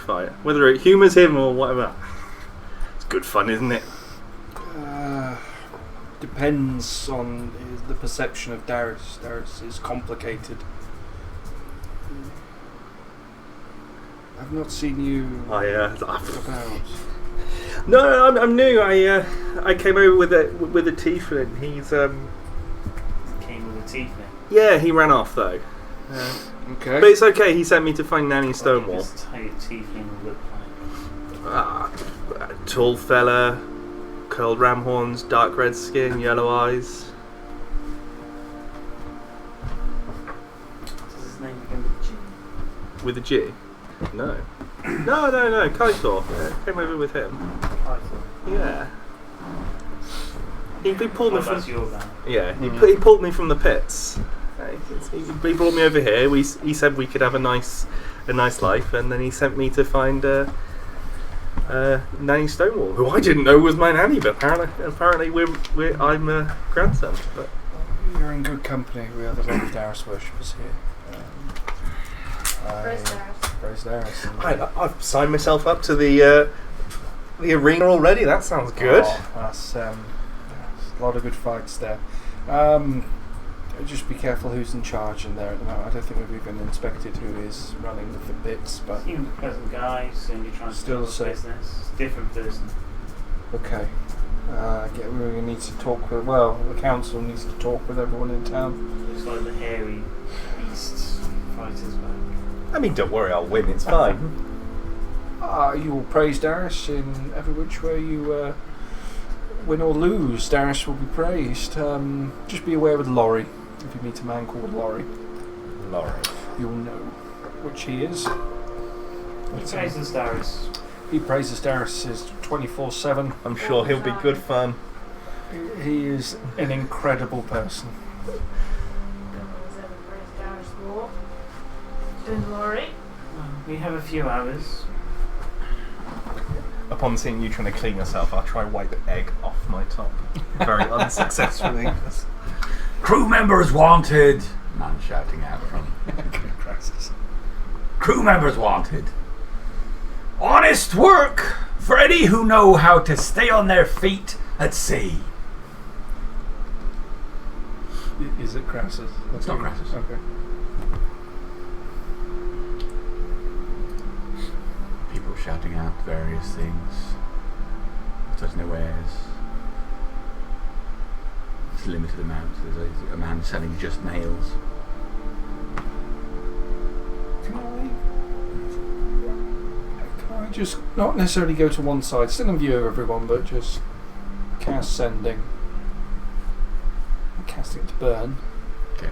fight, whether it humours him or whatever. It's good fun, isn't it? Depends on the perception of Darius. Darius is complicated. I've not seen you about. No, I'm new. I came over with a tiefling. He's Came with a teeth in. yeah, he ran off though. Okay. But it's okay. He sent me to find Nanny Stonewall. This is how your tiefling look like. Tall fella, curled ram horns, dark red skin, yellow eyes. What's his name begin with G? With a G? No. No. Kaitor. Yeah, came over with him. Python. Yeah. He pulled me from. That's your guy. Yeah, he pulled me from the pits. He brought me over here. He said we could have a nice life, and then he sent me to find Nanny Stonewall, who I didn't know was my nanny, but apparently I'm a grandson. But You're in good company. We are the Lord of Darius worshippers here. Praise Darius. I've signed myself up to the arena already. That sounds good. Oh, that's a lot of good fights there. Just be careful who's in charge in there at the moment. I don't think we've even inspected who is running the bits, but Seems a pleasant guy, certainly trying to Still do the same. business. Different person. okay. We need to talk with. Well, the council needs to talk with everyone in town. Looks like the hairy beast fighters back. I mean, don't worry, I'll win. It's fine. You will praise Darius in every which way you win or lose. Darius will be praised. Just be aware with Laurie. If you meet a man called Laurie, you'll know which he is. He praises Darius. He praises Darius 24/7. I'm sure he'll be good fun. He is an incredible person. We have a few hours. Upon seeing you trying to clean yourself, I'll try wipe egg off my top. Very unsuccessfully. Crew members wanted! Man shouting out from. Crisis. Crew members wanted. Honest work for any who know how to stay on their feet at sea. Is it Crassus? It's not Crassus. Okay. People shouting out various things, touching their wares. It's a limited amount. There's a man selling just nails. Can I just not necessarily go to one side, still in view of everyone, but just cast sending. I'm casting it to burn. Okay.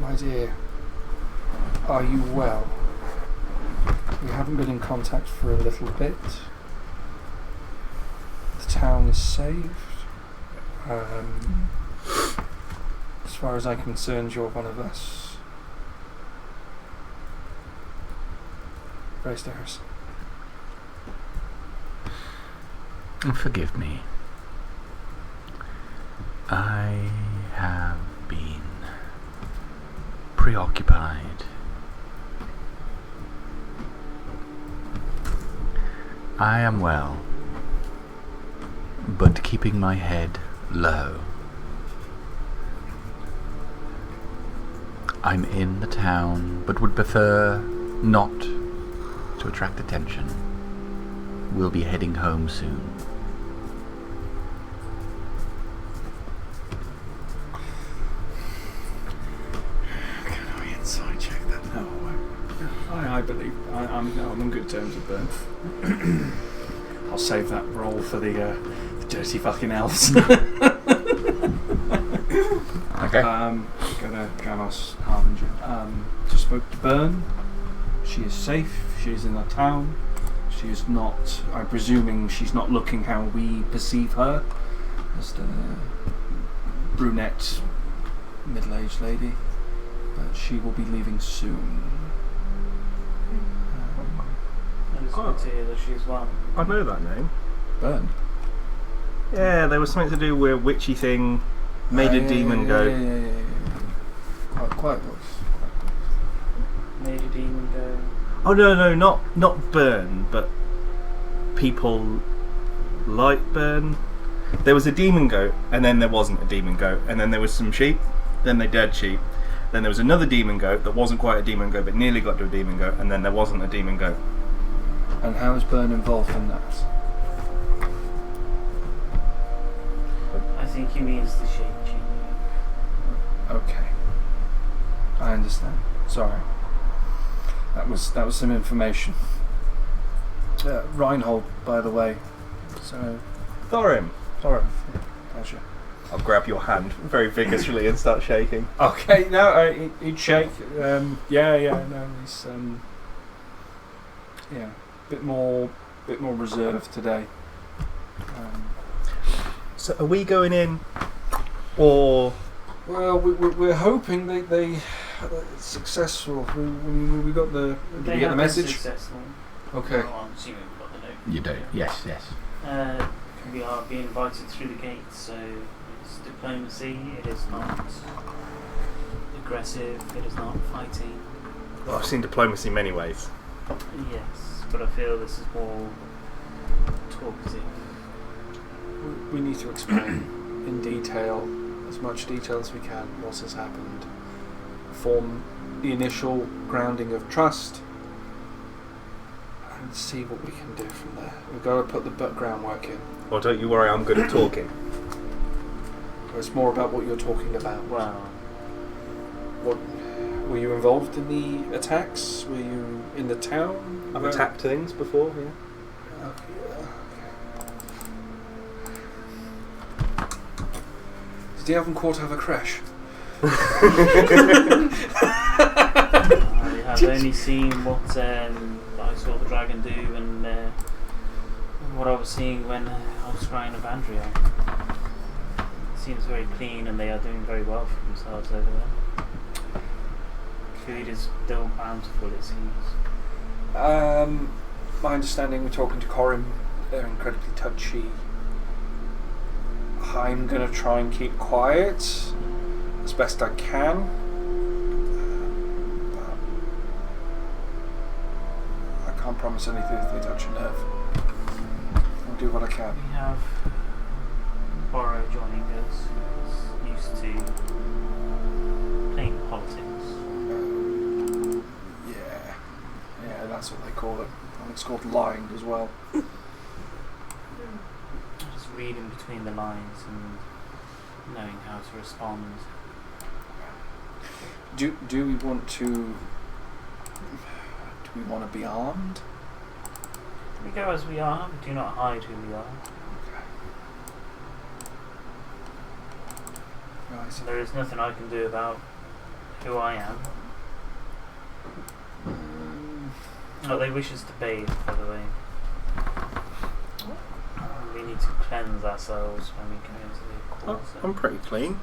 My dear, are you well? We haven't been in contact for a little bit. The town is saved. As far as I'm concerned, you're one of us. Brace stairs. Forgive me. I have been preoccupied. I am well, but keeping my head low. I'm in the town, but would prefer not to attract attention. We'll be heading home soon. Can I inside check that? No, I believe I'm on good terms with Bern. I'll save that role for the dirty fucking elves. Okay. Go to Gavos Harbinger. Just spoke to Bern. She is safe. She's in the town. She is not. I'm presuming she's not looking how we perceive her, as the brunette, middle-aged lady. But she will be leaving soon. And it's good to hear that she's well. I know that name. Bern. Yeah, there was something to do with a witchy thing. Made a demon go. Yeah. Quite close. Made a demon go. Oh no, not Burn, but people like Burn. There was a demon goat, and then there wasn't a demon goat, and then there was some sheep, then they dead sheep. Then there was another demon goat that wasn't quite a demon goat, but nearly got to a demon goat, and then there wasn't a demon goat. And how is Bern involved in that? I think he means the sheep. Okay. I understand. Sorry. That was some information. Reinhold, by the way. So, Thorim, Thorin, pleasure. I'll grab your hand very vigorously and start shaking. Okay, no, he'd shake. No, he's bit more reserved today. So are we going in, or? Well, we're hoping they it's successful. We got the. Did we get the message? Successful. Okay. Well, I'm assuming we got the note. You do. Yes. We are being invited through the gates, so it's diplomacy. It is not aggressive. It is not fighting. Well, I've seen diplomacy many ways. Yes, but I feel this is more talkative. We need to explain in detail, as much detail as we can, what has happened. Form the initial grounding of trust, and see what we can do from there. We've got to put the groundwork in. Well, don't you worry, I'm good at talking. It's more about what you're talking about. Well, What were you involved in the attacks? Were you in the town? I've attacked things before, yeah. Did the Elven Court have a crash? I have only seen what I saw the dragon do and what I was seeing when I was crying of Andrea. It seems very clean and they are doing very well for themselves over there. Food is still bountiful, it seems. My understanding, we're talking to Corin, they're incredibly touchy. I'm going to try and keep quiet as best I can. But I can't promise anything if they touch a nerve. I'll do what I can. We have Borrow joining us, who's used to playing politics. Yeah, that's what they call it. And it's called lying as well. Just reading between the lines and knowing how to respond. Do we want to be armed? We go as we are, we do not hide who we are. Right. There is nothing I can do about who I am. Oh, they wish us to bathe, by the way. We need to cleanse ourselves when we come into the Oh, quarter. I'm pretty clean.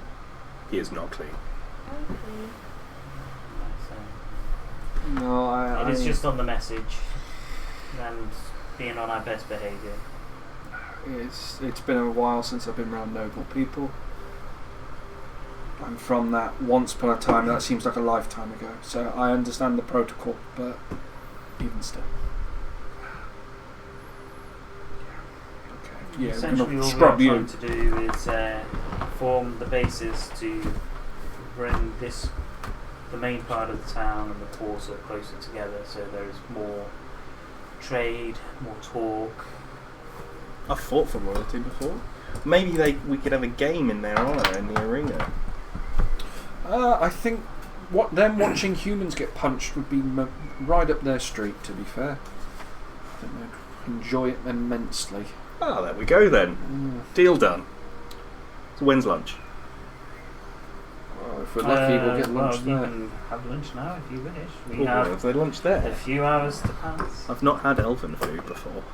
He is not clean. No, It is just on the message and being on our best behaviour. It's been a while since I've been around noble people. And from that once upon a time, that seems like a lifetime ago. So I understand the protocol, but even still. Okay. Yeah, Essentially, we're all gonna scrub we're you. trying to do is form the basis to bring the main part of the town and the quarter closer together, so there is more trade, more talk. I've fought for royalty before. Maybe we could have a game in their honour in the arena. I think them watching humans get punched would be right up their street, to be fair. I think they'd enjoy it immensely. Ah, there we go then. Deal done. So when's lunch? Well, if we're lucky, we'll get lunch You there. can have lunch now if you wish. We Oh, have have they lunch a there? few hours to pass. I've not had elven food before.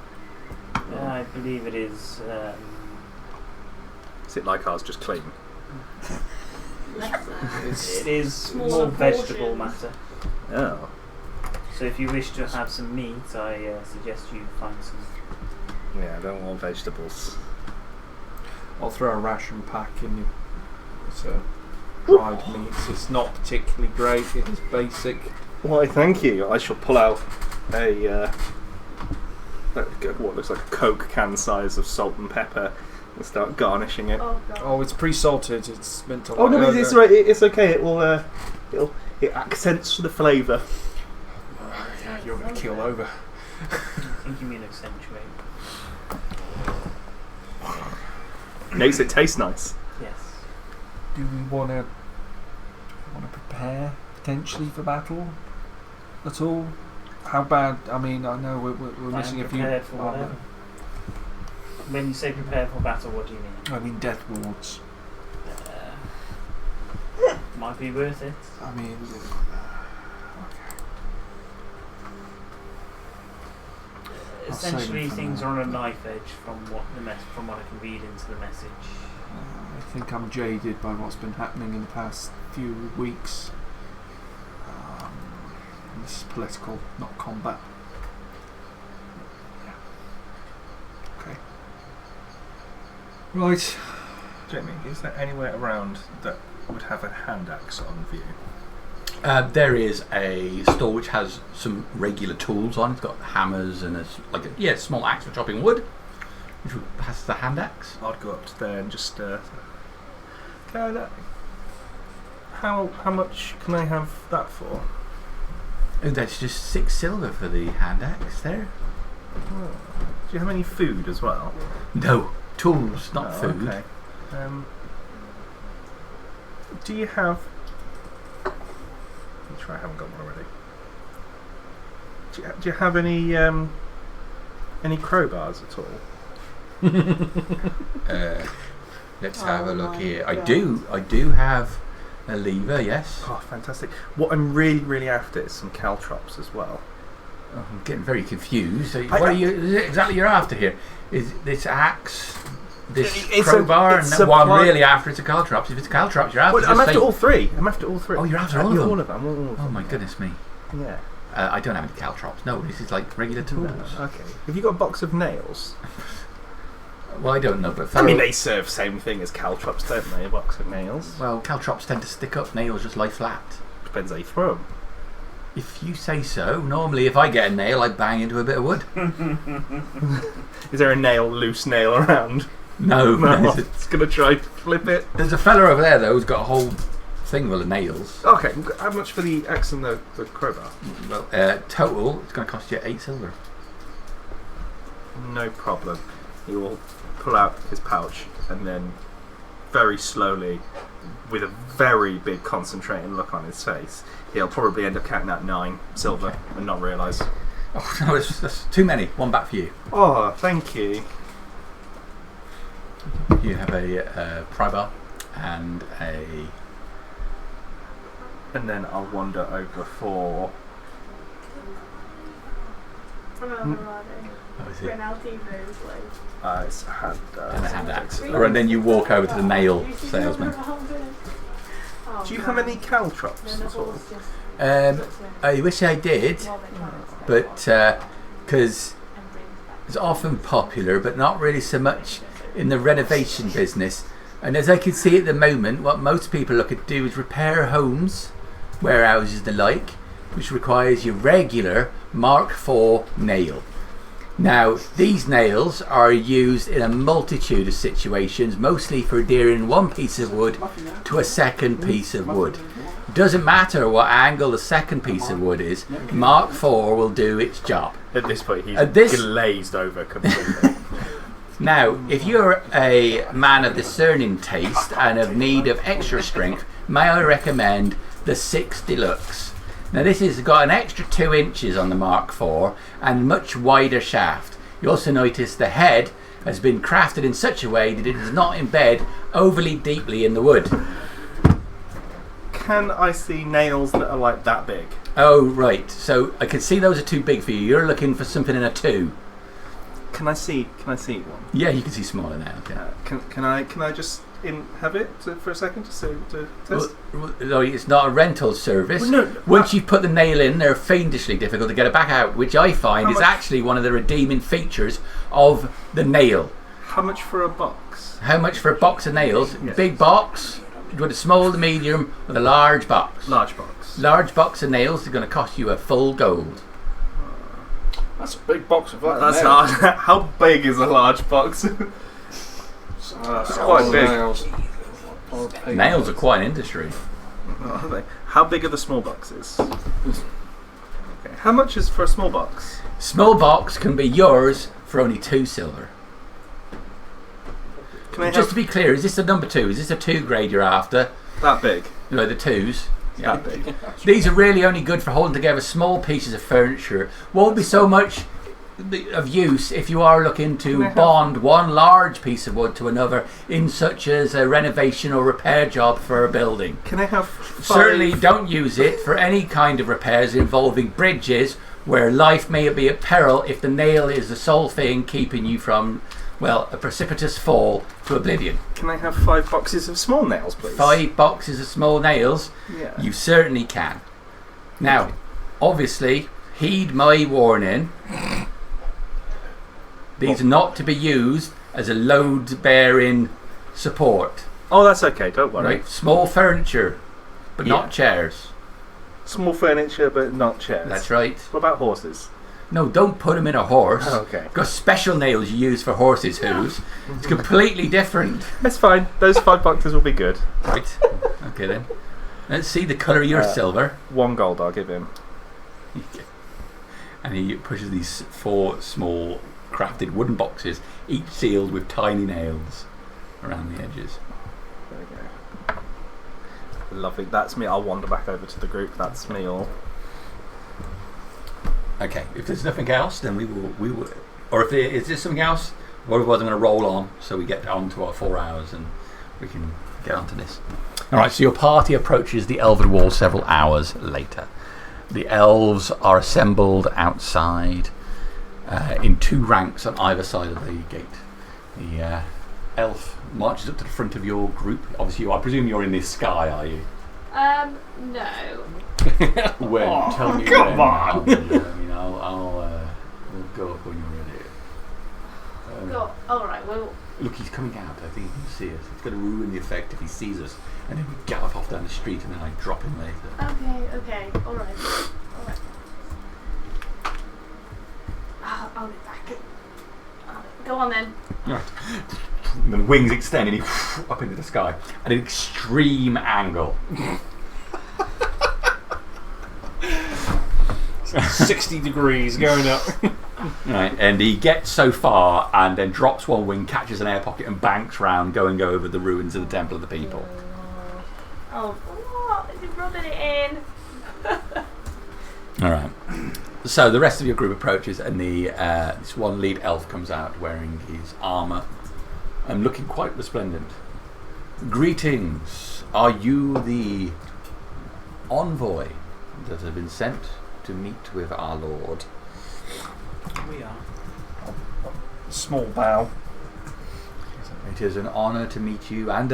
Yeah, I believe it is. Is it like ours, just clean? It is Smaller more vegetable portions. matter. Oh. So if you wish to have some meat, I suggest you find some. Yeah, I don't want vegetables. I'll throw a ration pack in you. It's dried meats. It's not particularly great. It is basic. Why, thank you. I shall pull out what looks like a Coke can size of salt and pepper and start garnishing it. Oh god. Oh, it's pre-salted. It's meant to. Oh no, it's right. It's okay. It accents the flavour. Yeah, you're going to keel over. I think you mean accentuate. Makes it taste nice. Yes. Do we want to prepare potentially for battle at all? How bad? I mean, I know we're missing a few. Prepared for whatever. When you say prepare for battle, what do you mean? I mean, death wards. Might be worth it. I mean, Essentially, saving for things that. are on a knife edge from what I can read into the message. I think I'm jaded by what's been happening in the past few weeks. This is political, not combat. Yeah. Okay. Right. Jamie, is there anywhere around that would have a hand axe on view? There is a store which has some regular tools on. It's got hammers and a small axe for chopping wood, which has the hand axe. I'd go up to there and just. How much can I have that for? Oh, that's just 6 silver for the hand axe there. Oh. Do you have any food as well? No, tools, not Oh, food. Okay. Do you have? I'm sure I haven't got one already. Do you have any crowbars at all? Let's have a Oh look my here. God. I do have a lever, yes. Oh, fantastic! What I'm really after is some caltrops as well. Oh, I'm getting very confused. So what are you is it exactly you're after here? Is this axe, this It's crowbar, it's and then what I'm supply- really after is a caltrops. If it's a caltrops, you're after. Well, I'm just after say- all three. Oh, you're after all of them? All of them. All of Oh them. my goodness me! Yeah. I don't have any caltrops. No, this is like regular tools. No, okay. Have you got a box of nails? Well, I don't know, but I mean, they serve same thing as caltrops, don't they? A box of nails. well, caltrops tend to stick up. Nails just lie flat. Depends how you throw them. If you say so. Normally, if I get a nail, I bang into a bit of wood. Is there a loose nail around? No, No, it's gonna try to flip it. there's a fella over there though who's got a whole thing full of nails. Okay, how much for the axe and the crowbar? Well, total, it's going to cost you 8 silver. No problem. He will pull out his pouch and then very slowly, with a very big concentrating look on his face, he'll probably end up counting out 9 silver and not realise. Oh no, that's too many. One back for you. Oh, thank you. You have a pry bar and a And then I'll wander over for. What is it? It's a hand. And a hand axe. And then you walk over to the nail salesman. Do you have any caltrops at all? I wish I did, but because it's often popular, but not really so much in the renovation business. And as I can see at the moment, what most people look at do is repair homes, warehouses, the like, which requires your regular Mark IV nail. Now, these nails are used in a multitude of situations, mostly for adhering one piece of wood to a second piece of wood. Doesn't matter what angle the second piece of wood is, Mark IV will do its job. At this point, he's glazed over completely. Now, if you're a man of discerning taste and of need of extra strength, may I recommend the 6 Deluxe. Now this has got an extra 2 inches on the Mark IV and much wider shaft. You also notice the head has been crafted in such a way that it does not embed overly deeply in the wood. Can I see nails that are like that big? Oh right, so I can see those are too big for you. You're looking for something in a 2. Can I see one? Yeah, you can see smaller now. Okay. Can I just have it for a second just to test? Well, it's not a rental service. Well, no, once you put the nail in, they're fiendishly difficult to get it back out, which I find is actually one of the redeeming features of the nail. How much for a box? How much for a box of nails? Yes. Big box, with a small, the medium, with a large box. Large box. Large box of nails is going to cost you a full gold. That's a big box of that. That's hard. How big is a large box? It's quite big. Nails are quite an industry. Are they? How big are the small boxes? Okay. How much is for a small box? Small box can be yours for only 2 silver. Just to be clear, is this a number 2? Is this a 2 grade you're after? That big? No, the 2s. Yeah. That big. These are really only good for holding together small pieces of furniture. Won't be so much of use if you are looking to bond one large piece of wood to another in such as a renovation or repair job for a building. Can I have 5? Certainly don't use it for any kind of repairs involving bridges where life may be at peril if the nail is the sole thing keeping you from, well, a precipitous fall to oblivion. Can I have 5 boxes of small nails, please? 5 boxes of small nails? Yeah. You certainly can. Now, obviously, heed my warning. These are not to be used as a load-bearing support. Oh, that's okay, don't worry. Right? Small furniture, but not chairs. Small furniture, but not chairs. That's right. What about horses? No, don't put them in a horse. Oh, okay. Got special nails you use for horses' hooves. It's completely different. That's fine. Those 5 boxes will be good. Right. Okay then. Let's see the colour of your silver. 1 gold I'll give him. And he pushes these 4 small crafted wooden boxes, each sealed with tiny nails around the edges. There we go. Lovely. That's me. I'll wander back over to the group. That's me all. Okay. If there's nothing else, then we will. Or if there is something else, otherwise I'm going to roll on so we get on to our 4 hours and we can get onto this. All right. So your party approaches the Elven Wall several hours later. The elves are assembled outside. In 2 ranks on either side of the gate. The elf marches up to the front of your group. Obviously, I presume you're in this sky, are you? No. When? Tell me come when. on. We'll go up when you're ready. Alright, well... Look, he's coming out. I think he can see us. It's going to ruin the effect if he sees us. And then we gallop off down the street and then I drop him later. Okay, alright. I'll be back. Go on then. Right. And the wings extend and he up into the sky at an extreme angle. 60 degrees going up. Right, and he gets so far and then drops one wing, catches an air pocket and banks round, going over the ruins of the Temple of the People. Oh, what? Is he rubbing it in? Alright. So the rest of your group approaches and this one lead elf comes out wearing his armour and looking quite resplendent. Greetings. Are you the envoy that has been sent to meet with our Lord. We are. Small bow. It is an honour to meet you, and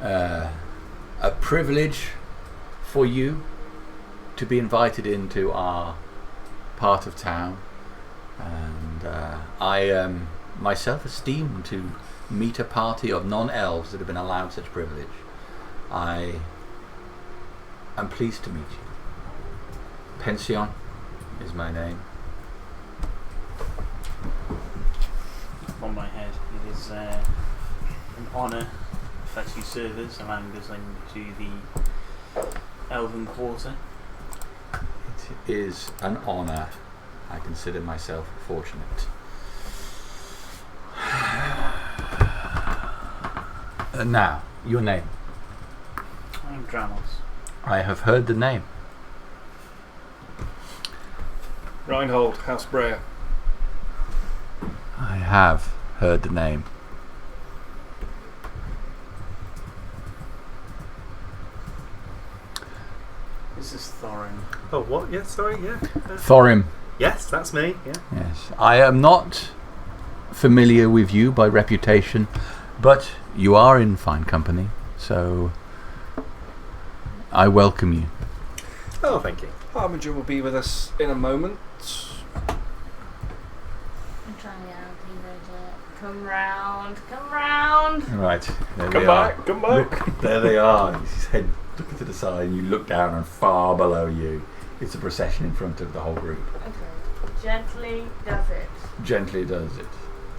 a privilege for you to be invited into our part of town. And I myself esteem to meet a party of non-elves that have been allowed such privilege. I am pleased to meet you. Pension is my name. On my head, it is an honour that you serve us allowing us into the Elven Quarter. It is an honour. I consider myself fortunate. And now, your name. I'm Dramos. I have heard the name. Reinhold, House Breyer. I have heard the name. This is Thorin. Oh, what? Yeah, sorry, yeah. Thorim. Yes, that's me, yeah. Yes. I am not familiar with you by reputation, but you are in fine company, so I welcome you. Oh, thank you. Harbinger will be with us in a moment. I'm trying to get out of Come round, come round. Right. There Come they back, are. come back. Look, there they are. His head looking to the side, and you look down, and far below you, it's a procession in front of the whole group. Okay. Gently does it. Gently does it.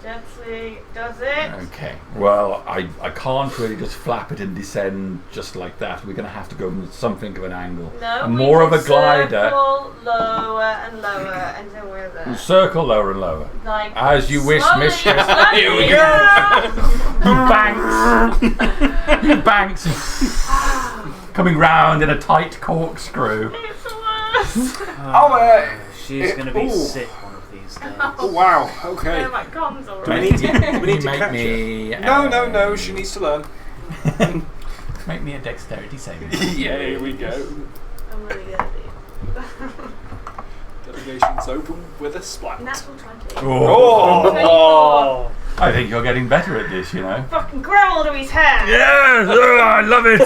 Gently does it. Okay. Well, I can't really just flap it and descend just like that. We're going to have to go with something of an angle. No, And we more of a just glider. Circle lower and lower until we're there. Circle lower and lower. Like As you wish, slowly, mistress. slowly. Here we go. You banks. Coming round in a tight corkscrew. It's the worst. Oh, She's going to be ooh. sick one of these days. Oh, wow, okay. They're my cons Do we already. need to, we need to make catch her? me. No, she needs to learn. Make me a dexterity saving. Yeah, here we go. I'm really good at these. Delegation's open with a splat. Natural 20. Oh! I think you're getting better at this, you know. Fucking growl to his hair. Yes, I love it.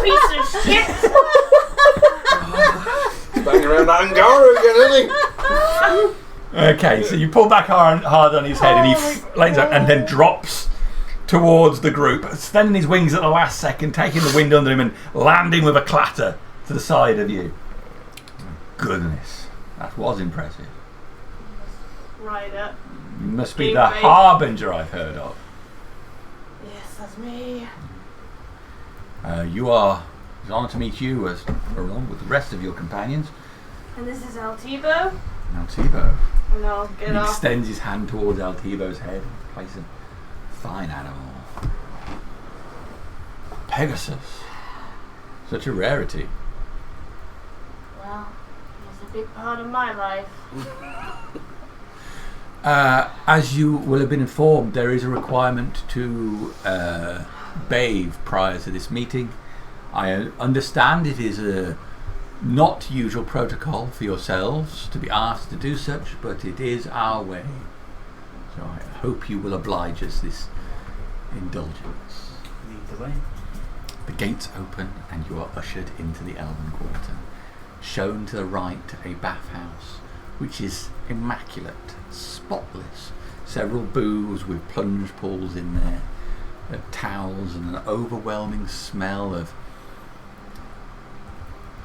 Piece of shit. Banging around that Angara again, isn't he? Okay, so you pull back hard on his head, and he lays out and then drops towards the group, extending his wings at the last second, taking the wind under him and landing with a clatter to the side of you. Goodness, that was impressive. Rider. You must be Big the face. harbinger I've heard of. Yes, that's me. You are. It's an honour to meet you along with the rest of your companions. And this is Altibo. Altibo. No, get He off. extends his hand towards Altibo's head. Place a fine animal. Pegasus. Such a rarity. Well, it's a big part of my life. As you will have been informed, there is a requirement to bathe prior to this meeting. I understand it is a not usual protocol for yourselves to be asked to do such, but it is our way. So I hope you will oblige us this indulgence. Lead the way. The gates open and you are ushered into the Elven Quarter. Shown to the right a bathhouse, which is immaculate, spotless. Several booths with plunge pools in there, towels, and an overwhelming smell of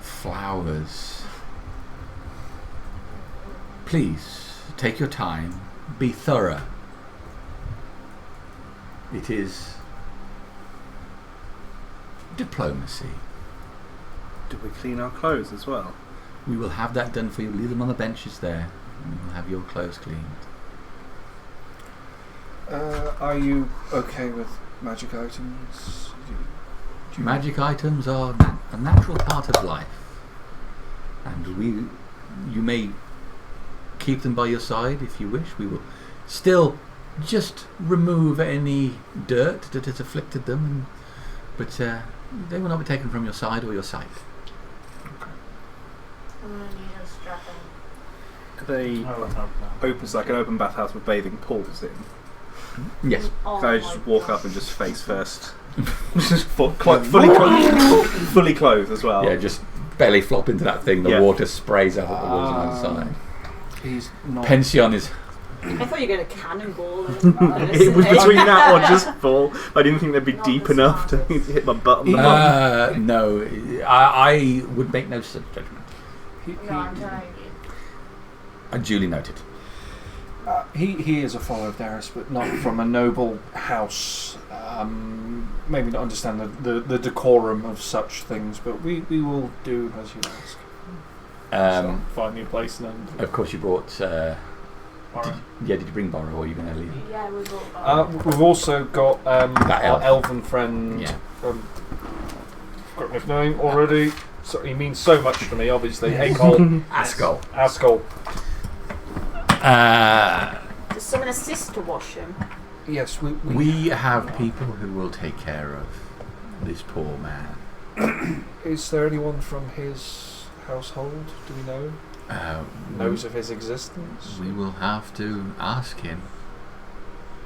flowers. Please take your time, be thorough. It is diplomacy. Do we clean our clothes as well? We will have that done for you. Leave them on the benches there, and we will have your clothes cleaned. Are you okay with magic items? Magic items are a natural part of life, and you may keep them by your side if you wish. We will still just remove any dirt that has afflicted them, but they will not be taken from your side or your sight. I'm gonna need a strap on. They opens like an open bathhouse with bathing pools in. Yes. Oh Can I my just walk God. up and just face first? Just fully clothed as well. Yeah, just belly flop into that thing. The Yeah. water sprays out of the walls on the side. He's not. Pension is. I thought you were going to cannonball. It was between that or just fall. I didn't think they'd be Not deep the enough to smartest. hit my butt on the bottom. No, I would make no such judgment. No, I'm telling you. Duly noted. He is a follower of Darius, but not from a noble house. Maybe not understand the decorum of such things, but we will do as you ask. So find me a place and. Of course, you brought. Did you bring Borrow, or are you going to leave? Yeah, we bought We've also got That our elf. elven friend. Yeah. Forgotten his name already. So he means so much to me, obviously. Akol. Ascol. Ascol. Does someone assist to wash him? Yes, We have people who will take care of this poor man. Is there anyone from his household? Do we know? Knows of his existence? We will have to ask him.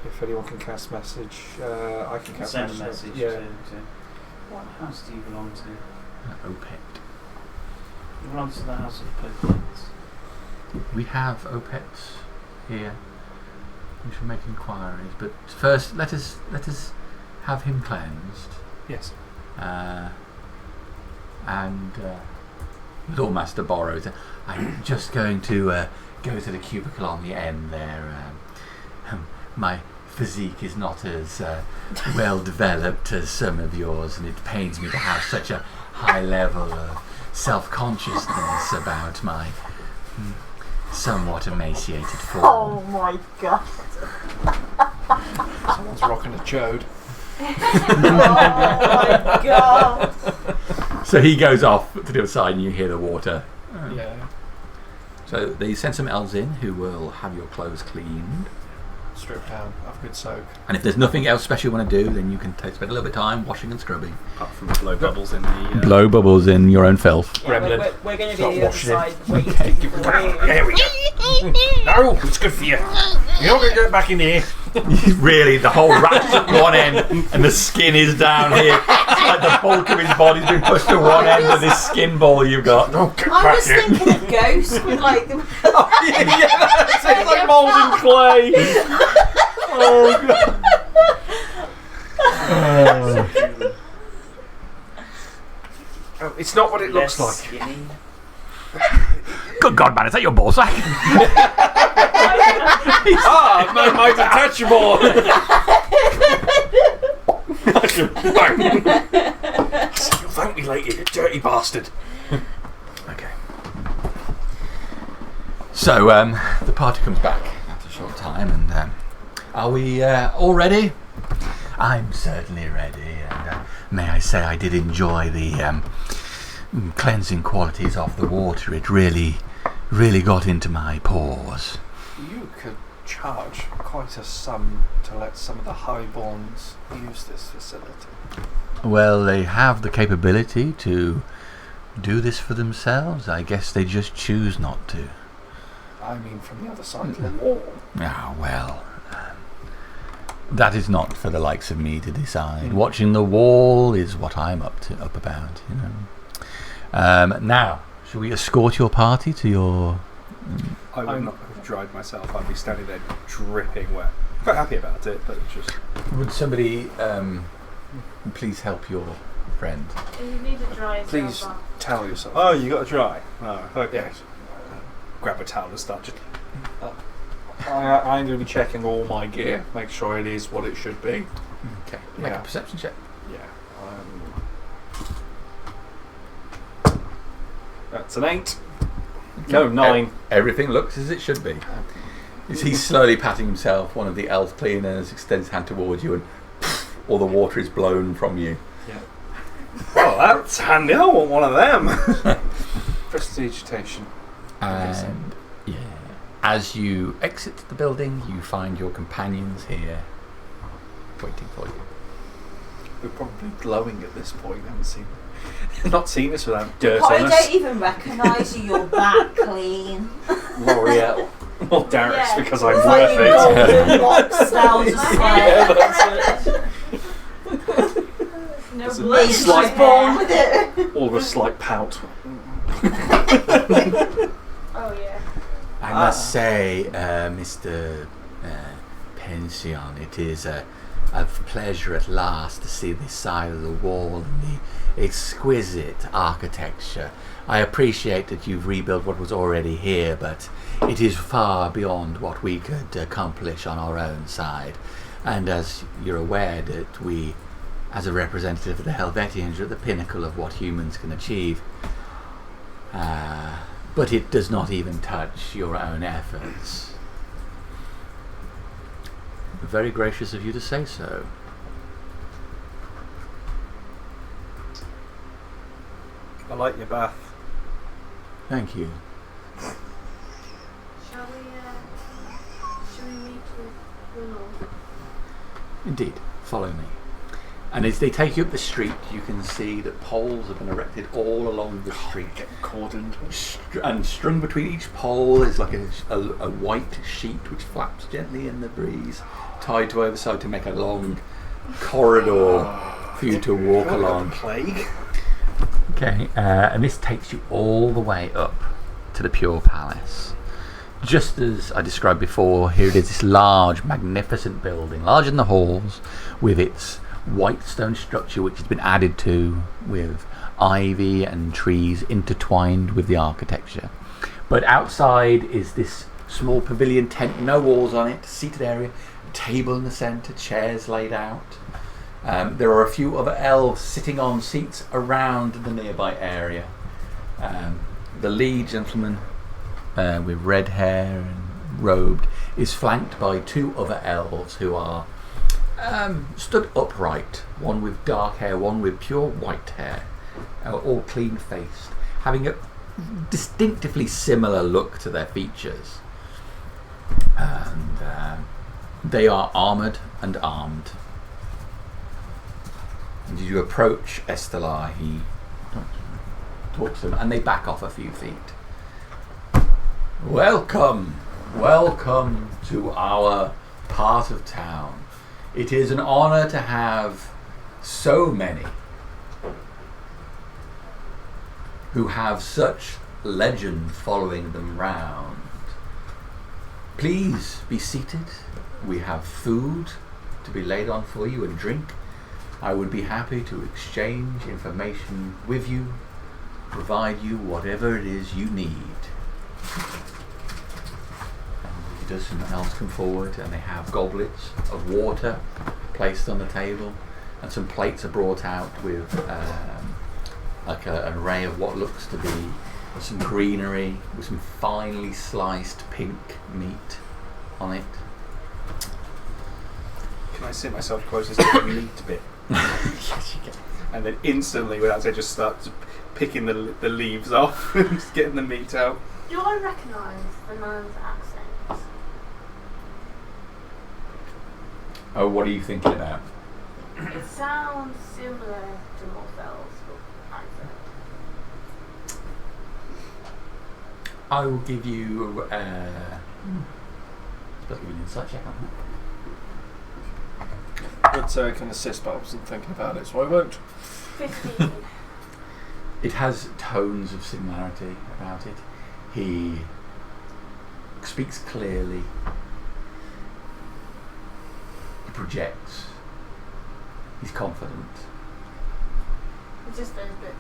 If anyone can cast message, I can cast Send a message Yeah. to. What house do you belong to? Opet. You belong to the house of Populates. We have Opets here. We shall make inquiries, but first let us have him cleansed. Yes. And Lawmaster borrows. I'm just going to go to the cubicle on the end there. My physique is not as well developed as some of yours, and it pains me to have such a high level of self-consciousness about my somewhat emaciated form. Oh my God. Someone's rocking a chode. Oh my God. So he goes off to the other side, and you hear the water. Yeah. So they send some elves in who will have your clothes cleaned. Strip down, have a good soak. And if there's nothing else special you want to do, then you can spend a little bit of time washing and scrubbing. Apart from blow bubbles in the. Blow bubbles in your own filth. Yeah, Gremlin. we're going to Start be the other washing him. side waiting for you. There we go. No, it's good for you. You're not going to get back in here. Really, the whole rat's at one end, and the skin is down here. It's like the bulk of his body's been pushed to one end of this skin ball you've got. No, get I back was here. thinking of ghosts with like the It's like moulding clay. Oh, God. Oh, it's not what it looks Less like. skinny. Good God, man, is that your ball sack? I've made my detachable. You'll thank me later, you dirty bastard. Okay. So, the party comes back after a short time, and are we all ready? I'm certainly ready, and may I say I did enjoy the cleansing qualities of the water. It really got into my pores. You could charge quite a sum to let some of the highborns use this facility. Well, they have the capability to do this for themselves. I guess they just choose not to. I mean, from the other side of the wall. Ah, well, that is not for the likes of me to decide. Watching the wall is what I'm up about, you know. Now, shall we escort your party to your... I would not have dried myself. I'd be standing there dripping wet. Quite happy about it, but it's just. Would somebody please help your friend? You need to dry yourself Please off. towel yourself. Oh, you got to dry. Oh, okay. Yes. Grab a towel and start just. I'm going to be checking all my gear, make sure it is what it should be. Okay, make Yeah. a perception check. Yeah. That's an 8. No, 9. Everything looks as it should be. Is he slowly patting himself? One of the elf cleaners extends his hand towards you, and all the water is blown from you. Well, that's handy. I want one of them. Prestidigitation. And yeah, As you exit the building, you find your companions here, waiting for you. We're probably glowing at this point. Haven't seen, not seen us without dirt Probably on don't us. even recognise you. You're that clean. L'Oreal. Well, Darius, Yeah. because I'm It's like worth your it. golden locks now just like No It's a blood. me slight just born with it. All of a slight pout. Oh yeah. I must say, Mr. Pension, it is a pleasure at last to see this side of the wall and the exquisite architecture. I appreciate that you've rebuilt what was already here, but it is far beyond what we could accomplish on our own side. And as you're aware that we, as a representative of the Helvetians, are at the pinnacle of what humans can achieve. But it does not even touch your own efforts. Very gracious of you to say so. I like your bath. Thank you. Shall we meet with the Lord? Indeed. Follow me. And as they take you up the street, you can see that poles have been erected all along the street. Cordoned. And strung between each pole is like a white sheet which flaps gently in the breeze, tied to either side to make a long corridor for you to walk along. Plague. Okay, and this takes you all the way up to the Pure Palace. Just as I described before, here it is, this large, magnificent building, larger than the halls, with its white stone structure which has been added to with ivy and trees intertwined with the architecture. But outside is this small pavilion tent, no walls on it, seated area, a table in the centre, chairs laid out. There are a few other elves sitting on seats around the nearby area. The lead gentleman with red hair and robed is flanked by two other elves who are stood upright, one with dark hair, one with pure white hair, all clean faced, having a distinctively similar look to their features. And they are armoured and armed. And as you approach Estelar, he talks to them and they back off a few feet. Welcome to our part of town. It is an honour to have so many who have such legend following them round. Please be seated. We have food to be laid on for you and drink. I would be happy to exchange information with you, provide you whatever it is you need. Does some elves come forward and they have goblets of water placed on the table, and some plates are brought out with like an array of what looks to be some greenery with some finely sliced pink meat on it. Can I sit myself closest to the meat bit? Yes, you can. And then instantly, without saying, just start picking the leaves off and just getting the meat out. Do I recognise the man's accent? Oh, what are you thinking about? It sounds similar to Morphel's accent. I will give you give you an insight check on that. But can assist, but I wasn't thinking about it, so I won't. 15. It has tones of similarity about it. He speaks clearly. He projects. He's confident. It's just those bits.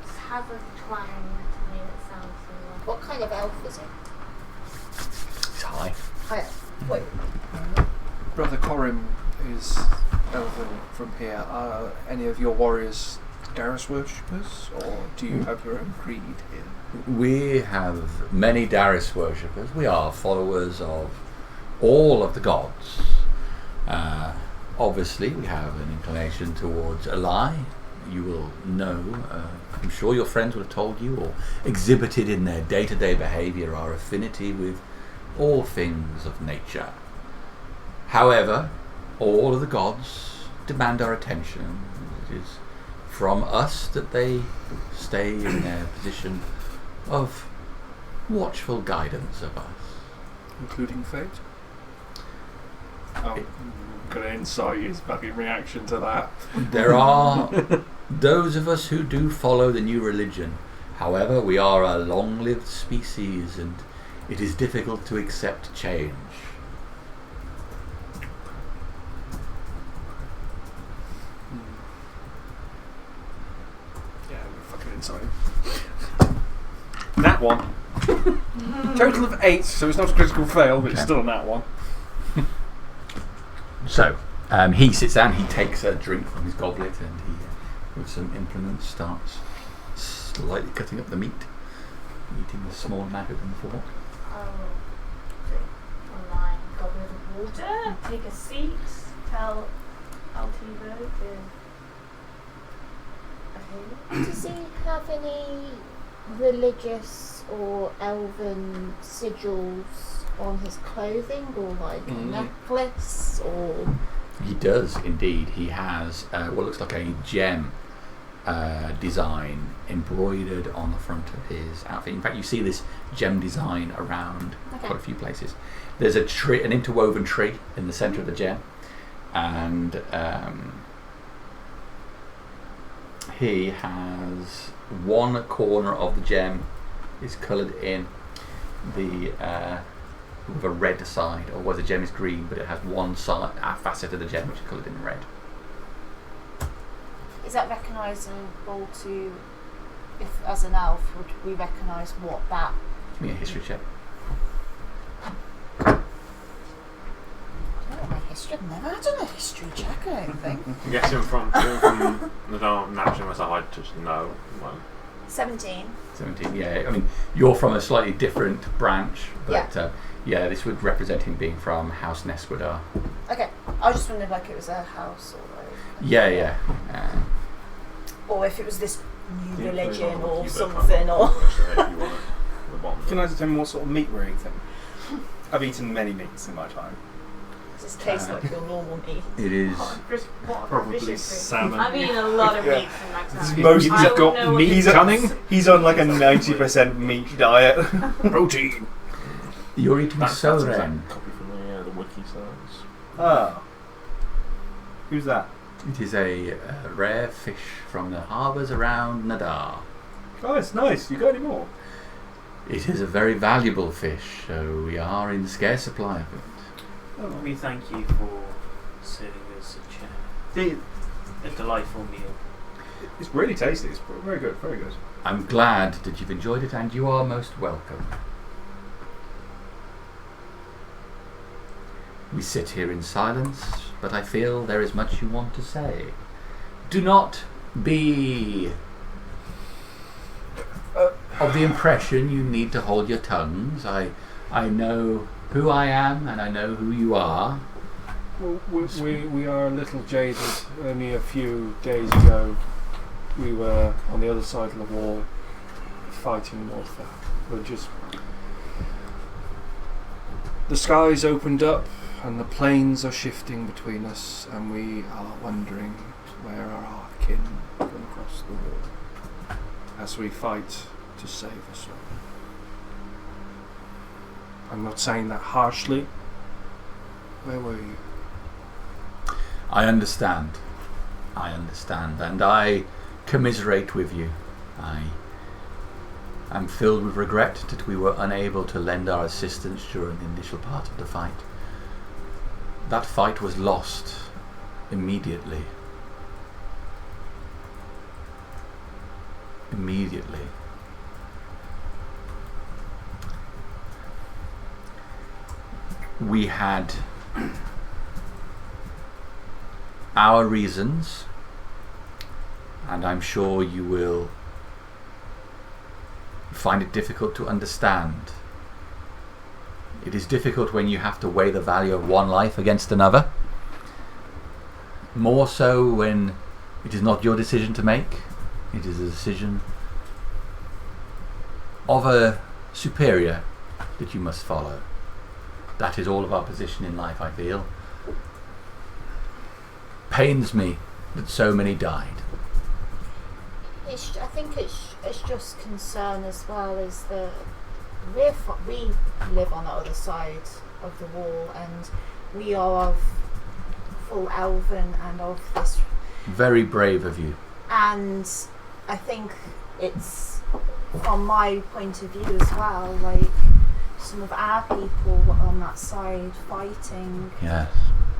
It has a twang to me that sounds similar. What kind of elf is it? He's high. Hi. Wait. Brother Corim is Elven from here. Are any of your warriors Darius worshippers, or do you have your own creed here? We have many Darius worshippers. We are followers of all of the gods. Obviously, we have an inclination towards Eli. You will know, I'm sure your friends would have told you or exhibited in their day-to-day behaviour our affinity with all things of nature. However, all of the gods demand our attention. It is from us that they stay in their position of watchful guidance of us. Including fate? I'm going to insight his fucking reaction to that. There are those of us who do follow the new religion. However, we are a long-lived species and it is difficult to accept change. Yeah, we're fucking insight. Nat 1. Total of 8, so it's not a critical fail, but it's still a nat 1. So, he sits down, he takes a drink from his goblet and he, with some implements, starts slightly cutting up the meat, eating a small amount of it on the fork. I'll drink from my goblet of water, take a seat, tell Altivo to Does he have any religious or elven sigils on his clothing, or like a necklace, or? He does indeed. He has what looks like a gem design embroidered on the front of his outfit. In fact, you see this gem design around quite a few places. There's a tree, an interwoven tree in the centre of the gem, and he has one corner of the gem is coloured in the with a red side, or where the gem is green, but it has one side, a facet of the gem which is coloured in red. Is that recognisable to, if as an elf, would we recognise what that? Give me a history check. I don't know my history. I've never done a history check, I don't think. I'm guessing from the dark naturally myself, I just know. Well, 17. 17, yeah. I mean, you're from a slightly different branch, but yeah, this would represent him being from House Nesquidar. Okay, I was just wondering like it was a house or like. Yeah. Or if it was this new Yeah, religion please, or keep it something, up. or. If you want it, the bottom. Can I determine what sort of meat we're eating? I've eaten many meats in my time. Does this taste like your normal meat? It is. Probably salmon. I've eaten a lot of meat in my time. Most I he's wouldn't got know what meat. it is. He's on like a 90% meat diet. Protein. You're eating That's Soren. exact copy from the wiki sites. Ah. Who's that? It is a rare fish from the harbours around Nadar. Oh, it's nice. You got any more? It is a very valuable fish, so we are in scarce supply of it. We thank you for serving us such a delightful meal. It's really tasty. It's very good. Very good. I'm glad that you've enjoyed it, and you are most welcome. We sit here in silence, but I feel there is much you want to say. Do not be of the impression you need to hold your tongues. I know who I am, and I know who you are. Well, we are a little jaded. Only a few days ago, we were on the other side of the wall, fighting Mortha. We're just... The skies opened up, and the planes are shifting between us, and we are wondering where are our kin going across the wall as we fight to save us all. I'm not saying that harshly. Where were you? I understand, and I commiserate with you. I am filled with regret that we were unable to lend our assistance during the initial part of the fight. That fight was lost immediately. We had our reasons, and I'm sure you will find it difficult to understand. It is difficult when you have to weigh the value of one life against another. More so when it is not your decision to make. It is a decision of a superior that you must follow. That is all of our position in life, I feel. Pains me that so many died. I think it's just concern as well, is that we live on the other side of the wall, and we are of full Elven and of this. Very brave of you. And I think it's, from my point of view as well, like some of our people were on that side fighting Yes.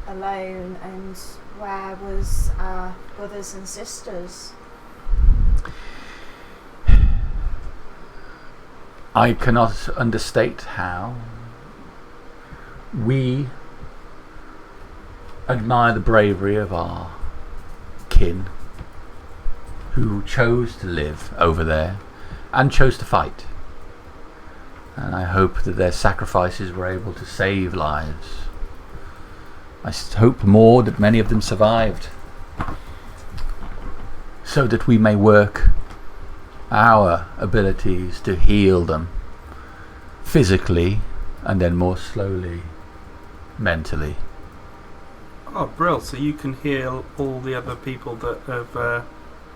alone, and where was our brothers and sisters? I cannot understate how we admire the bravery of our kin who chose to live over there and chose to fight. And I hope that their sacrifices were able to save lives. I hope more that many of them survived, so that we may work our abilities to heal them physically and then more slowly mentally. Oh, Brill, so you can heal all the other people that have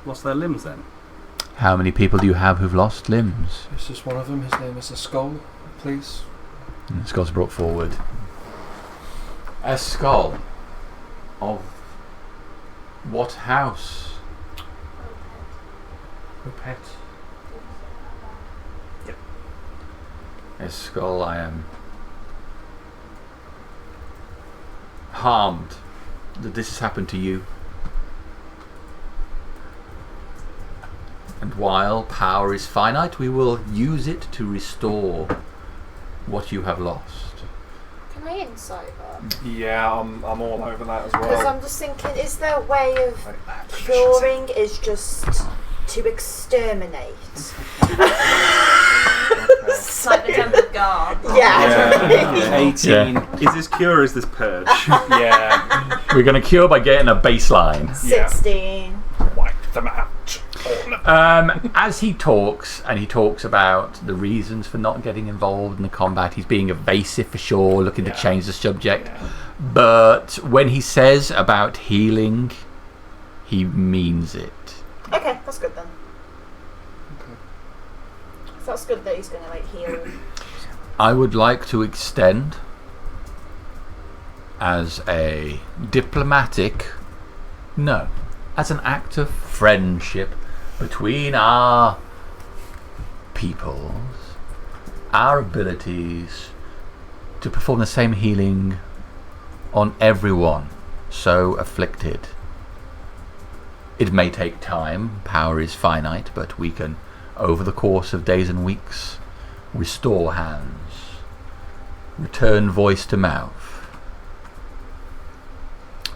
lost their limbs then? How many people do you have who've lost limbs? This is one of them. His name is a skull, please. And the skull's brought forward. A skull of what house? A pet. A skull. I am harmed that this has happened to you. And while power is finite, we will use it to restore what you have lost. Can I insight that? Yeah, I'm all over that as Because well. I'm just thinking, is there a way of Like, curing is just to exterminate? It's like the Temple of God. Yeah. 18. Is this cure or is this purge? Yeah. We're going to cure by getting a baseline. 16. Wipe them out. As he talks, and he talks about the reasons for not getting involved in the combat, he's being evasive for sure, looking to change the subject. Yeah. But when he says about healing, he means it. Okay, that's good then. Okay. So that's good that he's going to like heal. I would like to extend, as a diplomatic, no, as an act of friendship between our peoples, our abilities to perform the same healing on everyone so afflicted. It may take time, power is finite, but we can, over the course of days and weeks, restore hands, return voice to mouth,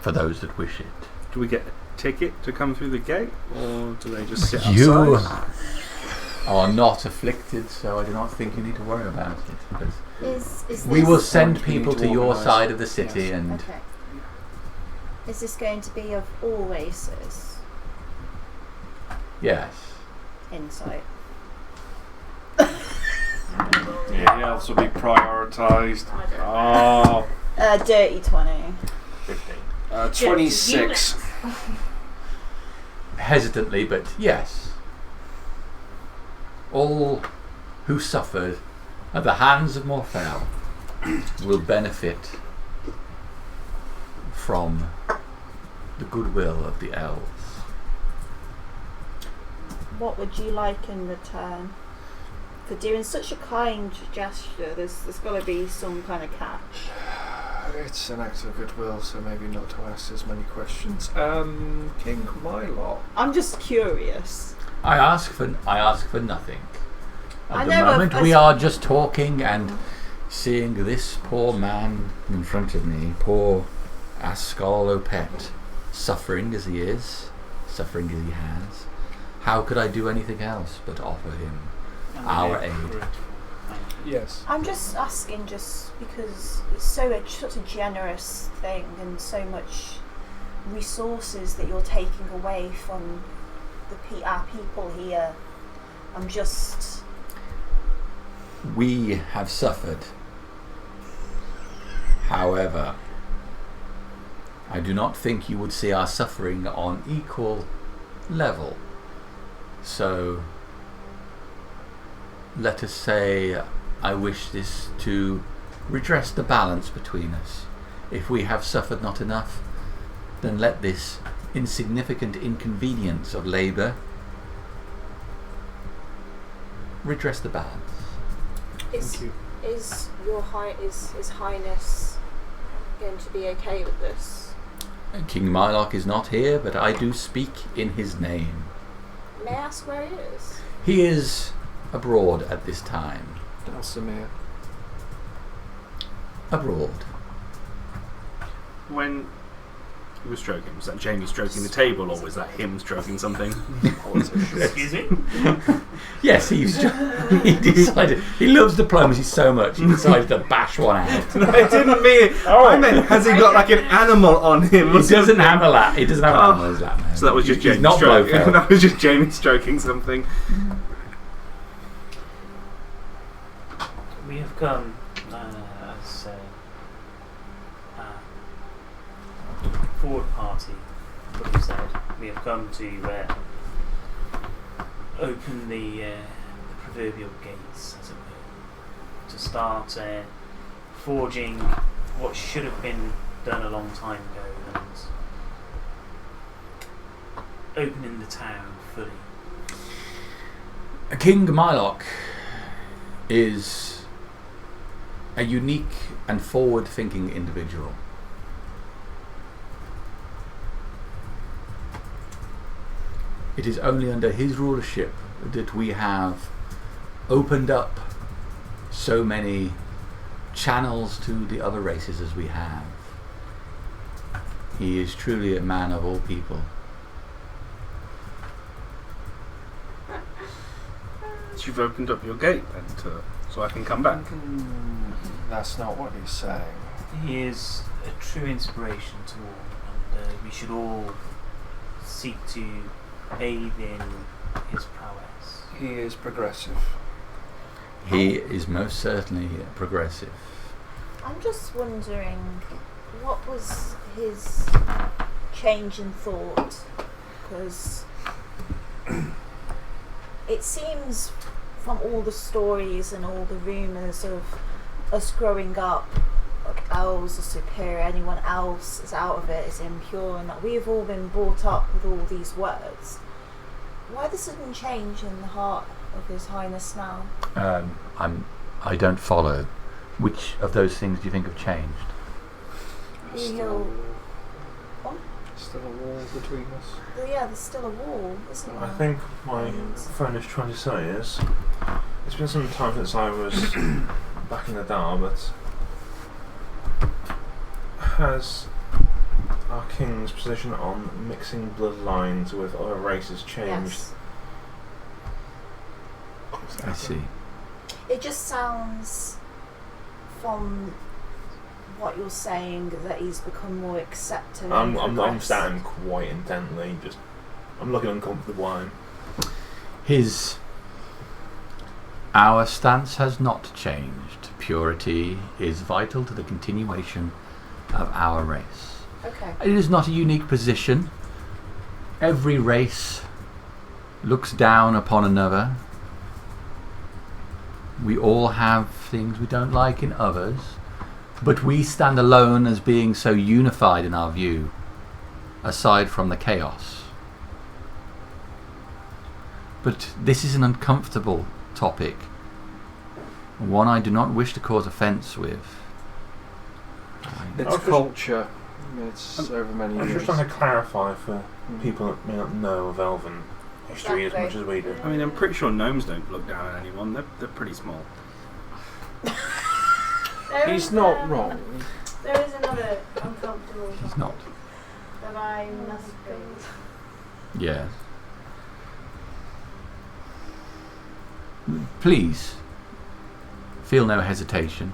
for those that wish it. Do we get a ticket to come through the gate, or do they just sit You outside? are not afflicted, so I do not think you need to worry about it. But Is we this, will send We need people to to your organise. side of the city, Yes. and Okay. Is this going to be of all races? yes, Insight. Yeah, the elves will be prioritised. Oh, Dirty 20. 15. 26. hesitantly, but yes. All who suffered at the hands of Morphel will benefit from the goodwill of the elves. What would you like in return? For doing such a kind gesture, there's got to be some kind of catch. It's an act of goodwill, so maybe not to ask as many questions. King Mylot. I'm just curious. I ask for nothing. I At the know, moment, we are just talking and seeing this poor man in front of me, poor Ascal Opet, suffering as he is, suffering as he has. How could I do anything else but offer him our aid? Yes. I'm just asking just because it's such a generous thing and so much resources that you're taking away from our people here. I'm just... We have suffered However, I do not think you would see our suffering on equal level. So, let us say I wish this to redress the balance between us. If we have suffered not enough, then let this insignificant inconvenience of labour redress the balance. Is His Highness going to be okay with this? King Mylok is not here, but I do speak in his name. May I ask where he is? He is abroad at this time. Dalsamir. Abroad. When he was stroking, was that Jamie stroking the table, or was that him stroking something? Excuse me? Yes, he decided. He loves diplomacy so much, he decided to bash one out. No, I didn't mean. I meant, has he got like an animal on him? He doesn't have a lap. He doesn't have an animal on his lap. No. So that was just He's Jamie not stroking. Blofeld. That was just Jamie stroking something. We have come, as forward party would have said, we have come to open the proverbial gates, as it were, to start forging what should have been done a long time ago and opening the town fully. King Mylok is a unique and forward-thinking individual. It is only under his rulership that we have opened up so many channels to the other races as we have. He is truly a man of all people. So you've opened up your gate then, so I can come back. That's not what he's saying. He is a true inspiration to all, and we should all seek to aid in his prowess. He is progressive. He is most certainly progressive. I'm just wondering, what was his change in thought? Because it seems from all the stories and all the rumours of us growing up, like elves are superior, anyone else is out of it, is impure, and that we've all been brought up with all these words. Why the sudden change in the heart of His Highness now? I don't follow. Which of those things do you think have changed? He'll... Still a wall between us. Well, yeah, there's still a wall, isn't there? I think my friend is trying to say is, it's been some time since I was back in the Dar, but has our king's position on mixing bloodlines with other races changed? Yes. I see. It just sounds, from what you're saying, that he's become more accepting. I'm standing quite intently, I'm looking uncomfortable. Our stance has not changed. Purity is vital to the continuation of our race. Okay. It is not a unique position. Every race looks down upon another. We all have things we don't like in others, but we stand alone as being so unified in our view, aside from the chaos. But this is an uncomfortable topic, one I do not wish to cause offence with. It's culture. It's over many I'm years. just trying to clarify for people that may not know of Elven history as much as we do. I mean, I'm pretty sure gnomes don't look down on anyone. They're pretty small. He's not wrong. There is another uncomfortable He's not. that I must bring. Yes. Please, feel no hesitation.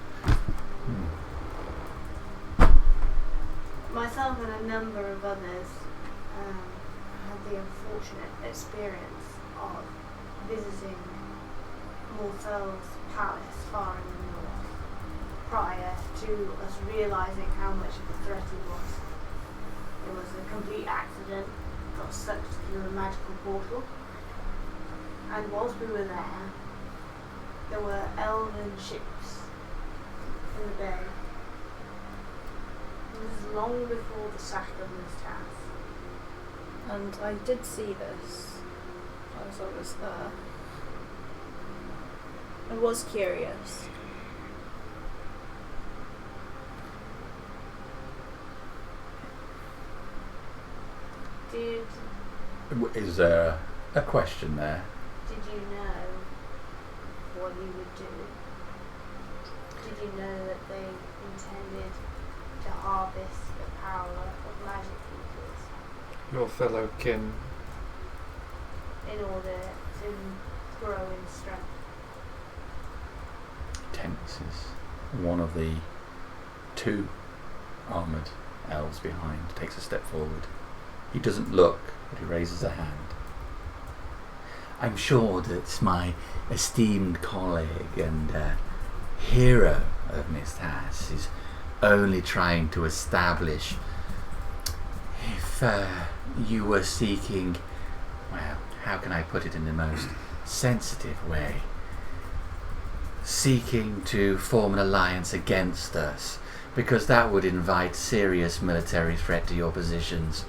Myself and a number of others had the unfortunate experience of visiting Morthel's palace far in the north prior to to us realising how much of a threat it was. It was a complete accident, got sucked through a magical portal, and whilst we were there were Elven ships in the bay. It was long before the sack of Mustaf. And I did see this as I was there. I was curious. Is there a question there? Did you know what you would do? Did you know that they intended to harvest the power of magic users Your fellow kin. in order to grow in strength? Tenses. One of the two armoured elves behind takes a step forward. He doesn't look, but he raises a hand. I'm sure that my esteemed colleague and hero of Mistas is only trying to establish if you were seeking, well, how can I put it in the most sensitive way? Seeking to form an alliance against us, because that would invite serious military threat to your positions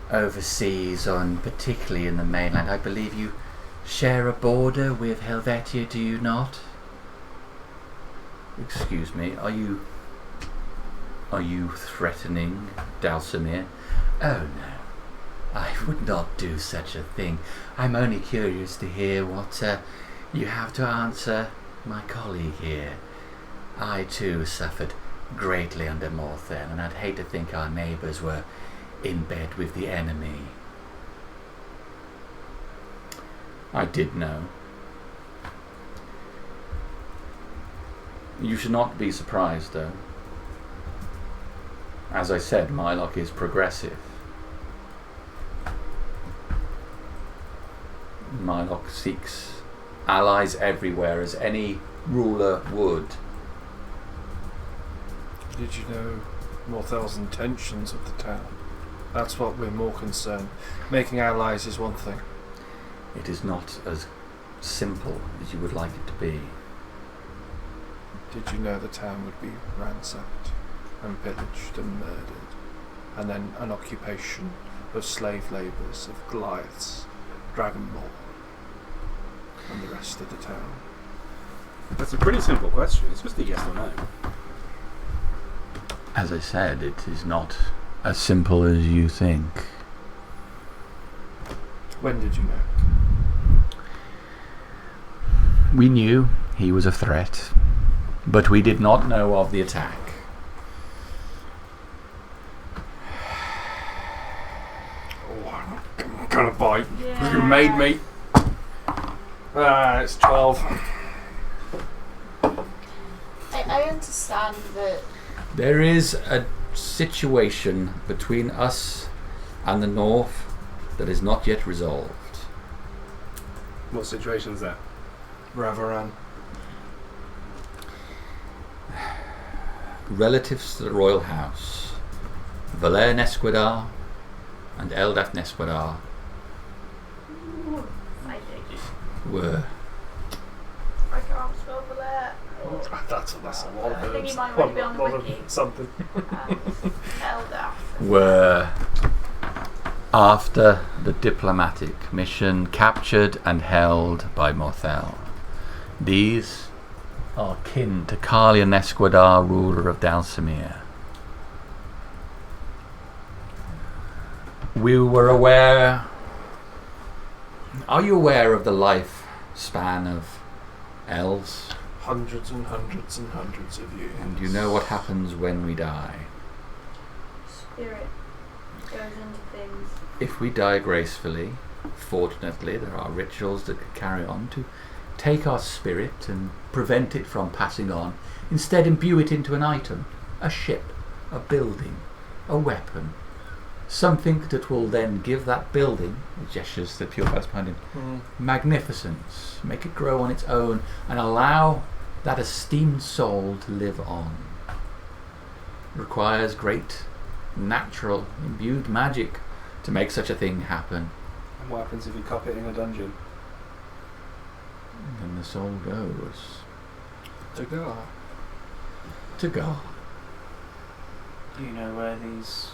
overseas, and particularly in the mainland. I believe you share a border with Helvetia, do you not? Excuse me, are you threatening Dalsamir? Oh no, I would not do such a thing. I'm only curious to hear what you have to answer my colleague here. I too suffered greatly under Morthen, and I'd hate to think our neighbours were in bed with the enemy. I did know. You should not be surprised, though. As I said, Mylok is progressive. Mylok seeks allies everywhere, as any ruler would. Did you know Morthel's intentions of the town? That's what we're more concerned. Making allies is one thing. It is not as simple as you would like it to be. Did you know the town would be ransacked and pillaged and murdered, and then an occupation of slave labourers, of Goliaths, Dragonborn, and the rest of the town? That's a pretty simple question. It's just a yes or no. As I said, it is not as simple as you think. When did you know? We knew he was a threat, but we did not know of the attack. Oh, I'm gonna bite. Yeah. You made me. It's 12. I understand that. There is a situation between us and the north that is not yet resolved. What situation is that? Ravaran. Relatives to the royal house, Valer Nesquidar and Eldaf Nesquidar, were I can't spell for that. That's a lot of I think verbs. he might already be on the wiki. Something. Eldaf. were, after the diplomatic mission, captured and held by Morthel. These are kin to Kalia Nesquidar, ruler of Dalsamir. We were aware. Are you aware of the lifespan of elves? Hundreds and hundreds and hundreds of years. And you know what happens when we die? Spirit goes into things. If we die gracefully, fortunately there are rituals that could carry on to take our spirit and prevent it from passing on. Instead, imbue it into an item, a ship, a building, a weapon, something that will then give that building, he gestures the pure face behind him, magnificence, make it grow on its own, and allow that esteemed soul to live on. requires great natural imbued magic to make such a thing happen. And what happens if you cop it in a dungeon? And then the soul goes To go. to God. Do you know where these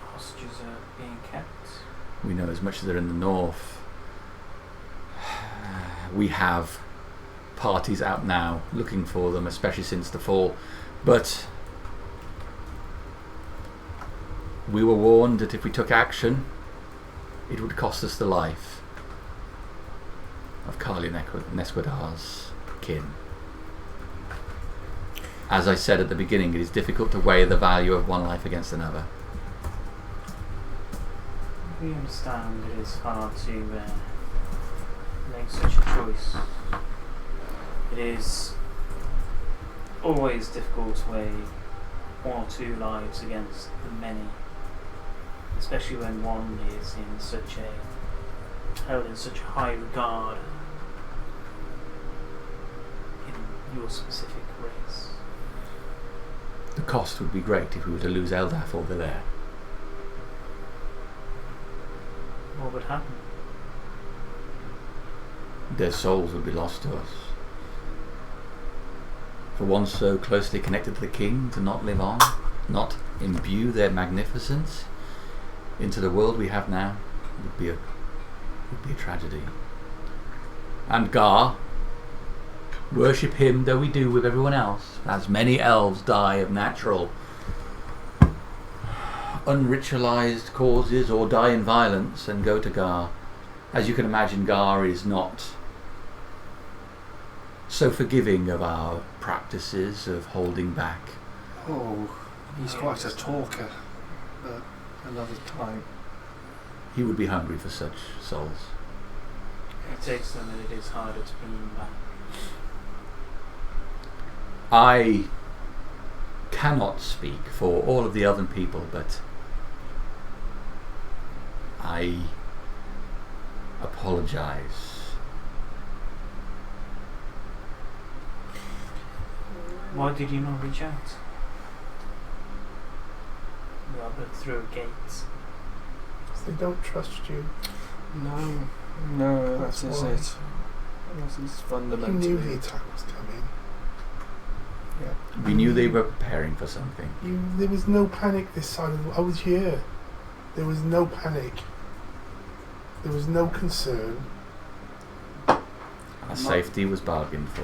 hostages are being kept? We know as much as they're in the north. We have parties out now looking for them, especially since the fall. But we were warned that if we took action, it would cost us the life of Carly Nesquadar's kin. As I said at the beginning, it is difficult to weigh the value of one life against another. We understand it is hard to make such a choice. It is always difficult to weigh one or two lives against the many, especially when one is in such a held in such high regard in your specific race. The cost would be great if we were to lose Eldath or Villaire. What would happen? Their souls would be lost to us. For one so closely connected to the king to not live on, not imbue their magnificence into the world we have now, would be a tragedy. And Gar, worship him though we do with everyone else, as many elves die of natural, unritualized causes or die in violence and go to Gar. As you can imagine, Gar is not so forgiving of our practices of holding back. Oh, he's quite a talker. But another time. He would be hungry for such souls. It takes them and it is harder to bring them back. I cannot speak for all of the Elven people, but I apologize. Why did you not reach out? Rather through a gate. Because they don't trust you. No, That's that is why. it. That is You fundamentally. knew the attack was coming. We knew they were preparing for something. There was no panic this side of the... I was here. There was no panic. There was no concern. Our safety was bargained for.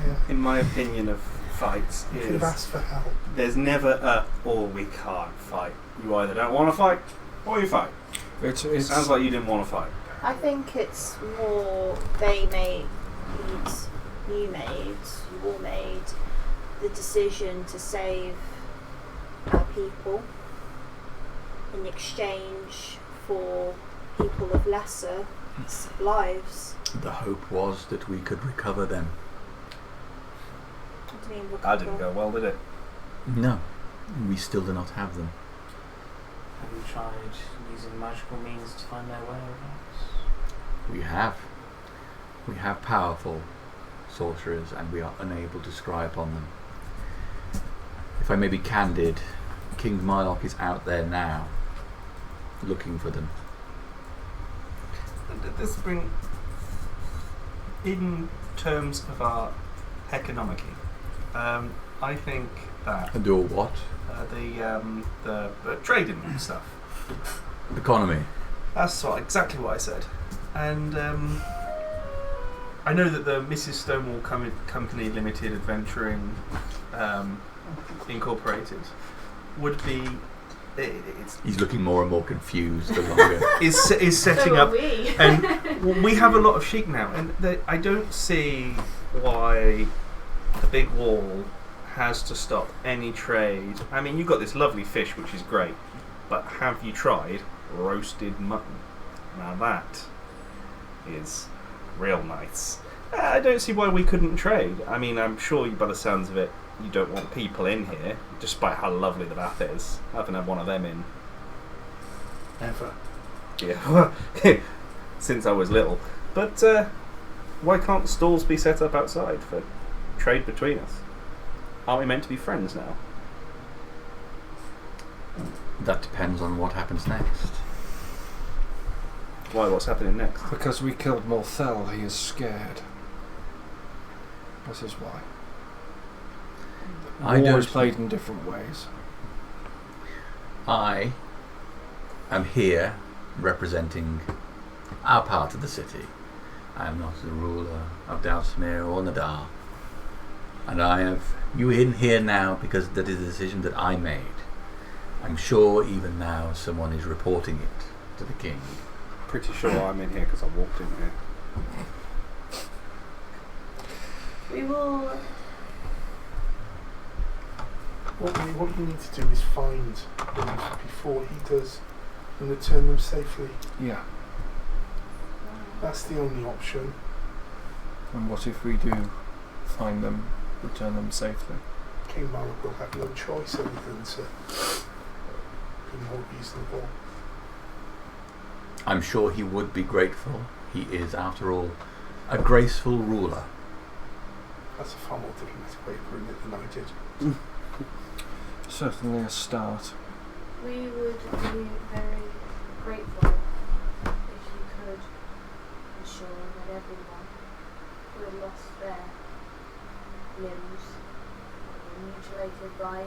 Yeah. In my opinion of fights, You could have asked for help. there's never a or we can't fight. You either don't want to fight or you fight. It Sounds like you didn't want to fight. I think it's more you all made the decision to save our people in exchange for people of lesser lives. The hope was that we could recover them. What do you mean That didn't recover? go well, did it? No, we still do not have them. Have you tried using magical means to find their whereabouts? We have. We have powerful sorcerers and we are unable to scry upon them. If I may be candid, King Mylok is out there now, looking for them. This bring in terms of our economy. I think that And do what? the trading and stuff. Economy. That's exactly what I said. And I know that the Mrs. Stonewall Company Limited Adventuring Incorporated would be. He's looking more and more confused the longer. Is setting So are up. we. And we have a lot of sheep now, and I don't see why the big wall has to stop any trade. I mean, you've got this lovely fish, which is great, but have you tried roasted mutton? Now that is real nice. I don't see why we couldn't trade. I mean, I'm sure by the sounds of it, you don't want people in here, despite how lovely the bath is. I haven't had one of them in. Ever. Yeah, since I was little. But why can't stalls be set up outside for trade between us? Aren't we meant to be friends now? That depends on what happens next. Why? What's happening next? Because we killed Morthel, he is scared. This is why. I War don't- is played in different ways. I am here representing our part of the city. I am not the ruler of Dalsmere or Nadar. And I have you in here now because that is a decision that I made. I'm sure even now someone is reporting it to the king. Pretty sure I'm in here because I walked in here. We will. What you need to do is find them before he does and return them safely. Yeah. That's the only option. And what if we do find them, return them safely? King Malak will have no choice other than to be more reasonable. I'm sure he would be grateful. He is, after all, a graceful ruler. That's a far more diplomatic way of putting it than I did. Certainly a start. We would be very grateful if you could ensure that everyone who had lost their limbs or mutilated by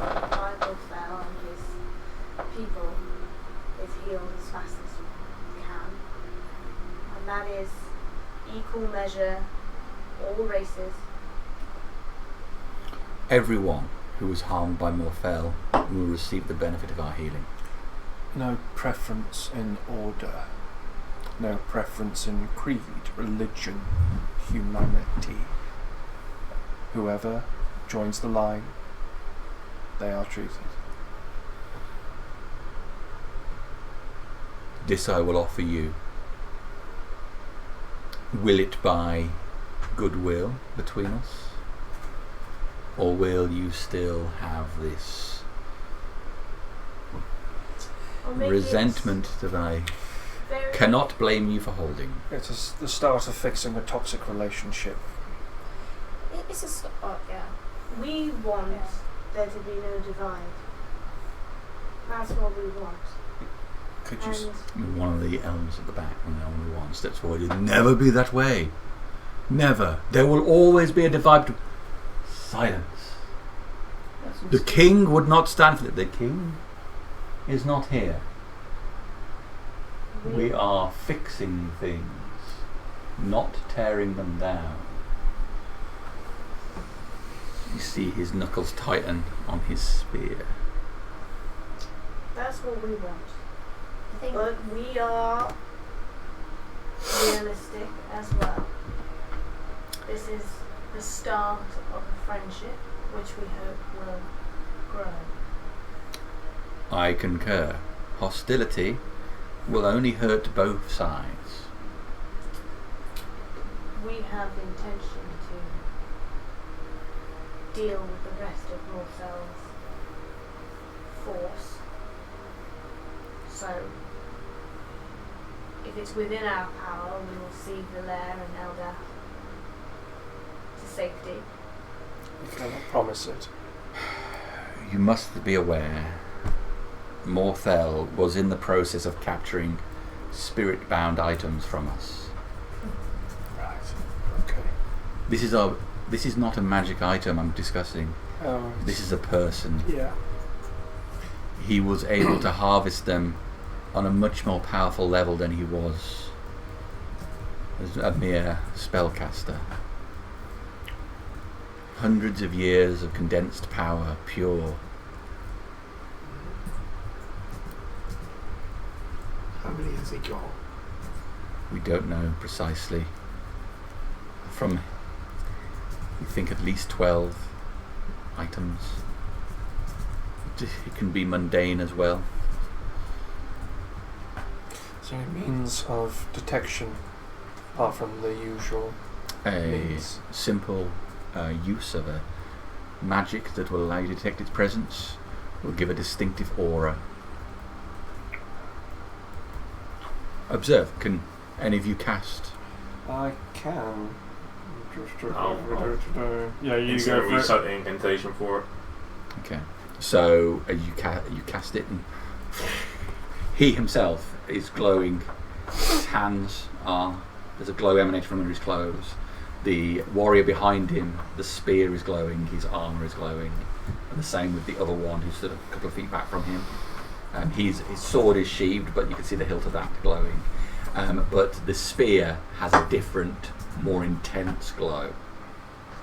Morthel and his people is healed as fast as you can. And that is equal measure, all races. Everyone who was harmed by Morthel will receive the benefit of our healing. No preference in order. No preference in creed, religion, humanity. Whoever joins the line, they are treated. This I will offer you. Will it buy goodwill between us? Or will you still have this Or maybe resentment that I it's very cannot blame you for holding? It is the start of fixing a toxic relationship. It's a start, yeah. We want there to be no divide. That's what we want. Could you And One of the elms at the back, and the only one steps forward. It'll never be that way. Never. There will always be a divide. Silence. The king would not stand for it. The king is not here. We are fixing things, not tearing them down. You see his knuckles tighten on his spear. that's what we want. I think But we are realistic as well. This is the start of a friendship which we hope will grow. I concur. Hostility will only hurt both sides. We have the intention to deal with the rest of Morthel's force. So, if it's within our power, we will see Valair and Eldar to safety. You cannot promise it. You must be aware, Morthel was in the process of capturing spirit-bound items from us. Right. Okay. This is not a magic item I'm discussing. This is a person. Yeah. He was able to harvest them on a much more powerful level than he was as a mere spellcaster. Hundreds of years of condensed power, pure. How many has he got? We don't know precisely. From, we think, at least 12 items. It can be mundane as well. So any means of detection, apart from the usual A means? simple use of a magic that will allow you to detect its presence will give a distinctive aura. Observe, can any of you cast? I can. Yeah, you Instant go for it. recite the incantation for it. Okay. So you cast it, and he himself is glowing. His hands are, there's a glow emanating from under his clothes. The warrior behind him, the spear is glowing, his armour is glowing, and the same with the other one who's stood a couple of feet back from him. His sword is sheathed, but you can see the hilt of that glowing. But the spear has a different, more intense glow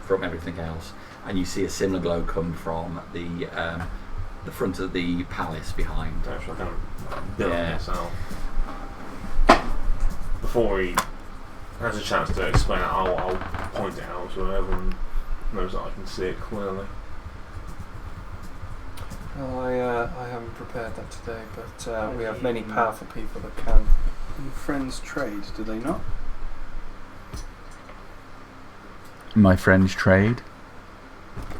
from everything else, and you see a similar glow come from the front of the palace behind. Actually, kind of building Yeah. this out. Before he has a chance to explain it, I'll point it out so everyone knows that I can see it clearly. Well, I haven't prepared that today, but we have many powerful people that can. Your friends trade, do they not? My friends trade.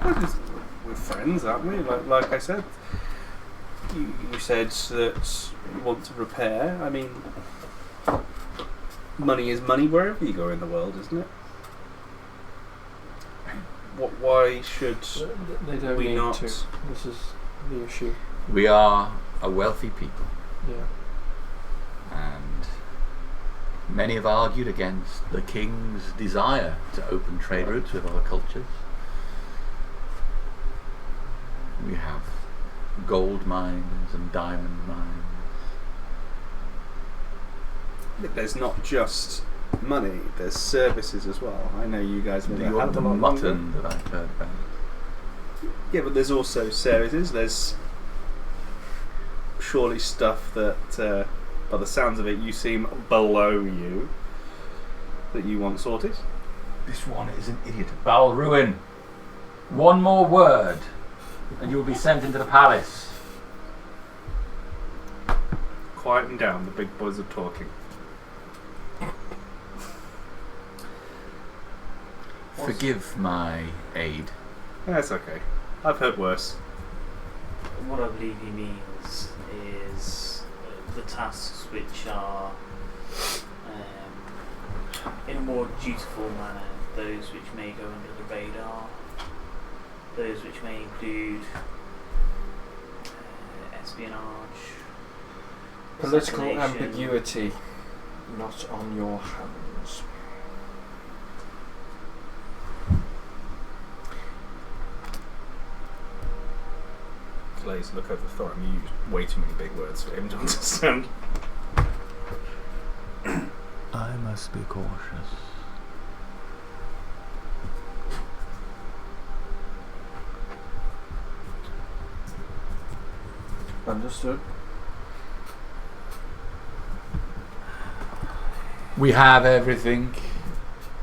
We're friends, aren't we? Like I said, you said that you want to repair. I mean, money is money wherever you go in the world, isn't it? Why should They don't we need not? to. This is the issue. We are a wealthy people, Yeah. and many have argued against the king's desire to open trade routes with other cultures. We have gold mines and diamond mines. There's not just money. There's services as well. I know you guys have You had want the a lot longer. mutton that I've heard about. Yeah, but there's also services. There's surely stuff that, by the sounds of it, you seem below you, that you want sorted. This one is an idiot. Balruin, one more word, and you will be sent into the palace. Quieten down, the big boys are talking. Forgive my aid. That's okay. I've heard worse. What I believe he means is the tasks which are in a more dutiful manner, those which may go under the radar, those which may include espionage, Political assassination. ambiguity, not on your hands. Glaze, look over Thorin. You used way too many big words for him to understand. I must be cautious. Understood. We have everything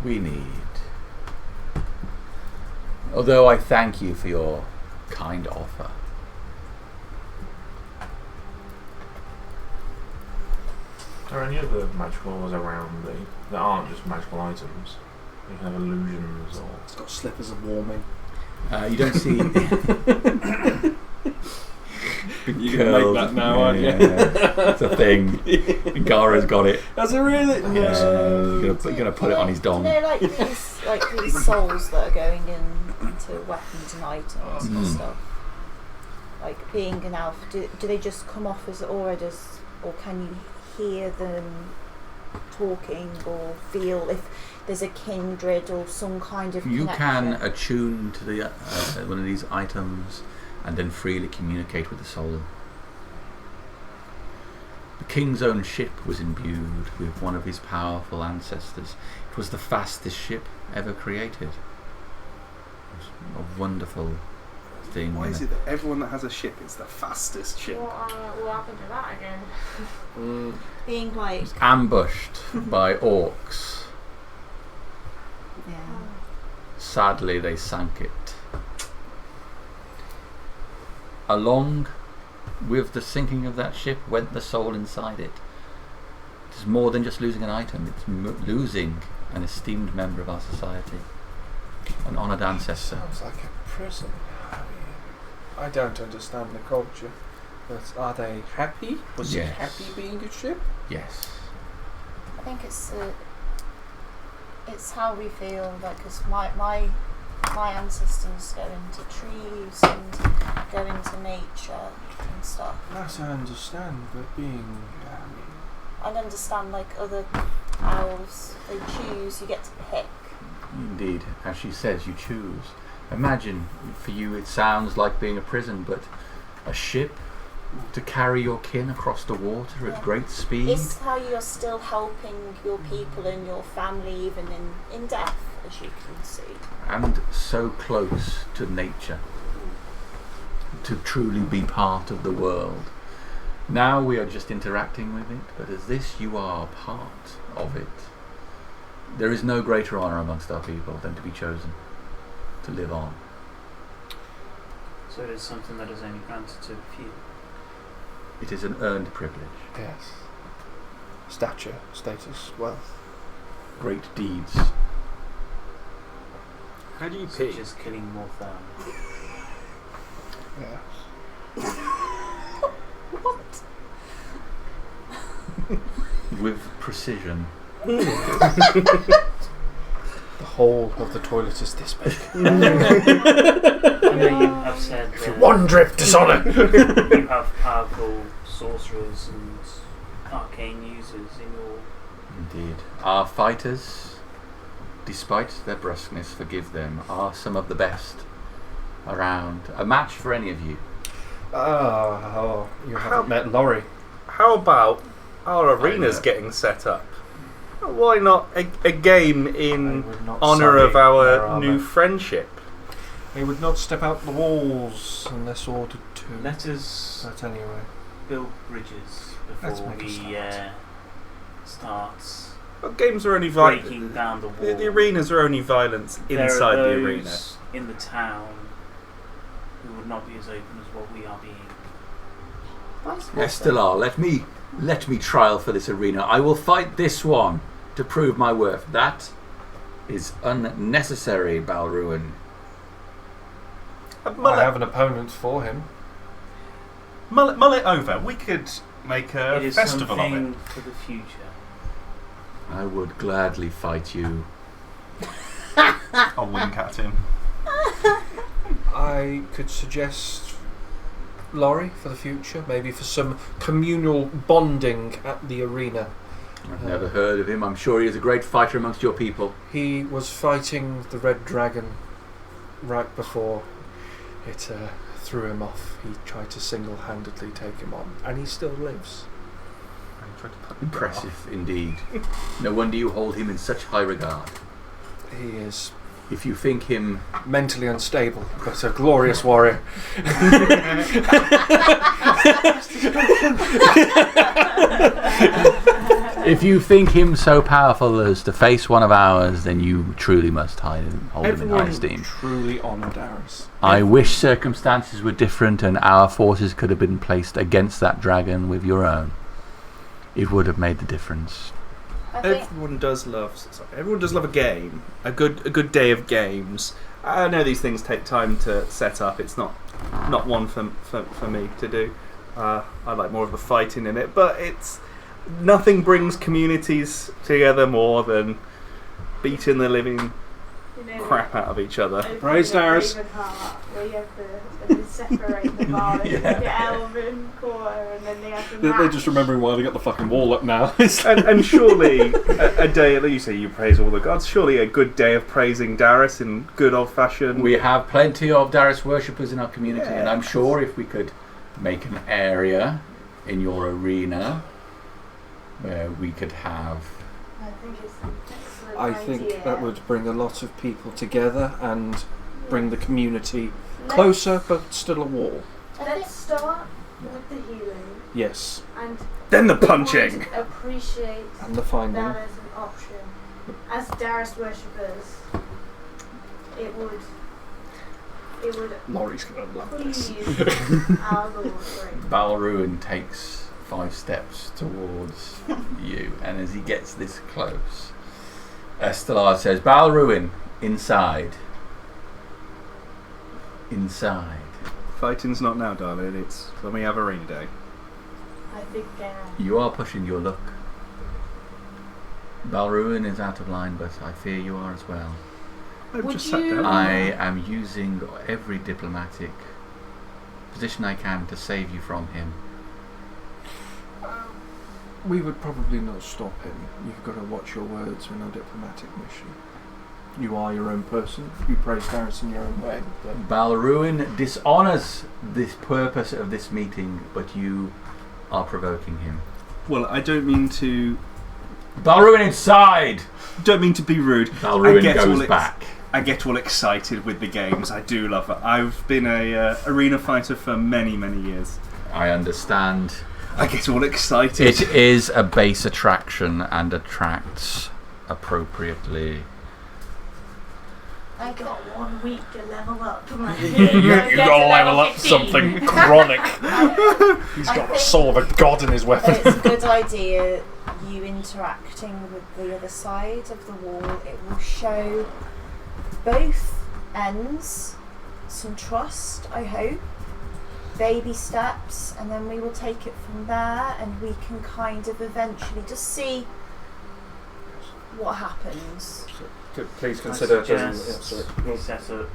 we need. Although I thank you for your kind offer. Are any other magical laws around that aren't just magical items? You can have illusions or... It's got slippers of warming. You don't see. You can make that now, aren't you? It's a thing. Gara's got it. Has it really? You're gonna put it on his dong. You know, like these souls that are going into weapons and items and stuff. Like being an elf, do they just come off as auras, or can you hear them talking or feel if there's a kindred or some kind of You can connection? attune to the one of these items and then freely communicate with the soul. The king's own ship was imbued with one of his powerful ancestors. It was the fastest ship ever created. It was a wonderful thing. Why is it that everyone that has a ship is the fastest ship? What happened to that again? Being It like, was ambushed by orcs. yeah. Sadly, they sank it. Along with the sinking of that ship went the soul inside it. It's more than just losing an item, it's losing an esteemed member of our society, an honoured ancestor. Sounds like a prison. I don't understand the culture, but are they happy? Was Yes. it happy being a ship? Yes. I think it's how we feel. Like, 'cause my my ancestors go into trees and go into nature and stuff. That I understand, but being... I understand, like other elves, they choose, you get to pick. Indeed, as she says, you choose. Imagine, for you it sounds like being a prison, but a ship to carry your kin across the water at great speed. It's how you're still helping your people and your family even in death, as you can see. And so close to nature, to truly be part of the world. Now we are just interacting with it, but as this you are part of it. There is no greater honour amongst our people than to be chosen to live on. So it is something that is only granted to a few. It is an earned privilege. Yes. Stature, status, wealth. Great deeds. How do you Such pick? as killing more than. Yes. What? With precision. The whole of the toilet is this big. I know you have said If you one drip dishonour! you have powerful sorcerers and arcane users in your... Indeed. Our fighters, despite their brusqueness, forgive them, are some of the best around. A match for any of you. Oh, you haven't met Laurie. How about our arenas getting set up? Why not a game in honour of our new friendship? They would not step out the walls unless ordered to. Let us But anyway. build bridges Let's before make a we start Well, games are only breaking down the wall. The arenas are only violence inside There are the arena. those in the town who would not be as open as what we are being. Estelar, let me trial for this arena. I will fight this one to prove my worth. That is unnecessary, Balruin. I have an opponent for him. Mull it over. We could make a It is festival of something it. for the future. I would gladly fight you. I'll wink at him. I could suggest Laurie for the future, maybe for some communal bonding at the arena. I've never heard of him. I'm sure he is a great fighter amongst your people. He was fighting the Red Dragon right before it threw him off. He tried to single-handedly take him on, and he still lives. Impressive indeed. No wonder you hold him in such high regard. He is If you think him mentally unstable, but a glorious warrior. If you think him so powerful as to face one of ours, then you truly must hold him in high esteem. Truly honoured ours. I wish circumstances were different and our forces could have been placed against that dragon with your own. It would have made the difference. I think Everyone does love a game, a good day of games. I know these things take time to set up. It's not one for me to do. I like more of the fighting in it, but nothing brings communities together more than beating the living crap out of each other. Praise Darius. Where you have the separate the bar, the Elven core, and then they have the They're match. just remembering why they got the fucking wall up now. and surely a day, you say you praise all the gods, surely a good day of praising Darius in good old-fashioned... We have plenty of Darius worshippers in our community, and I'm Yes. sure if we could make an area in your arena where we could have... I think it's an excellent I idea. think that would bring a lot of people together and bring the community closer, but still a wall. Let's start with the healing, Yes, and Then the we punching! would appreciate and the finding. that as an option. As Darius worshippers, it would Laurie's gonna love this. please our Lord. Right? Balruin takes 5 steps towards you, and as he gets this close, Estelar says, Balruin, inside. Inside. Fighting's not now, darling. It's when we have arena day. I think You are pushing your luck. Balruin is out of line, but I fear you are as well. I've Would just sat you- down. I am using every diplomatic position I can to save you from him. We would probably not stop him. You've got to watch your words when on a diplomatic mission. You are your own person. You praise Darius in your own way. But Balruin dishonours this purpose of this meeting, but you are provoking him. Well, I don't mean to. Balruin inside! Don't mean to be rude. Balruin get all goes ex- back. I get all excited with the games. I do love it. I've been a arena fighter for many, many years. I understand. I get all excited. It is a base attraction and attracts appropriately. I got 1 week to level up. you got to level up something chronic. He's got the soul of a god in his weapon. It's a good idea you interacting with the other side of the wall. It will show both ends some trust, I hope. Baby steps, and then we will take it from there, and we can kind of eventually just see what happens. Please I consider. suggest we set up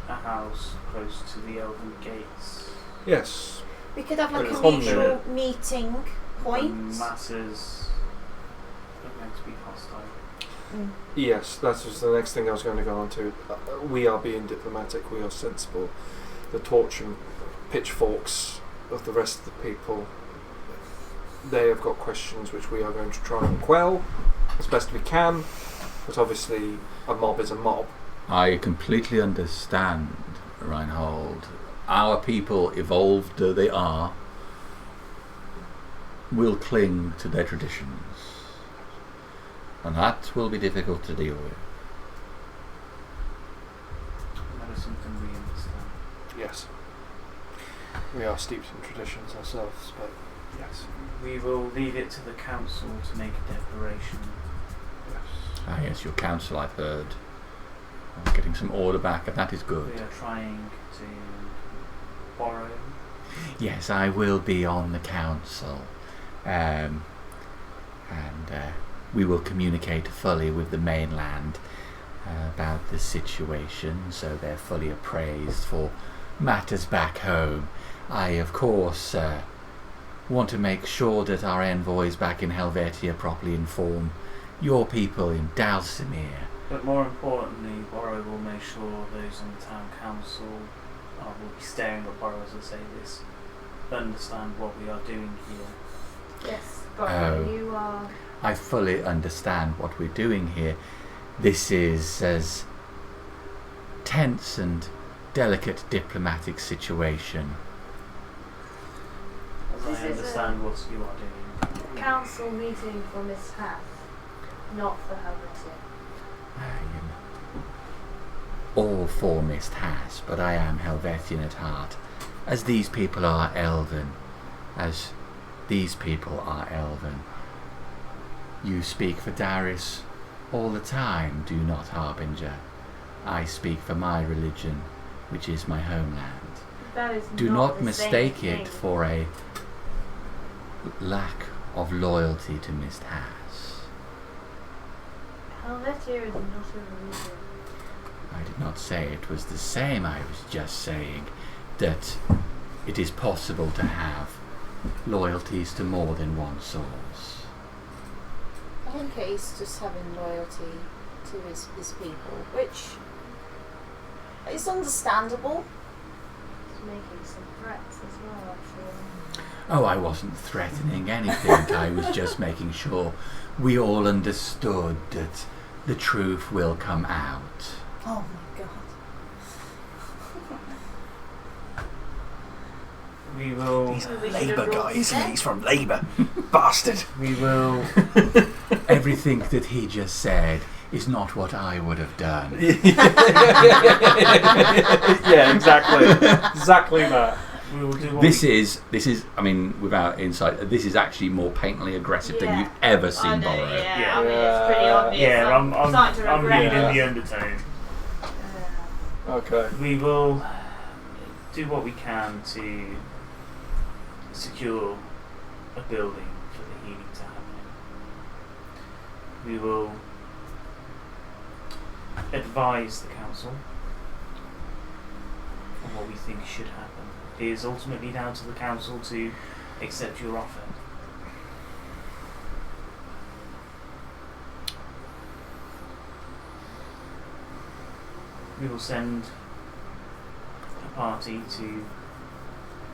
a house close to the Elven gates. Yes. We could have like a Common. mutual meeting When point. matters are going to be hostile. Yes, that was the next thing I was going to go on to. We are being diplomatic. We are sensible. The torch and pitchforks of the rest of the people, they have got questions which we are going to try and quell as best we can, but obviously a mob is a mob. I completely understand, Reinhold. Our people, evolved though they are, will cling to their traditions. And that will be difficult to deal with. That is something we understand. Yes. We are steeped in traditions ourselves, but yes. We will leave it to the council to make a declaration. Ah, yes, your council, I've heard. I'm getting some order back, and that is good. We are trying to borrow. Yes, I will be on the council. We will communicate fully with the mainland about the situation, so they're fully appraised for matters back home. I, of course, want to make sure that our envoys back in Helvetia properly inform your people in Dalsimir. But more importantly, Borrow will make sure those on the town council will be staring at Borrow as I say this, understand what we are doing here. Yes, but Oh. you are. I fully understand what we're doing here. This is as tense and delicate diplomatic situation. As This I is understand what you are doing. Council meeting for Miss Hath, not for Helvetia. I am all for Mist Has, but I am Helvetian at heart, as these people are Elven, as these people are Elven. You speak for Darius all the time, do not, Harbinger? I speak for my religion, which is my homeland. That is Do not not the mistake same it thing. for a lack of loyalty to Mist Has. Helvetia is not a religion. I did not say it was the same. I was just saying that it is possible to have loyalties to more than one source. I think he's just having loyalty to his people, which is understandable. He's making some threats as well, actually. Oh, I wasn't threatening anything. I was just making sure we all understood that the truth will come out. Oh my god. We will. We should have brought them. He's from Labour. Bastard. We will. Everything that he just said is not what I would have done. Yeah, exactly. Exactly that. We will do what This we is, I mean, without insight, this is actually more patently aggressive than Yeah. you've ever I seen know, Borrow. yeah. I mean, it's pretty obvious. Yeah, I'm starting to regret reading it. the undertone. Okay. We will do what we can to secure a building for the healing to happen. We will advise the council on what we think should happen. It is ultimately down to the council to accept your offer. We will send a party to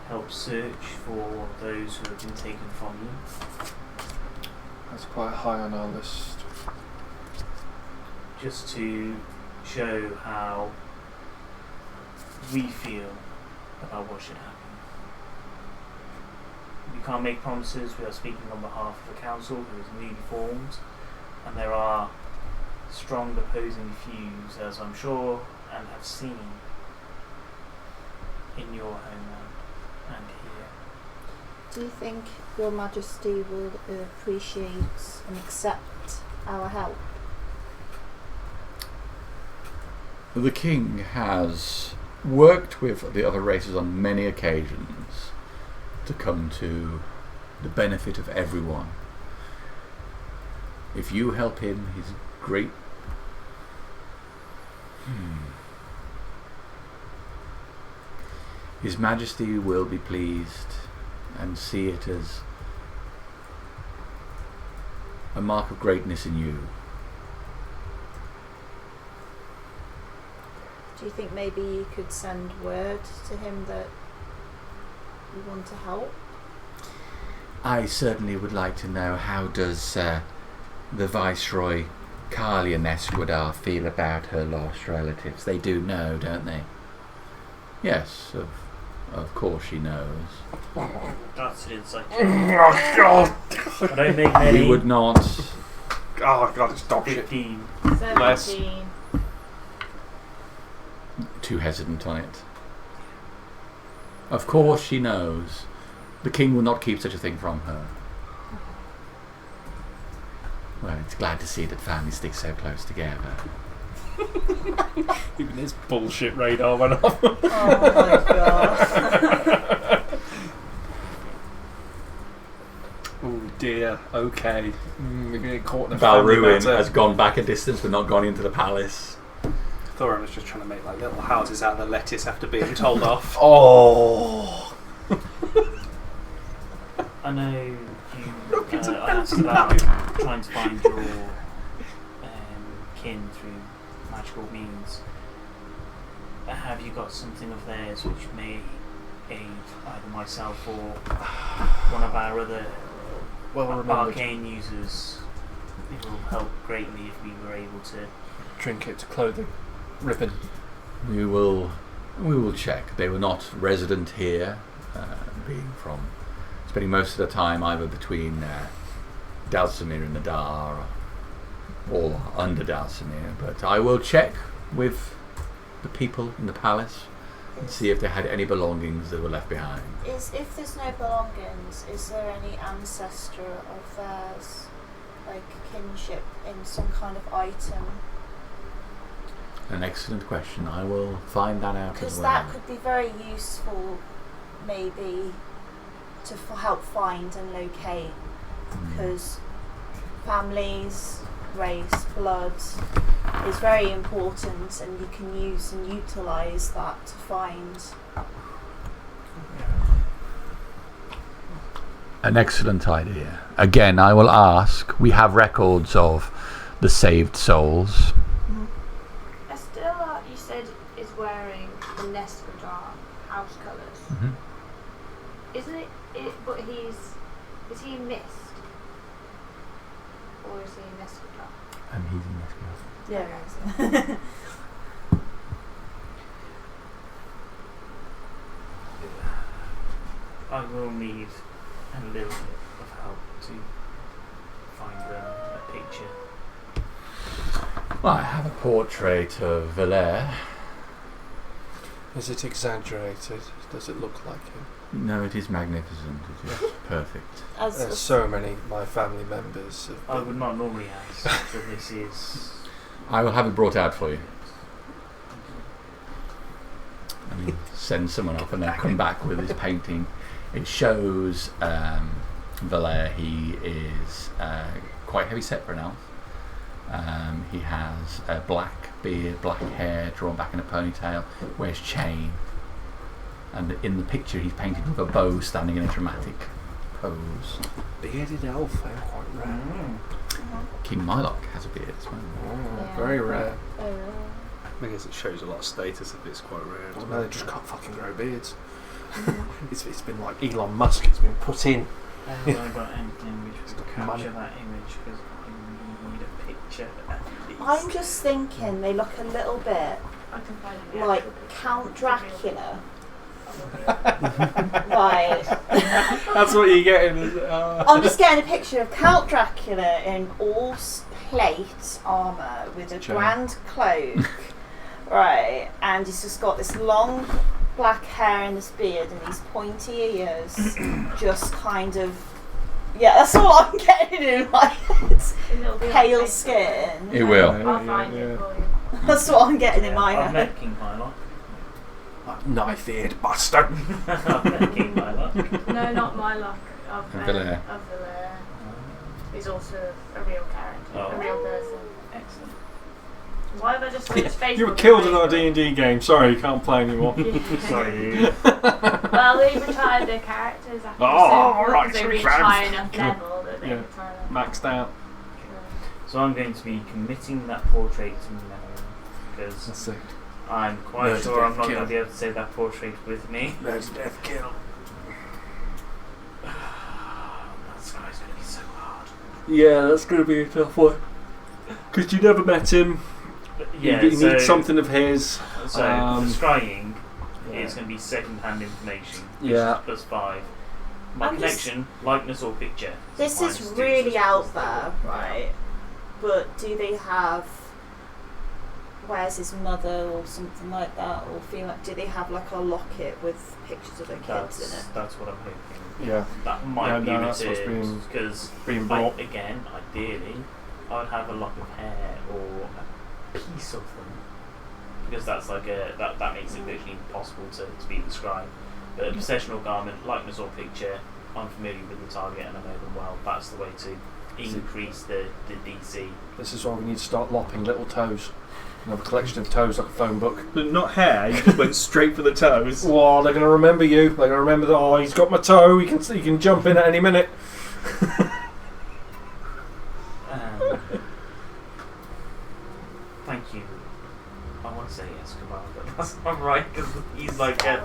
help search for those who have been taken from you. That's quite high on our list. Just to show how we feel about what should happen. We can't make promises. We are speaking on behalf of the council, who is newly formed, and there are strong opposing views, as I'm sure and have seen in your homeland and here. Do you think Your Majesty will appreciate and accept our help? The king has worked with the other races on many occasions to come to the benefit of everyone. If you help him, his great... His Majesty will be pleased and see it as a mark of greatness in you. Do you think maybe you could send word to him that you want to help? I certainly would like to know, how does the Viceroy Carlia Nesquidar feel about her lost relatives? They do know, don't they? Yes, of course she knows. That's an insight. Oh God! I don't make many. We would not... Oh God! Stop shit. 15. 17. Too hesitant on it. Of course she knows. The king will not keep such a thing from her. Well, it's glad to see that families stick so close together. Even his bullshit radar went off. Oh my god. Oh dear. Okay. We're getting caught in a family Balruin matter. has gone back a distance but not gone into the palace. Thorin was just trying to make like little houses out of the lettuce after being told off. Oh. I know you asked about trying to find your kin through magical means. Have you got something of theirs which may aid either myself or one of our other arcane users? It will help greatly if we were able to. Trinket, clothing, ribbon. We will check. They were not resident here, being from spending most of the time either between Dalsamir and Nadar or under Dalsamir. But I will check with the people in the palace and see if they had any belongings that were left behind. If there's no belongings, is there any ancestor of theirs, like kinship in some kind of item? An excellent question. I will find that out as Because well. that could be very useful, maybe, to help find and locate. Because families, race, blood is very important, and you can use and utilise that to find. An excellent idea. Again, I will ask. We have records of the saved souls. Estella, you said, is wearing the Nesquidar house colours. Mm-hmm. Isn't it? But is he in Mist? Or is he in Nesquidar? He's in this class. Yeah. I will need a little bit of help to find a picture. Well, I have a portrait of Valère. Is it exaggerated? Does it look like him? No, it is magnificent. It is perfect. There's so many my family members. Have I been- would not normally ask, but this is. I will have it brought out for you. And he'll send someone up and then come back with his painting. It shows Valère. He is quite heavy set for an elf. He has a black beard, black hair, drawn back in a ponytail, wears chain. And in the picture he's painted with a bow standing in a dramatic pose. Bearded elf, they're quite rare. King Mylok has a beard as well. Yeah. Very rare. I guess it shows a lot of status if it's quite rare. Well, no, they just can't fucking grow beards. It's been like Elon Musk, it's been put in. Have I got anything which will capture Money. that image? Because I need a picture at least. I'm just thinking they look a little bit I can find the like actual picture. Count Dracula. Right. That's what you're getting, is it? I'm just getting a picture of Count Dracula in all plate armour with a Sure. grand cloak. Right, and he's just got this long black hair and this beard and these pointy ears. Just kind of. Yeah, that's all I'm getting in my head. And it'll be on Pale Facebook. skin. It will. I'll find it for you. That's what I'm getting in my I've head. met King Mylok. Knife-eared bastard. I've met King Mylok. No, not my luck. Of Villaire. Villaire. He's also a real character, Oh. a real person. Excellent. Why have I just switched Facebook? You were killed in our Facebook? D&D game. Sorry, you can't play anymore. Sorry. Well, they retire their characters after Oh, so right, because they so reach fans. high enough Cool. level that they Yeah. retire them. Maxed out. So I'm going to be committing that portrait to memory because Let's see. I'm quite Murder, sure I'm death, not kill. going to be able to say that portrait with me. Murder, death, kill. That sky's going to be so hard. Yeah, that's going to be a tough one. Because you never met him. But yeah, you so, need something of his. So the scrying yeah. is going to be second-hand information. Yeah. Plus 5. My I'm just- connection, likeness or picture. This Mine is two, really so out it's there, right? But do they have where's his mother or something like that, or female? Do they have like a locket with pictures of their kids in it? That's what I'm hoping. Yeah. That might be that's what's returned because being brought. again, ideally, I'd have a lock of hair or a piece of them because that's like that makes it virtually impossible to be described. But a processional garment, likeness or picture, I'm familiar with the target and I know them well. That's the way to increase the DC. This is why we need to start lopping little toes. And have a collection of toes like a phone book. But not hair, you just went straight for the toes. Well, they're going to remember you. They're going to remember that, oh, he's got my toe, he can jump in at any minute. Thank you. I want to say Escobar, but that's not right because he's like a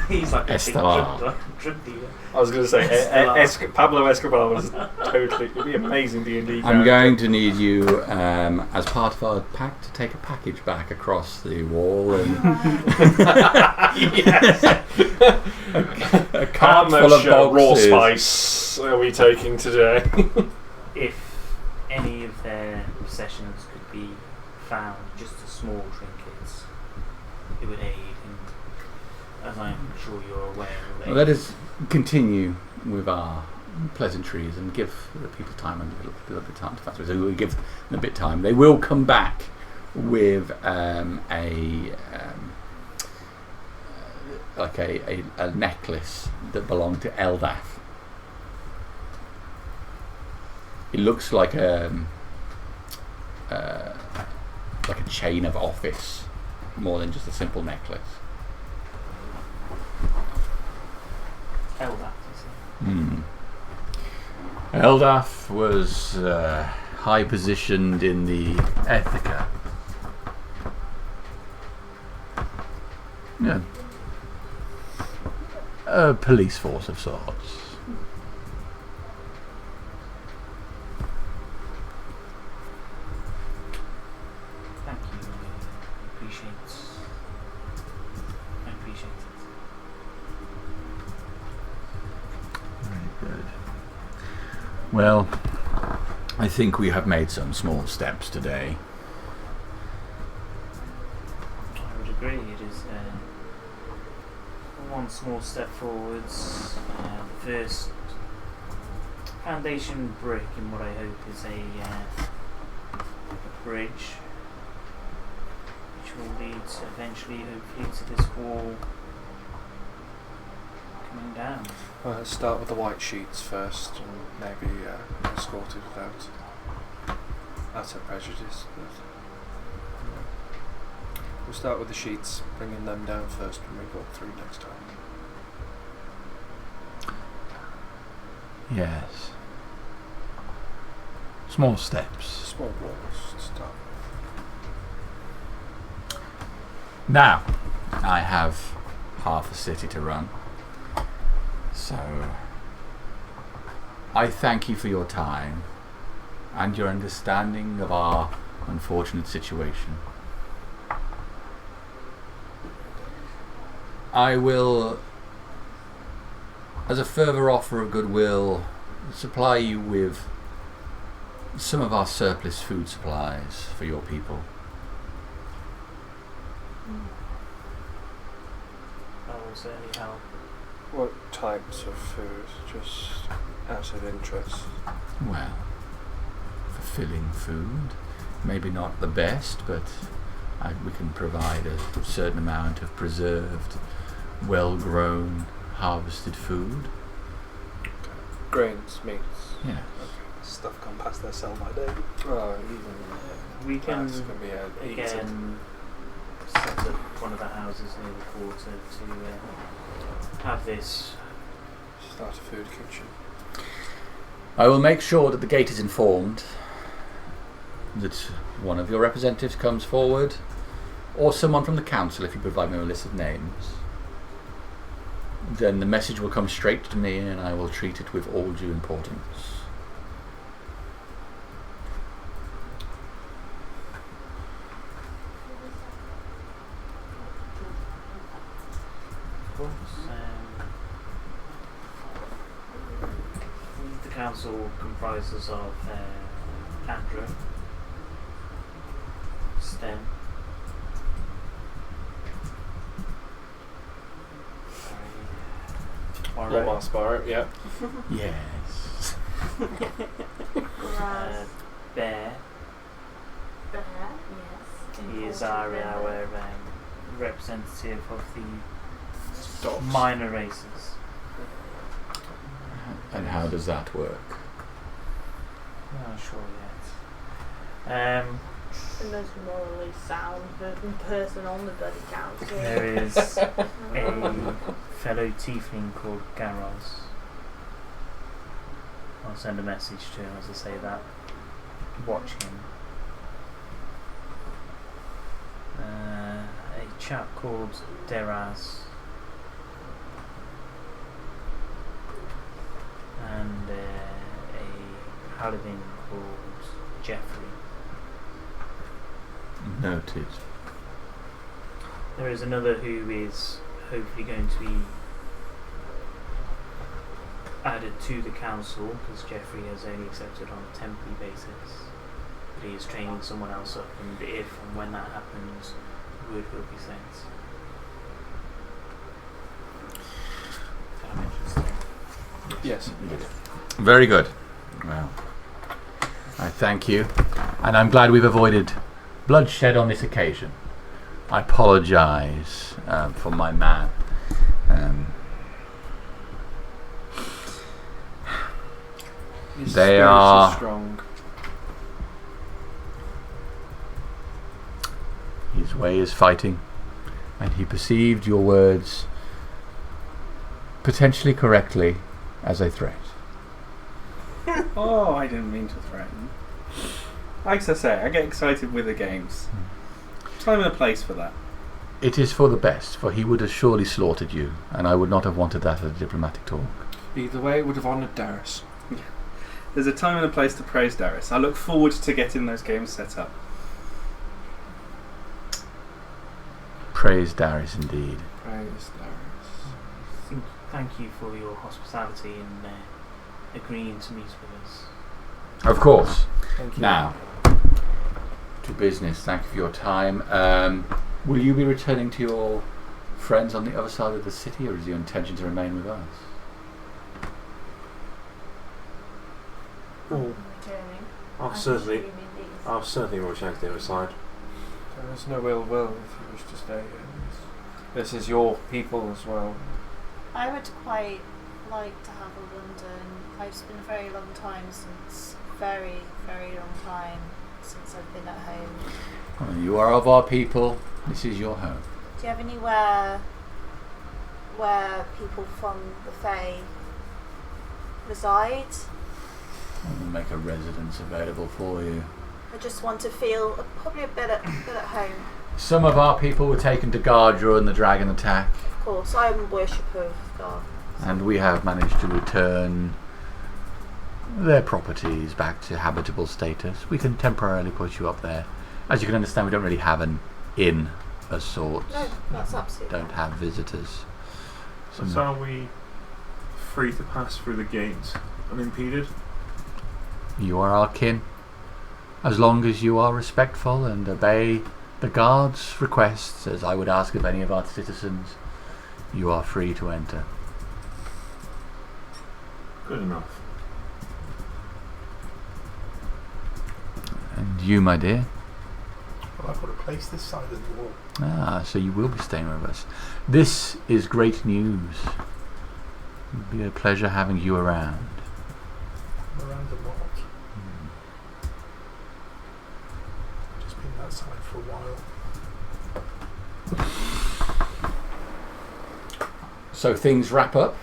big Estelar. drug dealer. I was going to say, Estelar. Pablo Escobar was totally, it'd be amazing D&D. I'm going to need you, as part of our pact, to take a package back across the wall and Yes. a How cart full much of raw boxes. spice are we taking today? If any of their possessions could be found, just as small trinkets, it would aid in, as I'm sure you're aware. Well, let us continue with our pleasantries and give the people time and a little bit of time to factor. So we give them a bit of time. They will come back with a necklace that belonged to Eldaf. It looks like a chain of office more than just a simple necklace. Eldaf, you say? Eldaf was high positioned in the Ethica. Yeah. A police force of sorts. Thank you. I appreciate it. Very good. Well, I think we have made some small steps today. I would agree. It is one small step forwards. The first foundation brick in what I hope is a bridge, which will lead eventually, hopefully, to this wall coming down. Well, let's start with the white sheets first and maybe escort it out. utter prejudice. But, we'll start with the sheets, bringing them down first when we go through next time. Yes. Small steps. Small walls to start with. Now, I have half a city to run. So, I thank you for your time and your understanding of our unfortunate situation. I will, as a further offer of goodwill, supply you with some of our surplus food supplies for your people. That will certainly help. What types of food? Just out of interest. Well, fulfilling food. Maybe not the best, but we can provide a certain amount of preserved, well-grown, harvested food. Grains, meats. Yeah. Stuff gone past their sell by date. Oh, even We can that's going to be eaten. again set up one of the houses near the quarter to have this. Start a food kitchen. I will make sure that the gate is informed, that one of your representatives comes forward, or someone from the council if you provide me with a list of names. Then the message will come straight to me and I will treat it with all due importance. Of course. The council comprises of Andrew, Sten, Lamar Sparrow, yeah. Yes. Grass. Bear. Bear, yes. He is our representative of the Dogs. minor races. And how does that work? Not sure yet. The most morally sound person on the bloody council. There is a fellow tiefling called Garros. I'll send a message to him as I say that. Watch him. A chap called Deraz. And a paladin called Jeffrey. Noted. There is another who is hopefully going to be added to the council because Jeffrey has only accepted on a temporary basis. But he is training someone else up, and if and when that happens, word will be sent. Did I mention Sten? Yes. Very good. Well, I thank you. And I'm glad we've avoided bloodshed on this occasion. I apologise for my man. His They spirits are- strong. His way is fighting, and he perceived your words potentially correctly as a threat. Oh, I didn't mean to threaten. Like I say, I get excited with the games. Time and a place for that. It is for the best, for he would have surely slaughtered you, and I would not have wanted that as a diplomatic talk. Either way, it would have honoured Darius. There's a time and a place to praise Darius. I look forward to getting those games set up. Praise Darius indeed. Praise Darius. Thank you for your hospitality and agreeing to meet with us. Of course. Thank you. Now, to business. Thank you for your time. Will you be returning to your friends on the other side of the city, or is your intention to remain with us? Well, Returning. I'll certainly return to the other side. There is no ill will if you wish to stay here. This is your people as well. I would quite like to have a London. It's been a very long time since, very, very long time since I've been at home. Well, you are of our people. This is your home. Do you have anywhere where people from the Fae reside? We'll make a residence available for you. I just want to feel probably a bit at home. Some of our people were taken to Guard during the dragon attack, Of course, I'm a worshipper of God. and we have managed to return their properties back to habitable status. We can temporarily put you up there. As you can understand, we don't really have an inn of sorts. No, that's absolutely Don't have visitors. So are we free to pass through the gates unimpeded? You are our kin. As long as you are respectful and obey the guard's requests, as I would ask of any of our citizens, you are free to enter. Good enough. And you, my dear? Well, I've got a place this side of the wall. Ah, so you will be staying with us. This is great news. It'll be a pleasure having you around. Around the lot. Just been outside for a while. So things wrap up,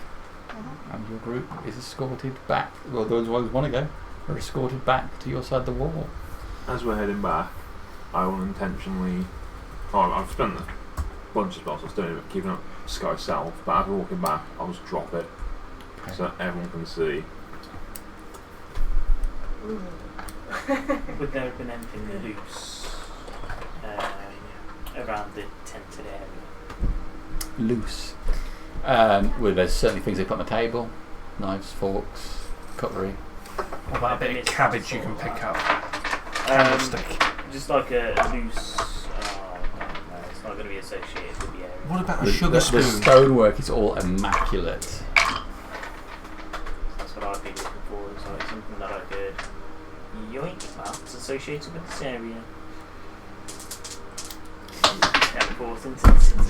and your group is escorted back. Well, those ones want to go are escorted back to your side of the wall. As we're heading back, I will intentionally. Oh, I've spent a bunch of spells I was doing it, keeping up Sky South, but as we're walking back, I'll just drop it so that everyone can see. Would there have been anything loose around the tented area? Loose. Well, there's certainly things they put on the table: knives, forks, cutlery. What about a bit of cabbage you can pick up? Um, Candlestick. just like a loose. No, it's not going to be associated with the area. What about a The sugar spoon? stonework is all immaculate. That's what I'd be looking for. It's like something that I could yoink. Well, it's associated with this area. Important.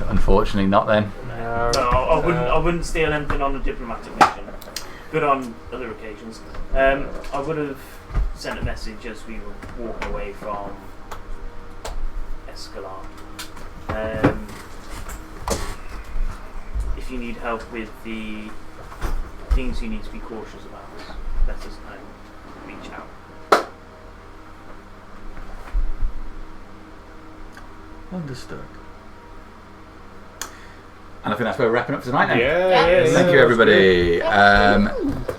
Unfortunately, not then. No, I wouldn't steal anything on a diplomatic mission. Good on other occasions. I would have sent a message as we were walking away from Escalar. If you need help with the things you need to be cautious about, let us know. Reach out. Understood. And I think that's where we're wrapping up for tonight then. Yeah. Thank you, everybody. Thank you.